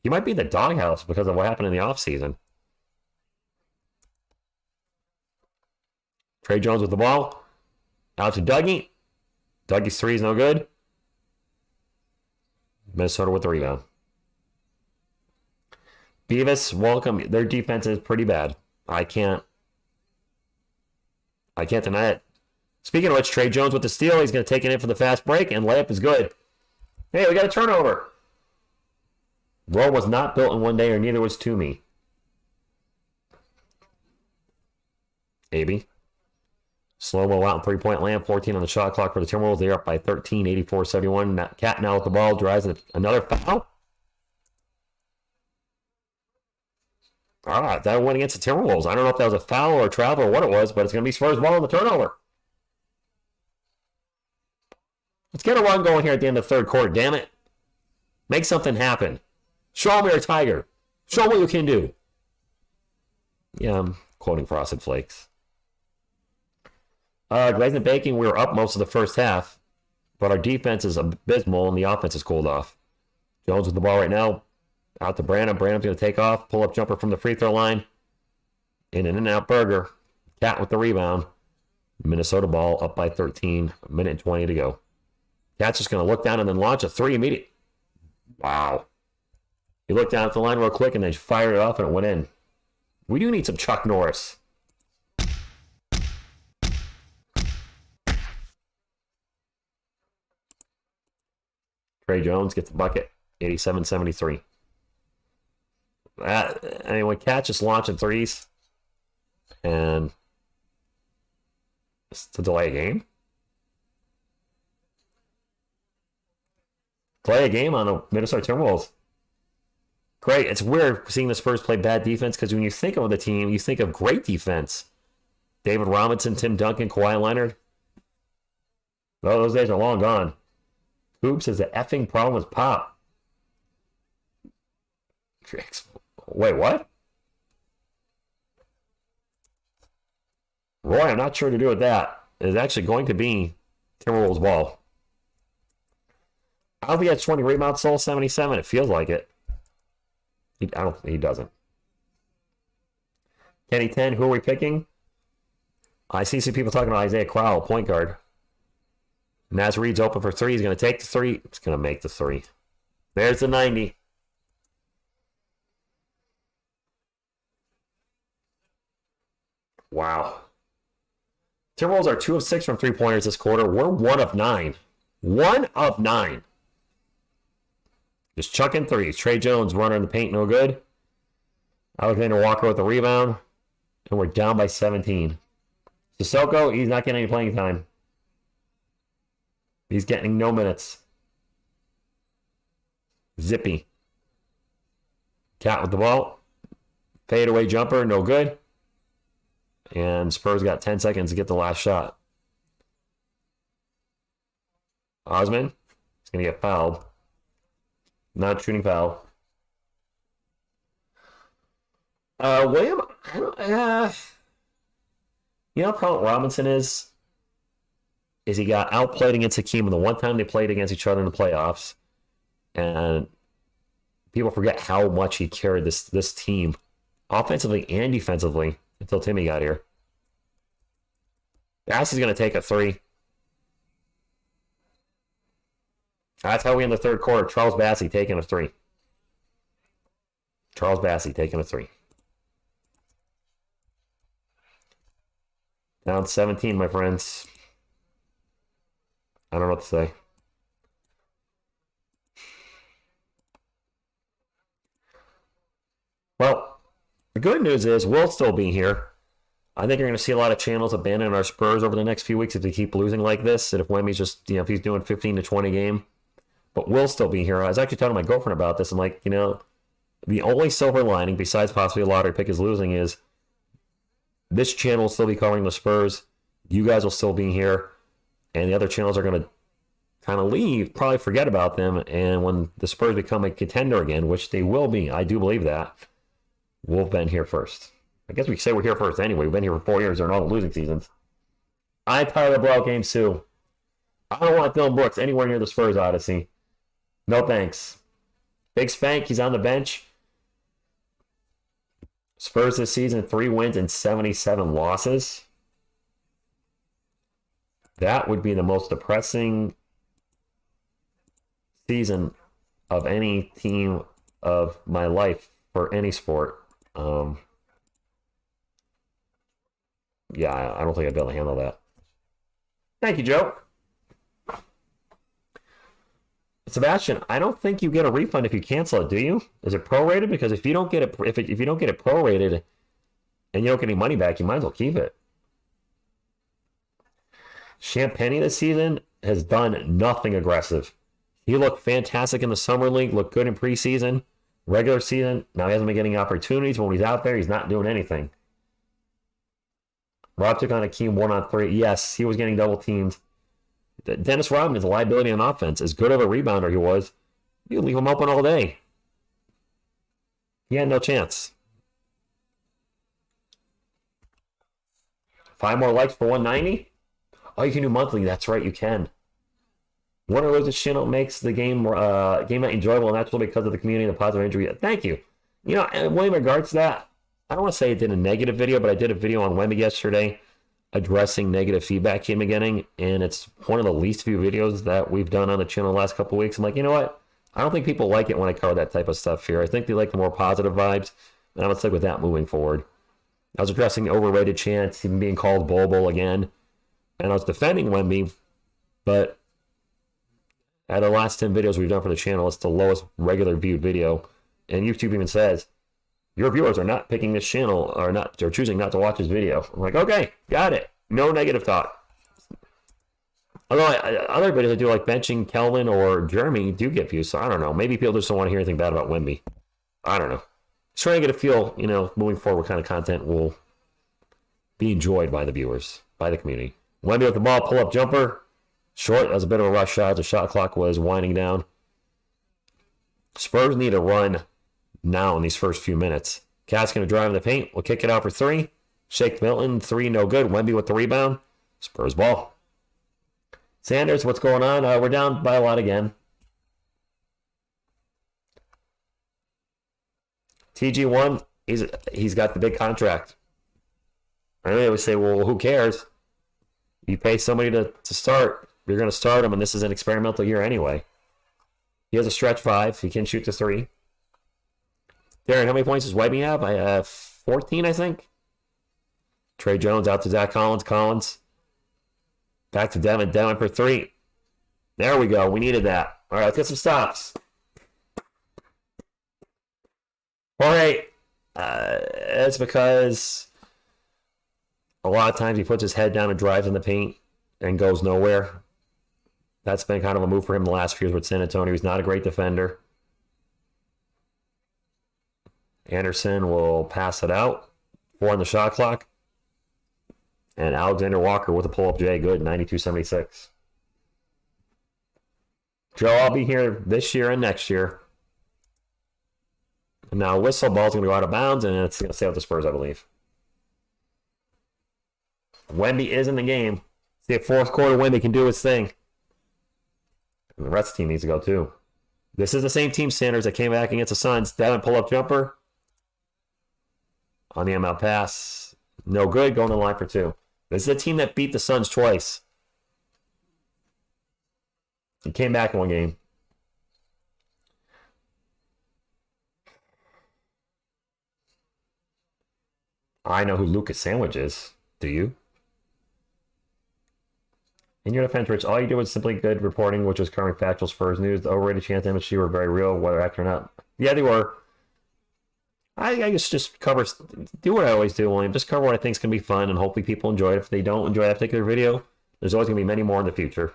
He might be in the doghouse because of what happened in the offseason. Trey Jones with the ball. Out to Dougie. Dougie's three is no good. Minnesota with the rebound. Beavis, welcome. Their defense is pretty bad. I can't deny it. Speaking of which, Trey Jones with the steal. He's going to take it in for the fast break, and layup is good. Hey, we got a turnover. Rome was not built in one day, or neither was Toomey. AB. Slow-mo out in three-point land. 14 on the shot clock for the Timberwolves. They're up by 13, 84-71. Cat now with the ball. Drives another foul. All right, that went against the Timberwolves. I don't know if that was a foul or a travel or what it was, but it's going to be Spurs ball on the turnover. Let's get a run going here at the end of the third quarter, damn it. Make something happen. Show me your Tiger. Show what you can do. Yeah, I'm quoting Frosted Flakes. Glazing and Baking, we were up most of the first half, but our defense is abysmal and the offense is cooled off. Jones with the ball right now. Out to Branham. Branham's going to take off. Pull-up jumper from the free throw line. In and out burger. Cat with the rebound. Minnesota ball up by 13. A minute and 20 to go. Cat's just going to look down and then launch a three immediate. Wow. He looked down at the line real quick and then fired it off and it went in. We do need some Chuck Norris. Trey Jones gets the bucket. 87-73. When Cat's just launching threes and it's to delay a game. Play a game on the Minnesota Timberwolves. Great. It's weird seeing the Spurs play bad defense because when you think of the team, you think of great defense. David Robinson, Tim Duncan, Kawhi Leonard. Well, those days are long gone. Hoops is the effing problem with Pop. Wait, what? Roy, I'm not sure to do with that. It's actually going to be Timberwolves ball. I don't think he has 20 rebounds, Soul 77. It feels like it. He doesn't. Kenny 10, who are we picking? I see some people talking about Isaiah Crowell, point guard. Naz Reed's open for three. He's going to take the three. He's going to make the three. There's the 90. Wow. Timberwolves are 2 of 6 from three-pointers this quarter. We're 1 of 9. 1 of 9. Just chucking threes. Trey Jones running in the paint, no good. Alexander Walker with the rebound. And we're down by 17. Sissoko, he's not getting any playing time. He's getting no minutes. Zippy. Cat with the ball. Fadeaway jumper, no good. And Spurs got 10 seconds to get the last shot. Osman is going to get fouled. Not shooting foul. William, I don't, you know how Colin Robinson is he got outplayed against Hakeem the one time they played against each other in the playoffs. And people forget how much he carried this team offensively and defensively until Timmy got here. Bass is going to take a three. That's how we end the third quarter. Charles Bassey taking a three. Charles Bassey taking a three. Down 17, my friends. I don't know what to say. Well, the good news is we'll still be here. I think you're going to see a lot of channels abandon our Spurs over the next few weeks if they keep losing like this. And if Wemmy's just, if he's doing 15 to 20 game. But we'll still be here. I was actually talking to my girlfriend about this. I'm like, the only silver lining, besides possibly a lottery pick is losing, is this channel will still be covering the Spurs. You guys will still be here. And the other channels are going to kind of leave, probably forget about them. And when the Spurs become a contender again, which they will be, I do believe that, we've been here first. I guess we say we're here first anyway. We've been here for 4 years during all the losing seasons. I'm tired of blowout games too. I don't want Dylan Brooks anywhere near the Spurs Odyssey. No thanks. Big Spank, he's on the bench. Spurs this season, 3 wins and 77 losses. That would be the most depressing season of any team of my life for any sport. Yeah, I don't think I'd be able to handle that. Thank you, Joe. Sebastian, I don't think you get a refund if you cancel it, do you? Is it prorated? Because if you don't get it, if you don't get it prorated and you don't get any money back, you might as well keep it. Champagne this season has done nothing aggressive. He looked fantastic in the summer league, looked good in preseason, regular season. Now he hasn't been getting opportunities. When he's out there, he's not doing anything. Rob took on Akeem 1-on-3. Yes, he was getting double teamed. Dennis Rodman is a liability on offense. As good of a rebounder he was, you leave him open all day. He had no chance. 5 more likes for 190? Oh, you can do monthly. That's right, you can. One of those channel makes the game night enjoyable, and that's because of the community and the positive injury. Thank you. And in regards to that, I don't want to say I did a negative video, but I did a video on Wemby yesterday addressing negative feedback he been getting, and it's one of the least few videos that we've done on the channel the last couple of weeks. I'm like, you know what? I don't think people like it when I cover that type of stuff here. I think they like the more positive vibes, and I'm going to stick with that moving forward. I was addressing overrated chants, even being called Bobo again, and I was defending Wemby, but out of the last 10 videos we've done for the channel, it's the lowest regular viewed video, and YouTube even says, your viewers are not picking this channel, or choosing not to watch this video. I'm like, okay, got it. No negative talk. Although other videos I do, like benching Kelvin or Jeremy, do get views, so I don't know. Maybe people just don't want to hear anything bad about Wemby. I don't know. Just trying to get a feel, moving forward, what kind of content will be enjoyed by the viewers, by the community. Wemby with the ball, pull-up jumper. Short, that was a bit of a rush shot. The shot clock was winding down. Spurs need a run now in these first few minutes. Cat's going to drive in the paint. We'll kick it out for 3. Shake Milton, 3, no good. Wemby with the rebound. Spurs ball. Sanders, what's going on? We're down by a lot again. TG1, he's got the big contract. I know they would say, well, who cares? You pay somebody to start. You're going to start him, and this is an experimental year anyway. He has a stretch 5. He can shoot the 3. Darren, how many points does Wemby have? I have 14, I think. Trey Jones out to Zach Collins. Collins. Back to Devin. Devin for 3. There we go. We needed that. All right, let's get some stops. All right. It's because a lot of times he puts his head down and drives in the paint and goes nowhere. That's been kind of a move for him the last few years with San Antonio. He's not a great defender. Anderson will pass it out. 4 on the shot clock. And Alexander Walker with a pull-up J. Good, 92-76. Joe, I'll be here this year and next year. And now whistle, ball's going to go out of bounds, and it's going to stay with the Spurs, I believe. Wemby is in the game. See if fourth quarter Wemby can do his thing. And the rest of the team needs to go too. This is the same team, Sanders, that came back against the Suns. Devin pull-up jumper. On the ML pass. No good. Going to the line for 2. This is a team that beat the Suns twice. He came back in one game. I know who Lucas Sandwich is. Do you? In your defense, Rich, all you did was simply good reporting, which was covering factual Spurs news. The overrated chance MSG were very real, whether accurate or not. Yeah, they were. I just cover, do what I always do, William. Just cover what I think is going to be fun, and hopefully people enjoy it. If they don't enjoy that particular video, there's always going to be many more in the future.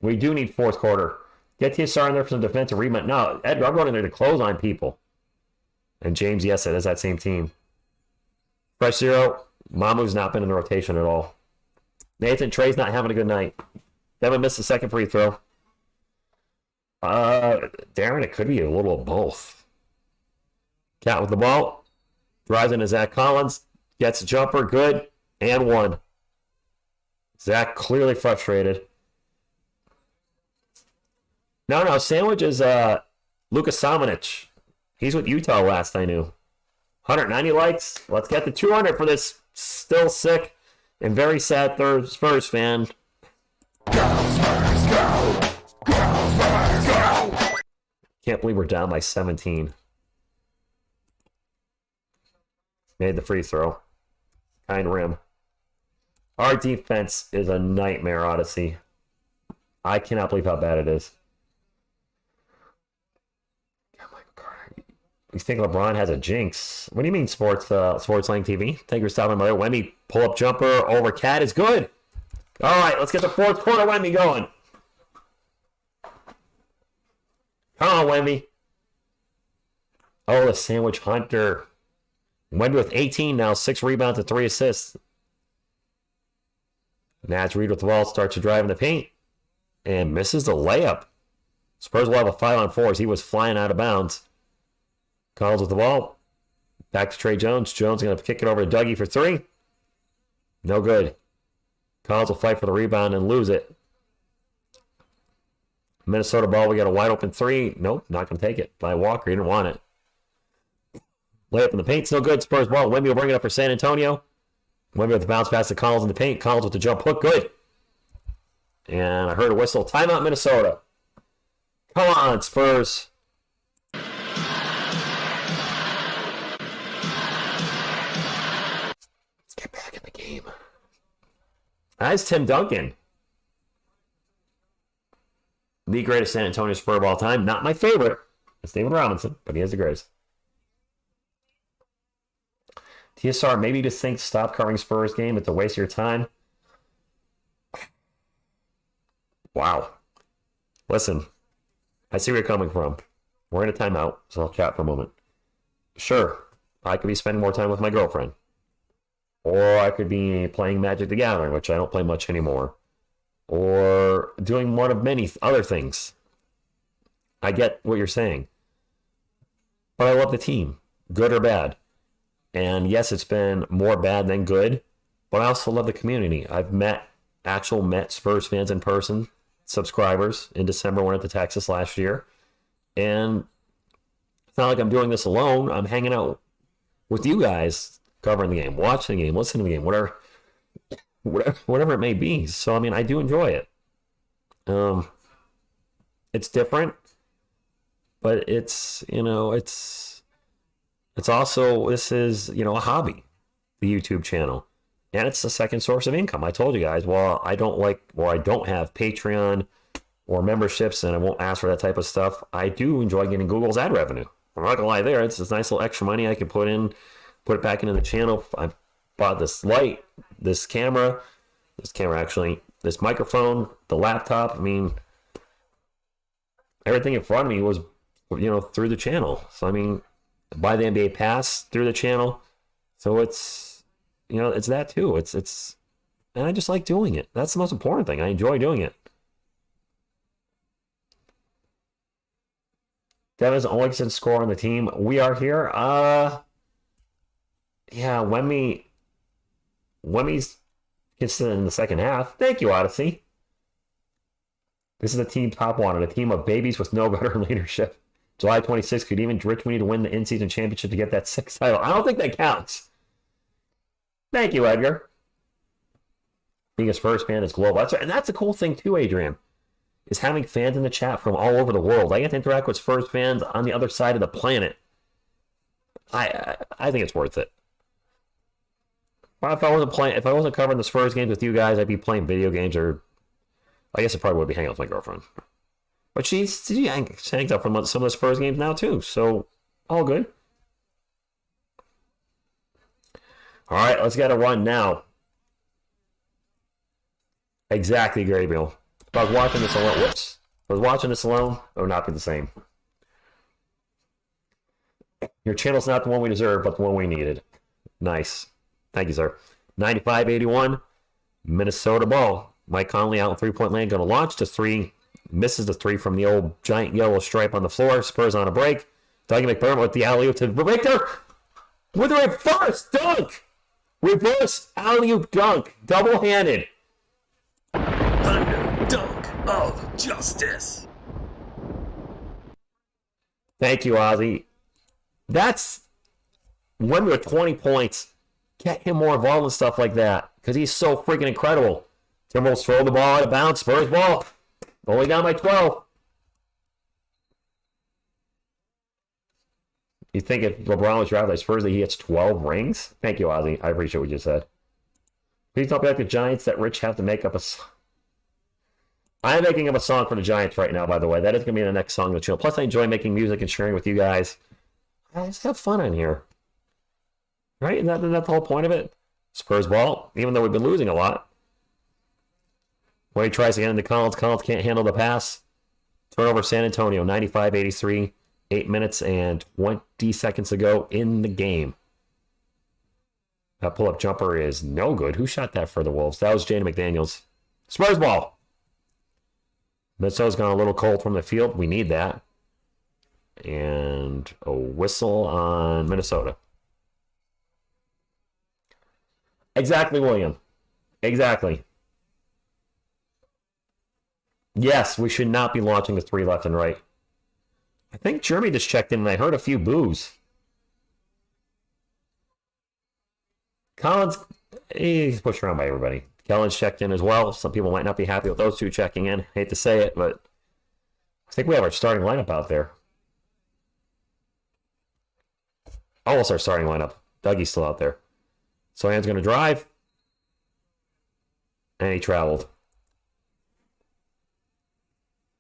We do need fourth quarter. Get TSR in there for some defensive rebound. No, Edgar, I'm going in there to close on people. And James, yes, it is that same team. Fresh Zero, Mamu's not been in the rotation at all. Nathan, Trey's not having a good night. Devin missed the second free throw. Darren, it could be a little of both. Cat with the ball. Drives into Zach Collins. Gets a jumper. Good. And 1. Zach clearly frustrated. No. Sandwich is Lucas Samanic. He's with Utah last I knew. 190 likes. Let's get to 200 for this still sick and very sad third Spurs fan. Go, Spurs, go! Go, Spurs, go! Can't believe we're down by 17. Made the free throw. Kind rim. Our defense is a nightmare, Odyssey. I cannot believe how bad it is. You think LeBron has a jinx? What do you mean, Sports Lane TV? Thank you for stopping by. Wemby pull-up jumper over Cat is good. All right, let's get the fourth quarter Wemby going. Come on, Wemby. Oh, the sandwich hunter. Wemby with 18 now, 6 rebounds and 3 assists. Nats Reed with the ball, starts to drive in the paint and misses the layup. Spurs will have a 5-on-4 as he was flying out of bounds. Collins with the ball. Back to Trey Jones. Jones going to kick it over to Dougie for 3. No good. Collins will fight for the rebound and lose it. Minnesota ball. We got a wide open 3. Nope, not going to take it. By Walker. He didn't want it. Layup in the paint. Still good. Spurs ball. Wemby will bring it up for San Antonio. Wemby with the bounce pass to Collins in the paint. Collins with the jump hook. Good. And I heard a whistle. Timeout, Minnesota. Come on, Spurs. Get back in the game. That's Tim Duncan. The greatest San Antonio Spur of all time. Not my favorite. It's David Robinson, but he is the greatest. TSR, maybe just think stop covering Spurs game. It's a waste of your time. Wow. Listen, I see where you're coming from. We're in a timeout, so I'll chat for a moment. Sure, I could be spending more time with my girlfriend. Or I could be playing Magic the Gathering, which I don't play much anymore. Or doing one of many other things. I get what you're saying. But I love the team, good or bad. And yes, it's been more bad than good, but I also love the community. I've met Spurs fans in person, subscribers, in December when I went to Texas last year. And it's not like I'm doing this alone. I'm hanging out with you guys, covering the game, watching the game, listening to the game, whatever it may be. So, I mean, I do enjoy it. It's different, but it's also, this is, a hobby, the YouTube channel. And it's the second source of income. I told you guys, I don't have Patreon or memberships, and I won't ask for that type of stuff. I do enjoy getting Google's ad revenue. I'm not gonna lie there. It's this nice little extra money I can put it back into the channel. I bought this light, this camera, This camera actually, this microphone, the laptop, I mean, everything in front of me was, through the channel. So, I mean, buy the NBA Pass through the channel. So it's, it's that too. It's, and I just like doing it. That's the most important thing. I enjoy doing it. Devin's the only consistent scorer on the team. We are here. Yeah, Wemmy's consistent in the second half. Thank you, Odyssey. This is a team top wanted, a team of babies with no gutter leadership. July 26th, could even Rich we need to win the in-season championship to get that sixth title. I don't think that counts. Thank you, Edgar. Being a Spurs fan is global. That's right. And that's the cool thing too, Adrian, is having fans in the chat from all over the world. I get to interact with Spurs fans on the other side of the planet. I think it's worth it. If I wasn't covering the Spurs games with you guys, I'd be playing video games, or I guess I probably would be hanging out with my girlfriend. But she hangs out from some of the Spurs games now too, so all good. All right, let's get a run now. Exactly, Gary Bill. If I was watching this alone, it would not be the same. Your channel's not the one we deserve, but the one we needed. Nice. Thank you, sir. 95-81, Minnesota ball. Mike Conley out in three-point land, going to launch to three. Misses the three from the old giant yellow stripe on the floor. Spurs on a break. Dougie McDermott with the alley-oop to Victor with a reverse dunk. Reverse alley-oop dunk. Double-handed. Dunk of justice. Thank you, Ozzy. That's when we were 20 points. Get him more involved in stuff like that because he's so freaking incredible. Timberwolves throw the ball out of bounds. Spurs ball. Only down by 12. You think if LeBron was drafted by Spurs that he gets 12 rings? Thank you, Ozzy. I appreciate what you just said. Please don't be like the Giants that Rich have to make up a song. I am making up a song for the Giants right now, by the way. That is going to be the next song on the channel. Plus, I enjoy making music and sharing with you guys. I just have fun on here. Right? Isn't that the whole point of it? Spurs ball, even though we've been losing a lot. When he tries to get into Collins, Collins can't handle the pass. Turnover San Antonio, 95-83. 8 minutes and 20 seconds to go in the game. That pull-up jumper is no good. Who shot that for the Wolves? That was Jaden McDaniels. Spurs ball. Minnesota's gone a little cold from the field. We need that. And a whistle on Minnesota. Exactly, William. Exactly. Yes, we should not be launching the three left and right. I think Jeremy just checked in and I heard a few boos. Collins, he's pushed around by everybody. Kellen's checked in as well. Some people might not be happy with those two checking in. Hate to say it, but I think we have our starting lineup out there. Almost our starting lineup. Dougie's still out there. Sohan's going to drive. And he traveled.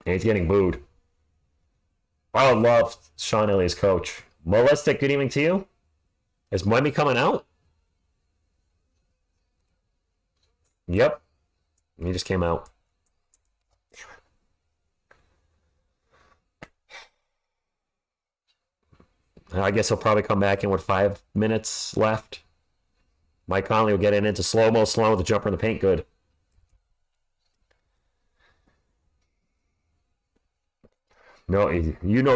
And he's getting booed. I would love Sean Elliott's coach. Molestic, good evening to you. Is Wemby coming out? Yep. He just came out. I guess he'll probably come back in with 5 minutes left. Mike Conley will get it into slow-mo, slow with the jumper in the paint. Good. No,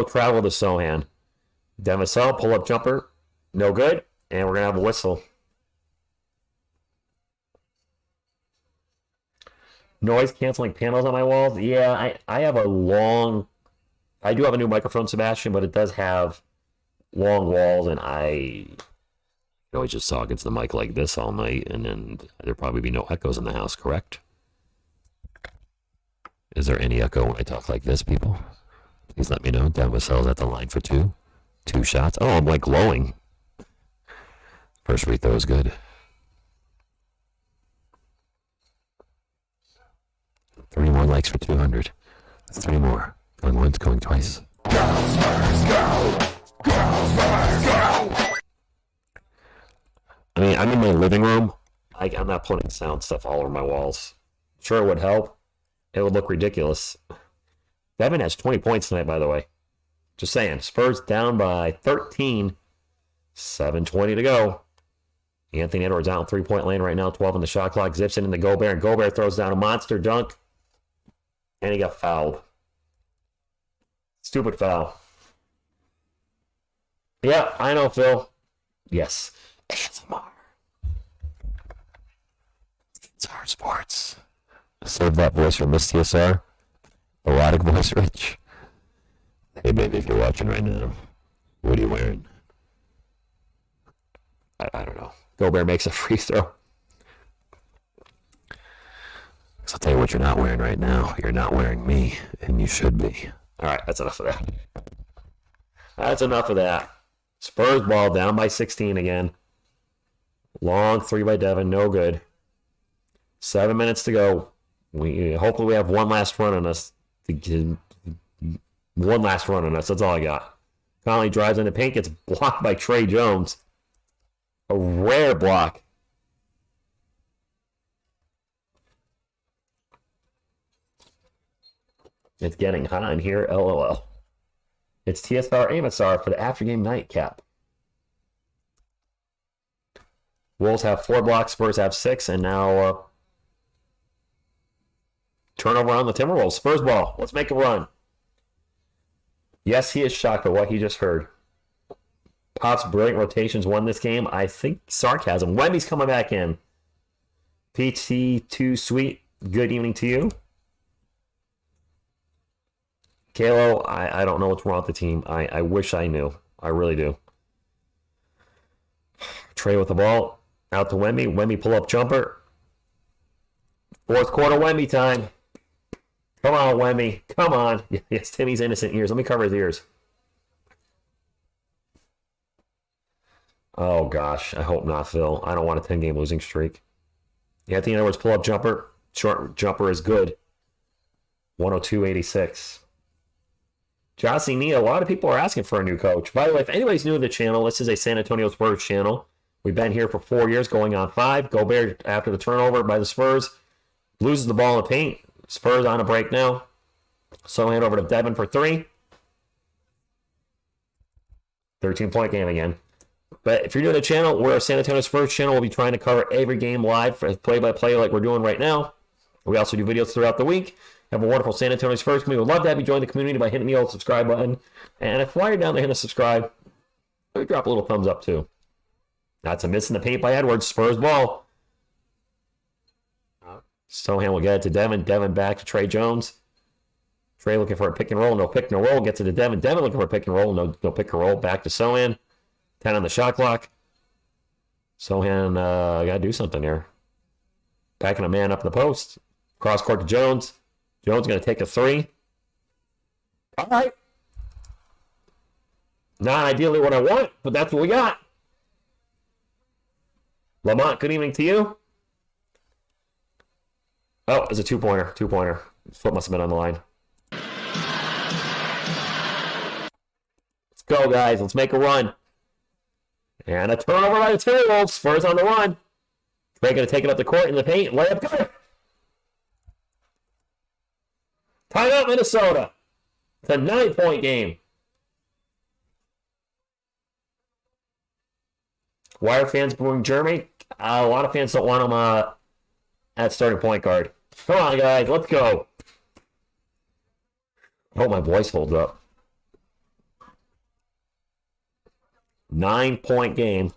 travel to Sohan. Vassell, pull-up jumper. No good. And we're going to have a whistle. Noise canceling panels on my walls. Yeah, I have a long... I do have a new microphone, Sebastian, but it does have long walls, and I always just talk into the mic like this all night, and then there'd probably be no echoes in the house, correct? Is there any echo when I talk like this, people? Please let me know. Dan Vassell's at the line for two. 2 shots. Oh, I'm like glowing. First free throw is good. 3 more likes for 200. 3 more. Going once, going twice. Go, Spurs, go! Go, Spurs, go! I mean, I'm in my living room. I'm not putting sound stuff all over my walls. Sure, it would help. It would look ridiculous. Devin has 20 points tonight, by the way. Just saying. Spurs down by 13. 7:20 to go. Anthony Edwards out in three-point lane right now. 12 on the shot clock. Zips it into Gobert. And Gobert throws down a monster dunk. And he got fouled. Stupid foul. Yeah, I know, Phil. Yes. ASMR. TSR Sports. Save that voice from Miss TSR. Erotic voice, Rich. Hey, baby, if you're watching right now, what are you wearing? I don't know. Gobert makes a free throw. So I'll tell you what you're not wearing right now. You're not wearing me, and you should be. All right, that's enough of that. That's enough of that. Spurs ball down by 16 again. Long three by Devin, no good. 7 minutes to go. Hopefully we have one last run on us. One last run on us. That's all I got. Conley drives into paint, gets blocked by Trey Jones. A rare block. It's getting hot in here, LOL. It's TSR Amasar for the after-game nightcap. Wolves have 4 blocks, Spurs have 6, and now turnover on the Timberwolves. Spurs ball. Let's make a run. Yes, he is shocked at what he just heard. Pop's brilliant rotations won this game. I think sarcasm. Wemby's coming back in. PT2 Sweet, good evening to you. Kalo, I don't know what's wrong with the team. I wish I knew. I really do. Trey with the ball. Out to Wemby. Wemby pull-up jumper. Fourth quarter Wemby time. Come on, Wemby. Come on. Yes, Timmy's innocent ears. Let me cover his ears. Oh, gosh. I hope not, Phil. I don't want a 10-game losing streak. Anthony Edwards pull-up jumper. Short jumper is good. 102.86. Jossie Nia, a lot of people are asking for a new coach. By the way, if anybody's new to the channel, this is a San Antonio Spurs channel. We've been here for 4 years, going on 5. Gobert, after the turnover by the Spurs, loses the ball in the paint. Spurs on a break now. So hand over to Devin for 3. 13-point game again. But if you're new to the channel, we're a San Antonio Spurs channel. We'll be trying to cover every game live, play-by-play like we're doing right now. We also do videos throughout the week. Have a wonderful San Antonio Spurs community. We'd love to have you join the community by hitting the old subscribe button. And if while you're down there hitting the subscribe, maybe drop a little thumbs up too. That's a miss in the paint by Edwards. Spurs ball. Sohan will get it to Devin. Devin back to Trey Jones. Trey looking for a pick and roll. No pick, no roll. Gets it to Devin. Devin looking for a pick and roll. No pick and roll. Back to Sohan. 10 on the shot clock. Sohan got to do something here. Backing a man up in the post. Cross court to Jones. Jones going to take a 3. All right. Not ideally what I want, but that's what we got. Lamont, good evening to you. Oh, it's a two-pointer. Two-pointer. Foot must have been on the line. Let's go, guys. Let's make a run. And a turnover by the Timberwolves. Spurs on the run. They're going to take it up the court in the paint. Layup good. Timeout, Minnesota. It's a 9-point game. Why are fans booing Jeremy? A lot of fans don't want him at starting point guard. Come on, guys. Let's go. I hope my voice holds up. 9-point game.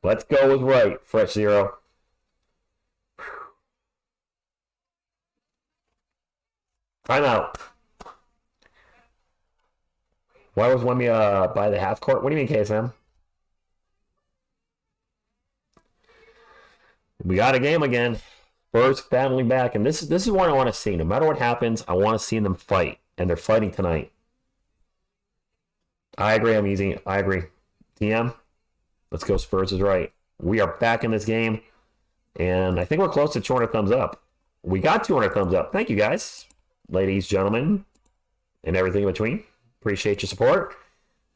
Let's go with right. Fresh 0. Timeout. Why was Wemby by the half court? What do you mean, KSM? We got a game again. Spurs battling back, and this is what I want to see. No matter what happens, I want to see them fight, and they're fighting tonight. I agree. I'm easy. I agree. TM, let's go. Spurs is right. We are back in this game, and I think we're close to 200 thumbs up. We got 200 thumbs up. Thank you, guys. Ladies, gentlemen, and everything in between. Appreciate your support.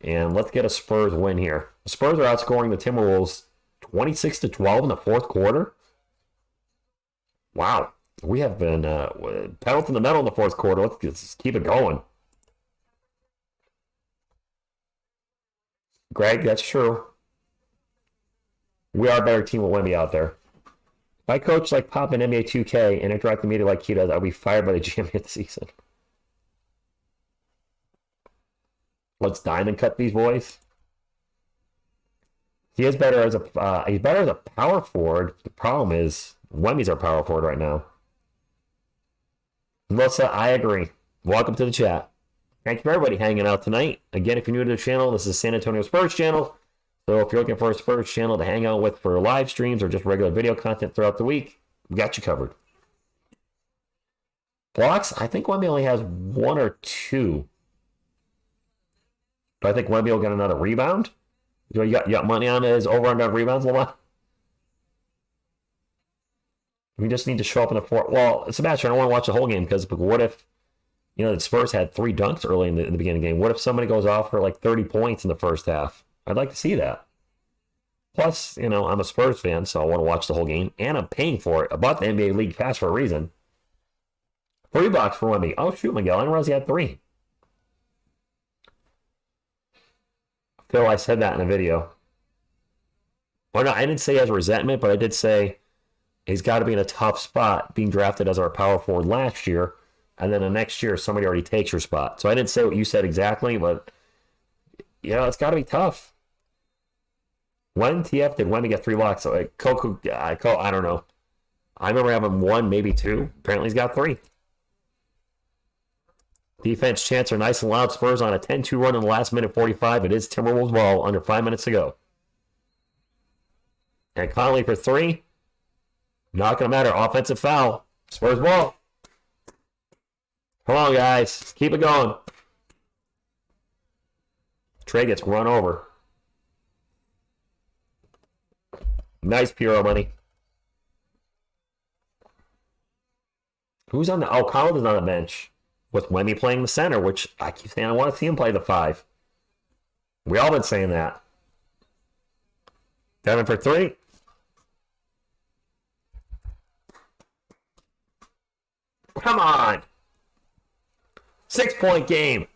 And let's get a Spurs win here. The Spurs are outscoring the Timberwolves 26-12 in the fourth quarter. Wow. We have been pedal to the metal in the fourth quarter. Let's keep it going. Greg, that's true. We are a better team with Wemby out there. If I coach like Pop in NBA 2K and interact with the media like he does, I'll be fired by the GM at the season. Let's diamond cut these boys. He is better as a power forward. The problem is Wemby's our power forward right now. Melissa, I agree. Welcome to the chat. Thank you for everybody hanging out tonight. Again, if you're new to the channel, this is San Antonio Spurs channel. So if you're looking for a Spurs channel to hang out with for live streams or just regular video content throughout the week, we got you covered. Blocks, I think Wemby only has 1 or 2. Do I think Wemby will get another rebound? You got money on his over-under rebounds, Lamont? We just need to show up in the fourth. Well, Sebastian, I don't want to watch the whole game because what if, the Spurs had 3 dunks early in the beginning of the game? What if somebody goes off for like 30 points in the first half? I'd like to see that. Plus, I'm a Spurs fan, so I want to watch the whole game, and I'm paying for it. I bought the NBA League Pass for a reason. $3 for Wemby. Oh, shoot, Miguel. I didn't realize he had 3. Phil, I said that in a video. Well, no, I didn't say he has resentment, but I did say he's got to be in a tough spot being drafted as our power forward last year, and then the next year somebody already takes your spot. So I didn't say what you said exactly, but it's got to be tough. When TF did Wemby get 3 blocks? So Coco, I don't know. I remember having 1, maybe 2. Apparently he's got 3. Defense chants are nice and loud. Spurs on a 10-2 run in the last minute 45. It is Timberwolves ball under 5 minutes to go. And Conley for 3. Not going to matter. Offensive foul. Spurs ball. Come on, guys. Keep it going. Trey gets run over. Nice Puro money. Who's on the... Oh, Collins is on the bench. With Wemby playing the center, which I keep saying I want to see him play the 5. We all been saying that. Devin for 3. Come on. 6-point game.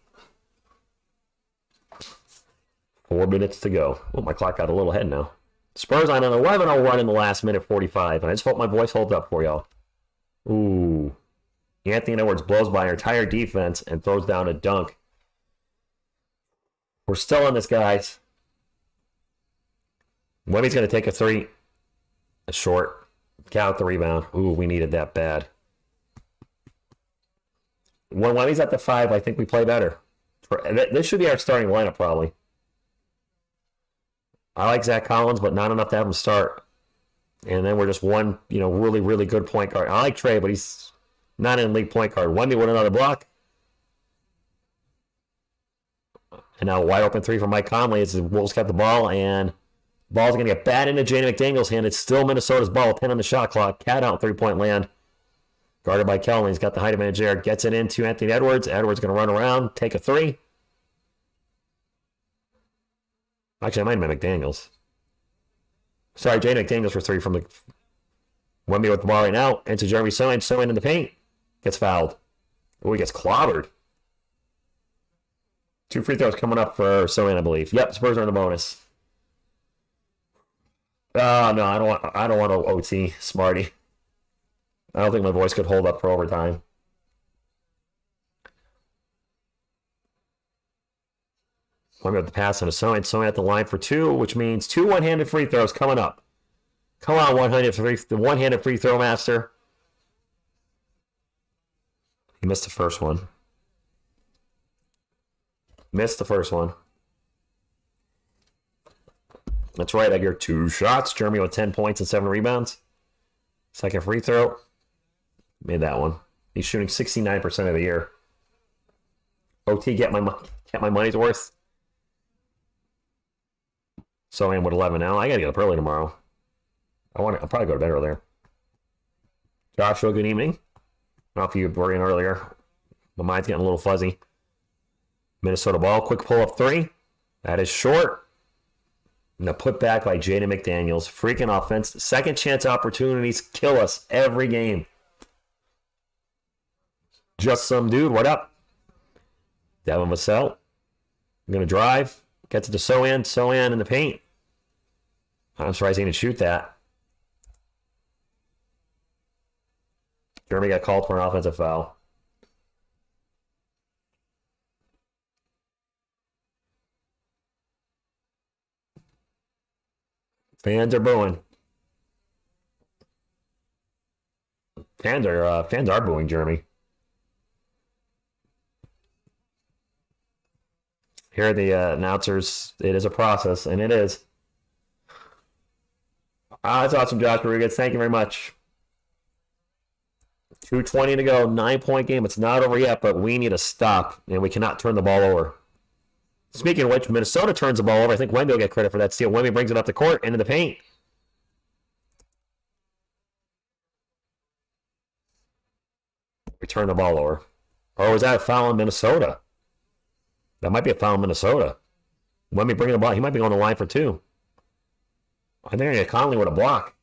4 minutes to go. Oh, my clock got a little ahead now. Spurs on an 11-0 run in the last minute 45. And I just hope my voice holds up for y'all. Ooh. Anthony Edwards blows by our entire defense and throws down a dunk. We're still on this, guys. Wemby's going to take a 3. A short. Count the rebound. Ooh, we needed that bad. When Wemby's at the 5, I think we play better. This should be our starting lineup, probably. I like Zach Collins, but not enough to have him start. And then we're just one, really, really good point guard. I like Trey, but he's not in league point guard. Wemby with another block. And now wide open 3 for Mike Conley as the Wolves kept the ball. And the ball's going to get bad into Jaden McDaniel's hand. It's still Minnesota's ball. 10 on the shot clock. Cat out 3-point land. Guarded by Kelly. He's got the height advantage there. Gets it into Anthony Edwards. Edwards going to run around. Take a 3. Actually, I might have been McDaniels. Sorry, Jaden McDaniels for 3 from the... Wemby with the ball right now. Into Jeremy Soin. Soin in the paint. Gets fouled. Oh, he gets clobbered. 2 free throws coming up for Soin, I believe. Yep, Spurs are in the bonus. Oh, no, I don't want to OT, Smarty. I don't think my voice could hold up for overtime. Wemby with the pass on a Soin. Soin at the line for 2, which means 2 one-handed free throws coming up. Come on, one-handed free throw master. He missed the first one. Missed the first one. That's right, Edgar. 2 shots. Jeremy with 10 points and 7 rebounds. Second free throw. Made that one. He's shooting 69% of the year. OT, get my money's worth. So I am with 11 now. I gotta get up early tomorrow. I'll probably go to bed earlier. Joshua, good evening. I don't know if you were in earlier. My mind's getting a little fuzzy. Minnesota ball. Quick pull-up 3. That is short. And a put back by Jaden McDaniels. Freaking offense. Second chance opportunities kill us every game. Just some dude. What up? Devin Vassell. I'm going to drive. Gets it to Sohan. Sohan in the paint. I'm surprised he didn't shoot that. Jeremy got called for an offensive foul. Fans are booing. Fans are booing Jeremy. Here are the announcers. It is a process, and it is. That's awesome, Josh Rodriguez. Thank you very much. 2:20 to go. 9-point game. It's not over yet, but we need a stop, and we cannot turn the ball over. Speaking of which, Minnesota turns the ball over. I think Wemby will get credit for that steal. Wemby brings it up the court, into the paint. We turn the ball over. Or was that a foul in Minnesota? That might be a foul in Minnesota. Wemby bringing the ball. He might be on the line for two. I think I get Conley with a block.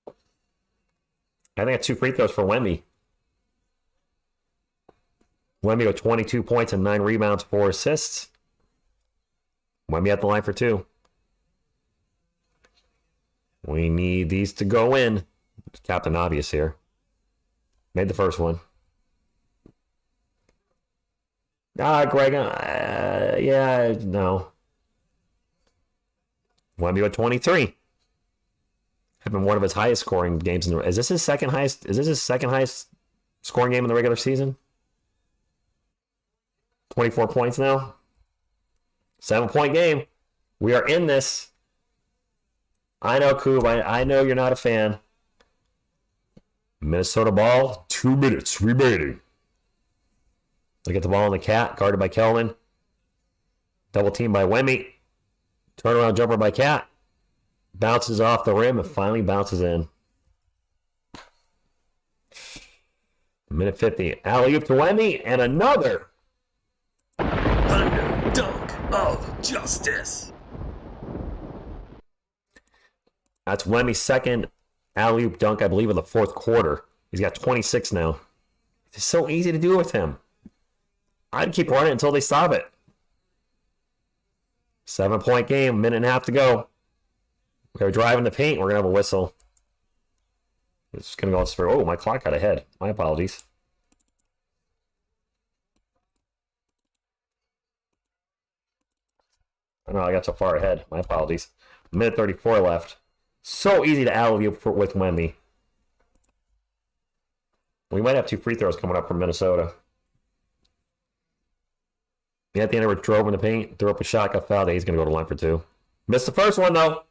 I think that's 2 free throws for Wemby. Wemby with 22 points and 9 rebounds, 4 assists. Wemby at the line for 2. We need these to go in. Captain Obvious here. Made the first one. Greg, yeah, no. Wemby with 23. Having one of his highest scoring games in the. Is this his second highest scoring game in the regular season? 24 points now. 7-point game. We are in this. I know, Coob. I know you're not a fan. Minnesota ball. 2 minutes remaining. They get the ball on the Cat, guarded by Kelman. Double team by Wemby. Turnaround jumper by Cat. Bounces off the rim and finally bounces in. Minute 50. Alley-oop to Wemby and another. Thunder dunk of justice. That's Wemby's second alley-oop dunk, I believe, in the fourth quarter. He's got 26 now. It's so easy to do with him. I'd keep running until they stop it. 7-point game, minute and a half to go. We're driving the paint. We're going to have a whistle. It's going to go on. Oh, my clock got ahead. My apologies. I know I got so far ahead. My apologies. Minute 34 left. So easy to alley-oop with Wemby. We might have 2 free throws coming up from Minnesota. Yeah, at the end of it, drove in the paint, threw up a shot, got fouled. He's going to go to line for 2. Missed the first one, though.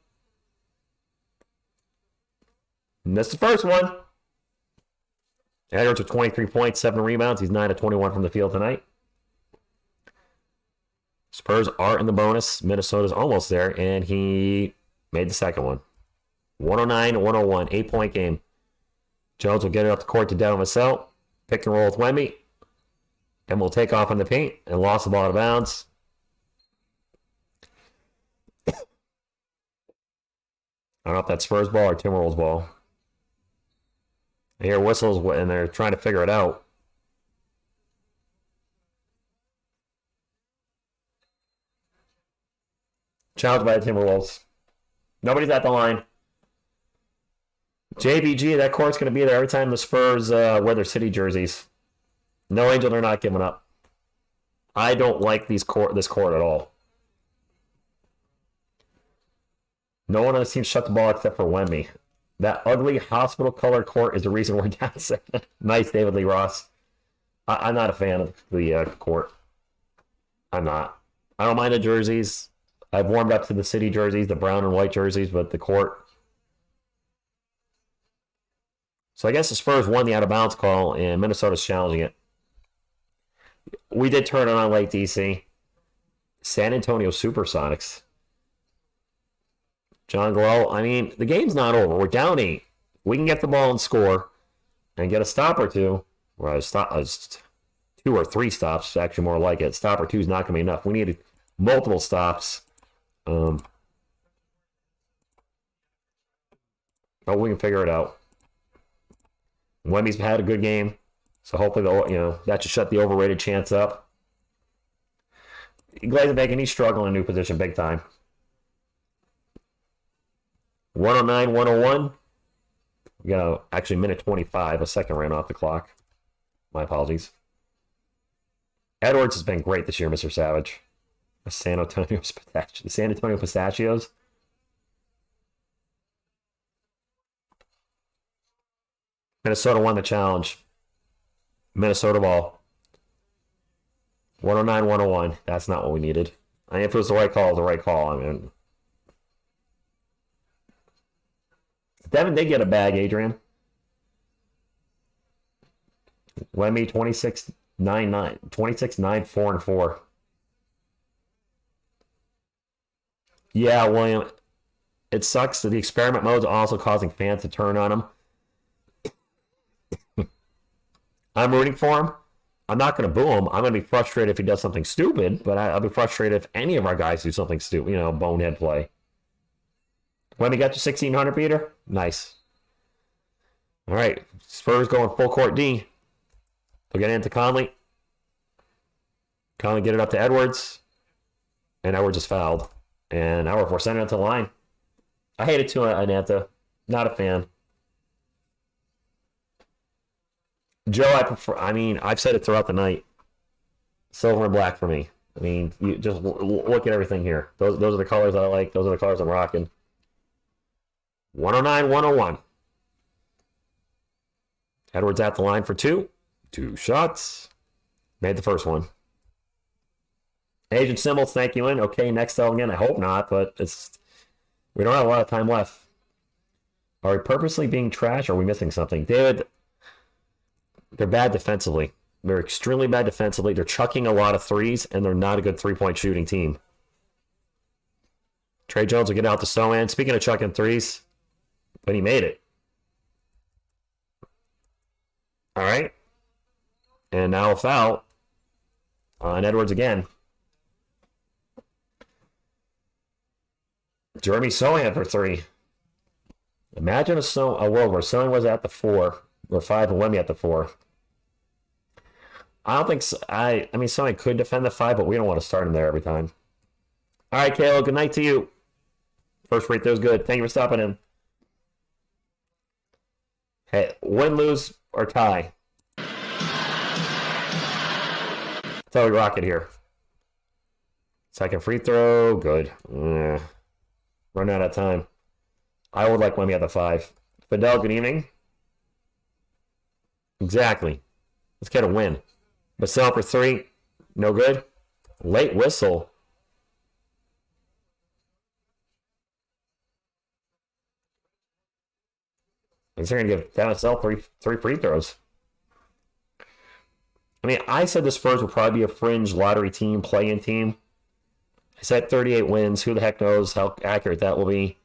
Missed the first one. Edwards with 23 points, 7 rebounds. He's 9 of 21 from the field tonight. Spurs are in the bonus. Minnesota's almost there, and he made the second one. 109-101, 8-point game. Jones will get it up the court to Devin Vassell. Pick and roll with Wemby. And we'll take off on the paint and lost the ball out of bounds. I don't know if that's Spurs ball or Timberwolves ball. I hear whistles and they're trying to figure it out. Challenged by the Timberwolves. Nobody's at the line. JBG, that court's going to be there every time the Spurs wear their city jerseys. No, Angel, they're not giving up. I don't like this court at all. No one on the team shut the ball except for Wemby. That ugly hospital-colored court is the reason we're down 7. Nice, David Lee Ross. I'm not a fan of the court. I'm not. I don't mind the jerseys. I've warmed up to the city jerseys, the brown and white jerseys, but the court. So I guess the Spurs won the out-of-bounds call, and Minnesota's challenging it. We did turn it on late, DC. San Antonio Supersonics. John Glow, I mean, the game's not over. We're down 8. We can get the ball and score and get a stop or two. Well, 2 2 or 3 stops, actually more like it. Stop or 2 is not going to be enough. We need multiple stops. But we can figure it out. Wemby's had a good game, so hopefully that should shut the overrated chance up. Glazer he's struggling in a new position big time. 109, 101. We got actually minute 25. A second ran off the clock. My apologies. Edwards has been great this year, Mr. Savage. San Antonio Pistachios. Minnesota won the challenge. Minnesota ball. 109, 101. That's not what we needed. I mean, if it was the right call, it was the right call. I mean, Devin did get a bag, Adrian. Wemby 26-9-9. 26-9-4-4. Yeah, William. It sucks that the experiment mode is also causing fans to turn on him. I'm rooting for him. I'm not going to boo him. I'm going to be frustrated if he does something stupid, but I'll be frustrated if any of our guys do something stupid, bonehead play. When we got to 1,600, Peter? Nice. All right. Spurs going full court D. They'll get into Conley. Conley get it up to Edwards. And Edwards is fouled. And now we're sending it to the line. I hate it too, Ananta. Not a fan. Joe, I've said it throughout the night. Silver and black for me. I mean, you just look at everything here. Those are the colors I like. Those are the colors I'm rocking. 109, 101. Edwards at the line for 2. 2 shots. Made the first one. Agent Symbols, thank you in. Okay, next up again. I hope not, but we don't have a lot of time left. Are we purposely being trash or are we missing something? David, they're bad defensively. They're extremely bad defensively. They're chucking a lot of threes, and they're not a good three-point shooting team. Trey Jones will get out to Sohan. Speaking of chucking threes, but he made it. All right. And now a foul on Edwards again. Jeremy Sohan for 3. Imagine a world where Sohan was at the 4, or 5, and Wemby at the 4. I don't think so. I mean, Sohan could defend the 5, but we don't want to start him there every time. All right, Kayla, good night to you. First rate there was good. Thank you for stopping in. Hey, win, lose, or tie. That's how we rock it here. Second free throw, good. Run out of time. I would like Wemby at the 5. Fidel, good evening. Exactly. Let's get a win. Vassell for 3. No good. Late whistle. I guess they're going to give Vassell three free throws. I mean, I said the Spurs would probably be a fringe lottery team, play-in team. I said 38 wins. Who the heck knows how accurate that will be.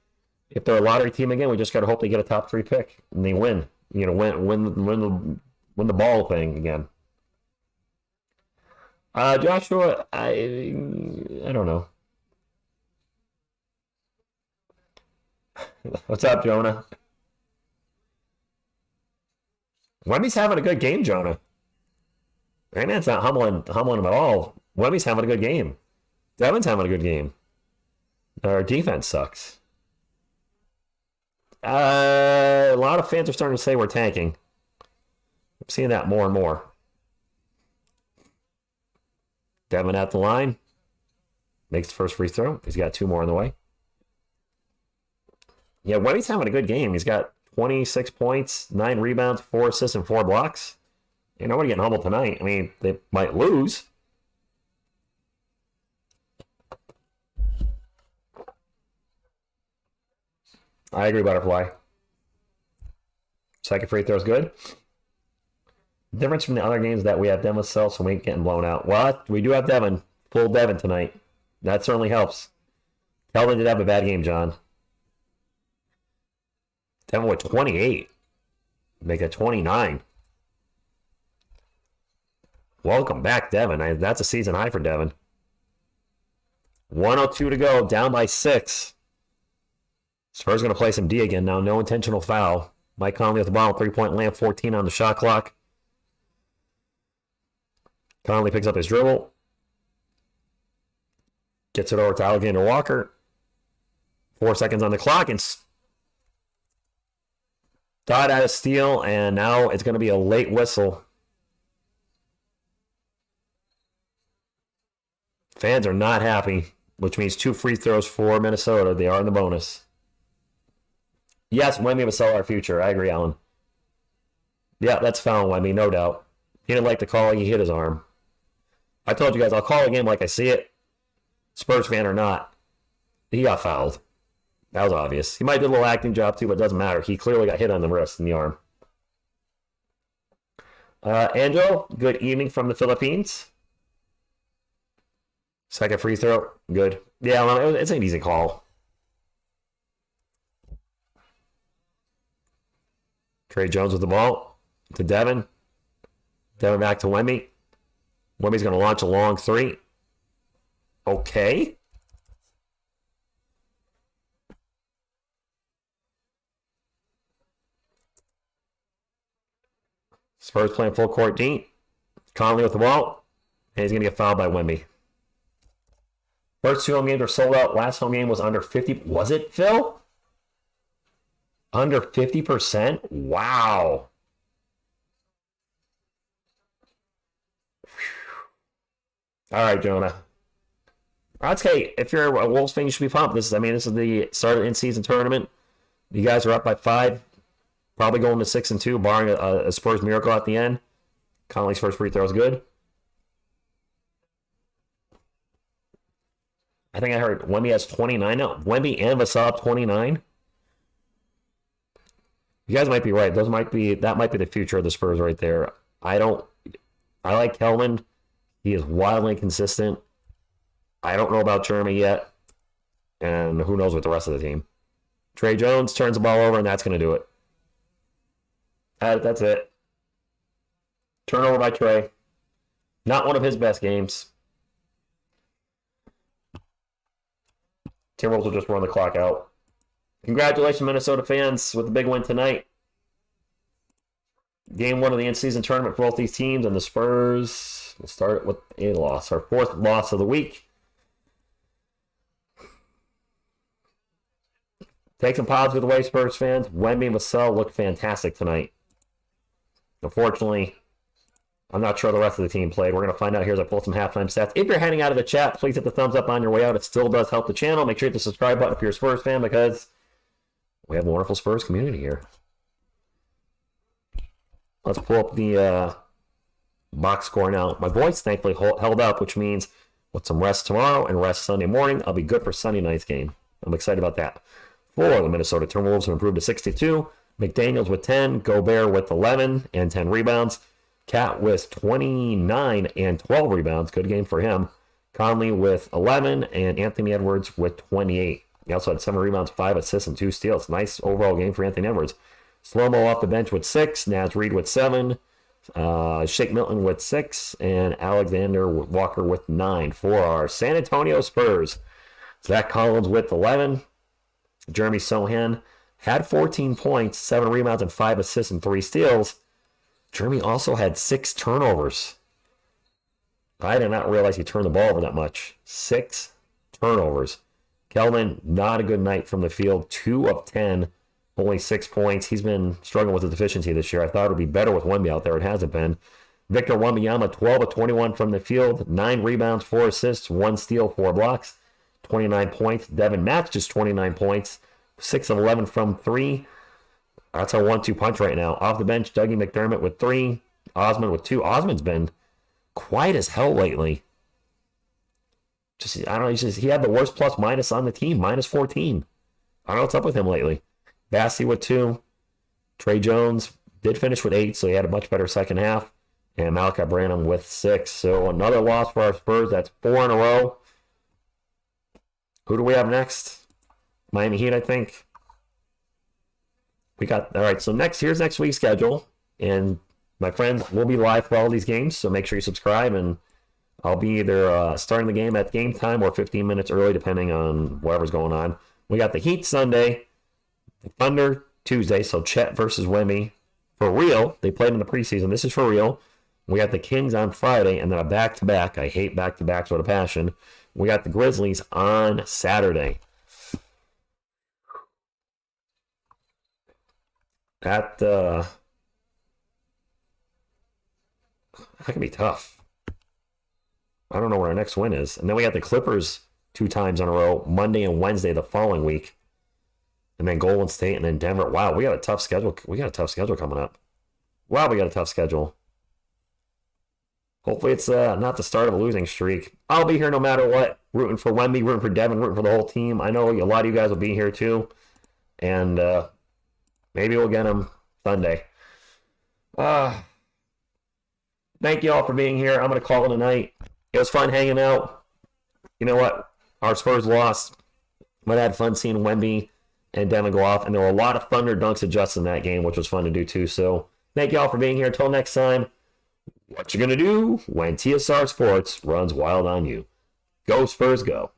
If they're a lottery team again, we just got to hope they get a top 3 pick and they win. Win the ball thing again. Joshua, I don't know. What's up, Jonah? Wemby's having a good game, Jonah. Right now, it's not humbling him at all. Wemby's having a good game. Devin's having a good game. Our defense sucks. A lot of fans are starting to say we're tanking. I'm seeing that more and more. Devin at the line. Makes the first free throw. He's got 2 more on the way. Yeah, Wemby's having a good game. He's got 26 points, 9 rebounds, 4 assists, and 4 blocks. Nobody getting humbled tonight. I mean, they might lose. I agree, Butterfly. Second free throw is good. The difference from the other games is that we have Devin Vassell, so we ain't getting blown out. Well, we do have Devin. Full Devin tonight. That certainly helps. Kelvin did have a bad game, John. Devin with 28. Make it 29. Welcome back, Devin. That's a season high for Devin. 1:02 to go, down by 6. Spurs going to play some D again now. No intentional foul. Mike Conley with the ball, 3-point land, 14 on the shot clock. Conley picks up his dribble. Gets it over to Alexander Walker. 4 seconds on the clock, and Dodd out of steal, and now it's going to be a late whistle. Fans are not happy, which means 2 free throws for Minnesota. They are in the bonus. Yes, Wemby was sell our future. I agree, Alan. Yeah, that's foul Wemby, no doubt. He didn't like the call. He hit his arm. I told you guys, I'll call a game like I see it. Spurs fan or not. He got fouled. That was obvious. He might do a little acting job too, but it doesn't matter. He clearly got hit on the wrist and the arm. Angel, good evening from the Philippines. Second free throw, good. Yeah, it's an easy call. Trey Jones with the ball to Devin. Devin back to Wemby. Wemby's going to launch a long 3. Okay. Spurs playing full court D. Conley with the ball. And he's going to get fouled by Wemby. First 2 home games are sold out. Last home game was under 50. Was it, Phil? Under 50%? Wow. All right, Jonah. Okay, if you're a Wolves fan, you should be pumped. This is the start of the in-season tournament. You guys are up by 5. Probably going to 6-2, barring a Spurs miracle at the end. Conley's first free throw is good. I think I heard Wemby has 29 now. Wemby and Vassell 29. You guys might be right. That might be the future of the Spurs right there. I like Kelman. He is wildly consistent. I don't know about Jeremy yet. And who knows with the rest of the team. Trey Jones turns the ball over, and that's going to do it. That's it. Turnover by Trey. Not one of his best games. Timberwolves will just run the clock out. Congratulations, Minnesota fans, with the big win tonight. Game 1 of the in-season tournament for both these teams, and the Spurs will start with a loss. Our 4th loss of the week. Take some positive away, Spurs fans. Wemby and Vassell looked fantastic tonight. Unfortunately, I'm not sure the rest of the team played. We're going to find out here as I pull some halftime stats. If you're heading out of the chat, please hit the thumbs up on your way out. It still does help the channel. Make sure you hit the subscribe button if you're a Spurs fan, because we have a wonderful Spurs community here. Let's pull up the box score now. My voice thankfully held up, which means with some rest tomorrow and rest Sunday morning, I'll be good for Sunday night's game. I'm excited about that. For the Minnesota Timberwolves have improved to 62. McDaniels with 10. Gobert with 11 and 10 rebounds. Cat with 29 and 12 rebounds. Good game for him. Conley with 11 and Anthony Edwards with 28. He also had 7 rebounds, 5 assists, and 2 steals. Nice overall game for Anthony Edwards. Slow-mo off the bench with 6. Naz Reid with 7. Shake Milton with 6. And Alexander Walker with 9 for our San Antonio Spurs. Zach Collins with 11. Jeremy Sohan had 14 points, 7 rebounds, and 5 assists and 3 steals. Jeremy also had 6 turnovers. I did not realize he turned the ball over that much. 6 turnovers. Kelvin, not a good night from the field. 2 of 10, only 6 points. He's been struggling with his efficiency this year. I thought it would be better with Wemby out there. It hasn't been. Victor Wembanyama, 12 of 21 from the field. 9 rebounds, 4 assists, 1 steal, 4 blocks. 29 points. Devin Match, 29 points. 6 of 11 from 3. That's our 1-2 punch right now. Off the bench, Dougie McDermott with 3. Osman with 2. Osman's been quiet as hell lately. I don't know. He had the worst plus minus on the team, minus 14. I don't know what's up with him lately. Vassell with 2. Trey Jones did finish with 8, so he had a much better second half. And Malachi Branham with 6. So another loss for our Spurs. That's 4 in a row. Who do we have next? Miami Heat, I think. We got, all right, so here's next week's schedule. And My friends, we'll be live for all these games, so make sure you subscribe, and I'll be either starting the game at game time or 15 minutes early, depending on whatever's going on. We got the Heat Sunday, the Thunder Tuesday, so Chet versus Wemby. For real, they played in the preseason. This is for real. We got the Kings on Friday, and then a back-to-back. I hate back-to-backs with a passion. We got the Grizzlies on Saturday. That can be tough. I don't know where our next win is. And then we got the Clippers 2 times in a row, Monday and Wednesday the following week. And then Golden State and then Denver. Wow, we got a tough schedule. We got a tough schedule coming up. Wow, we got a tough schedule. Hopefully it's not the start of a losing streak. I'll be here no matter what. Rooting for Wemby, rooting for Devin, rooting for the whole team. I know a lot of you guys will be here too. And maybe we'll get them Sunday. Thank you all for being here. I'm going to call it a night. It was fun hanging out. You know what? Our Spurs lost. But I had fun seeing Wemby and Devin go off. And there were a lot of Thunder dunks adjusted in that game, which was fun to do too. So thank you all for being here. Until next time, what you going to do when TSR Sports runs wild on you? Go Spurs, go.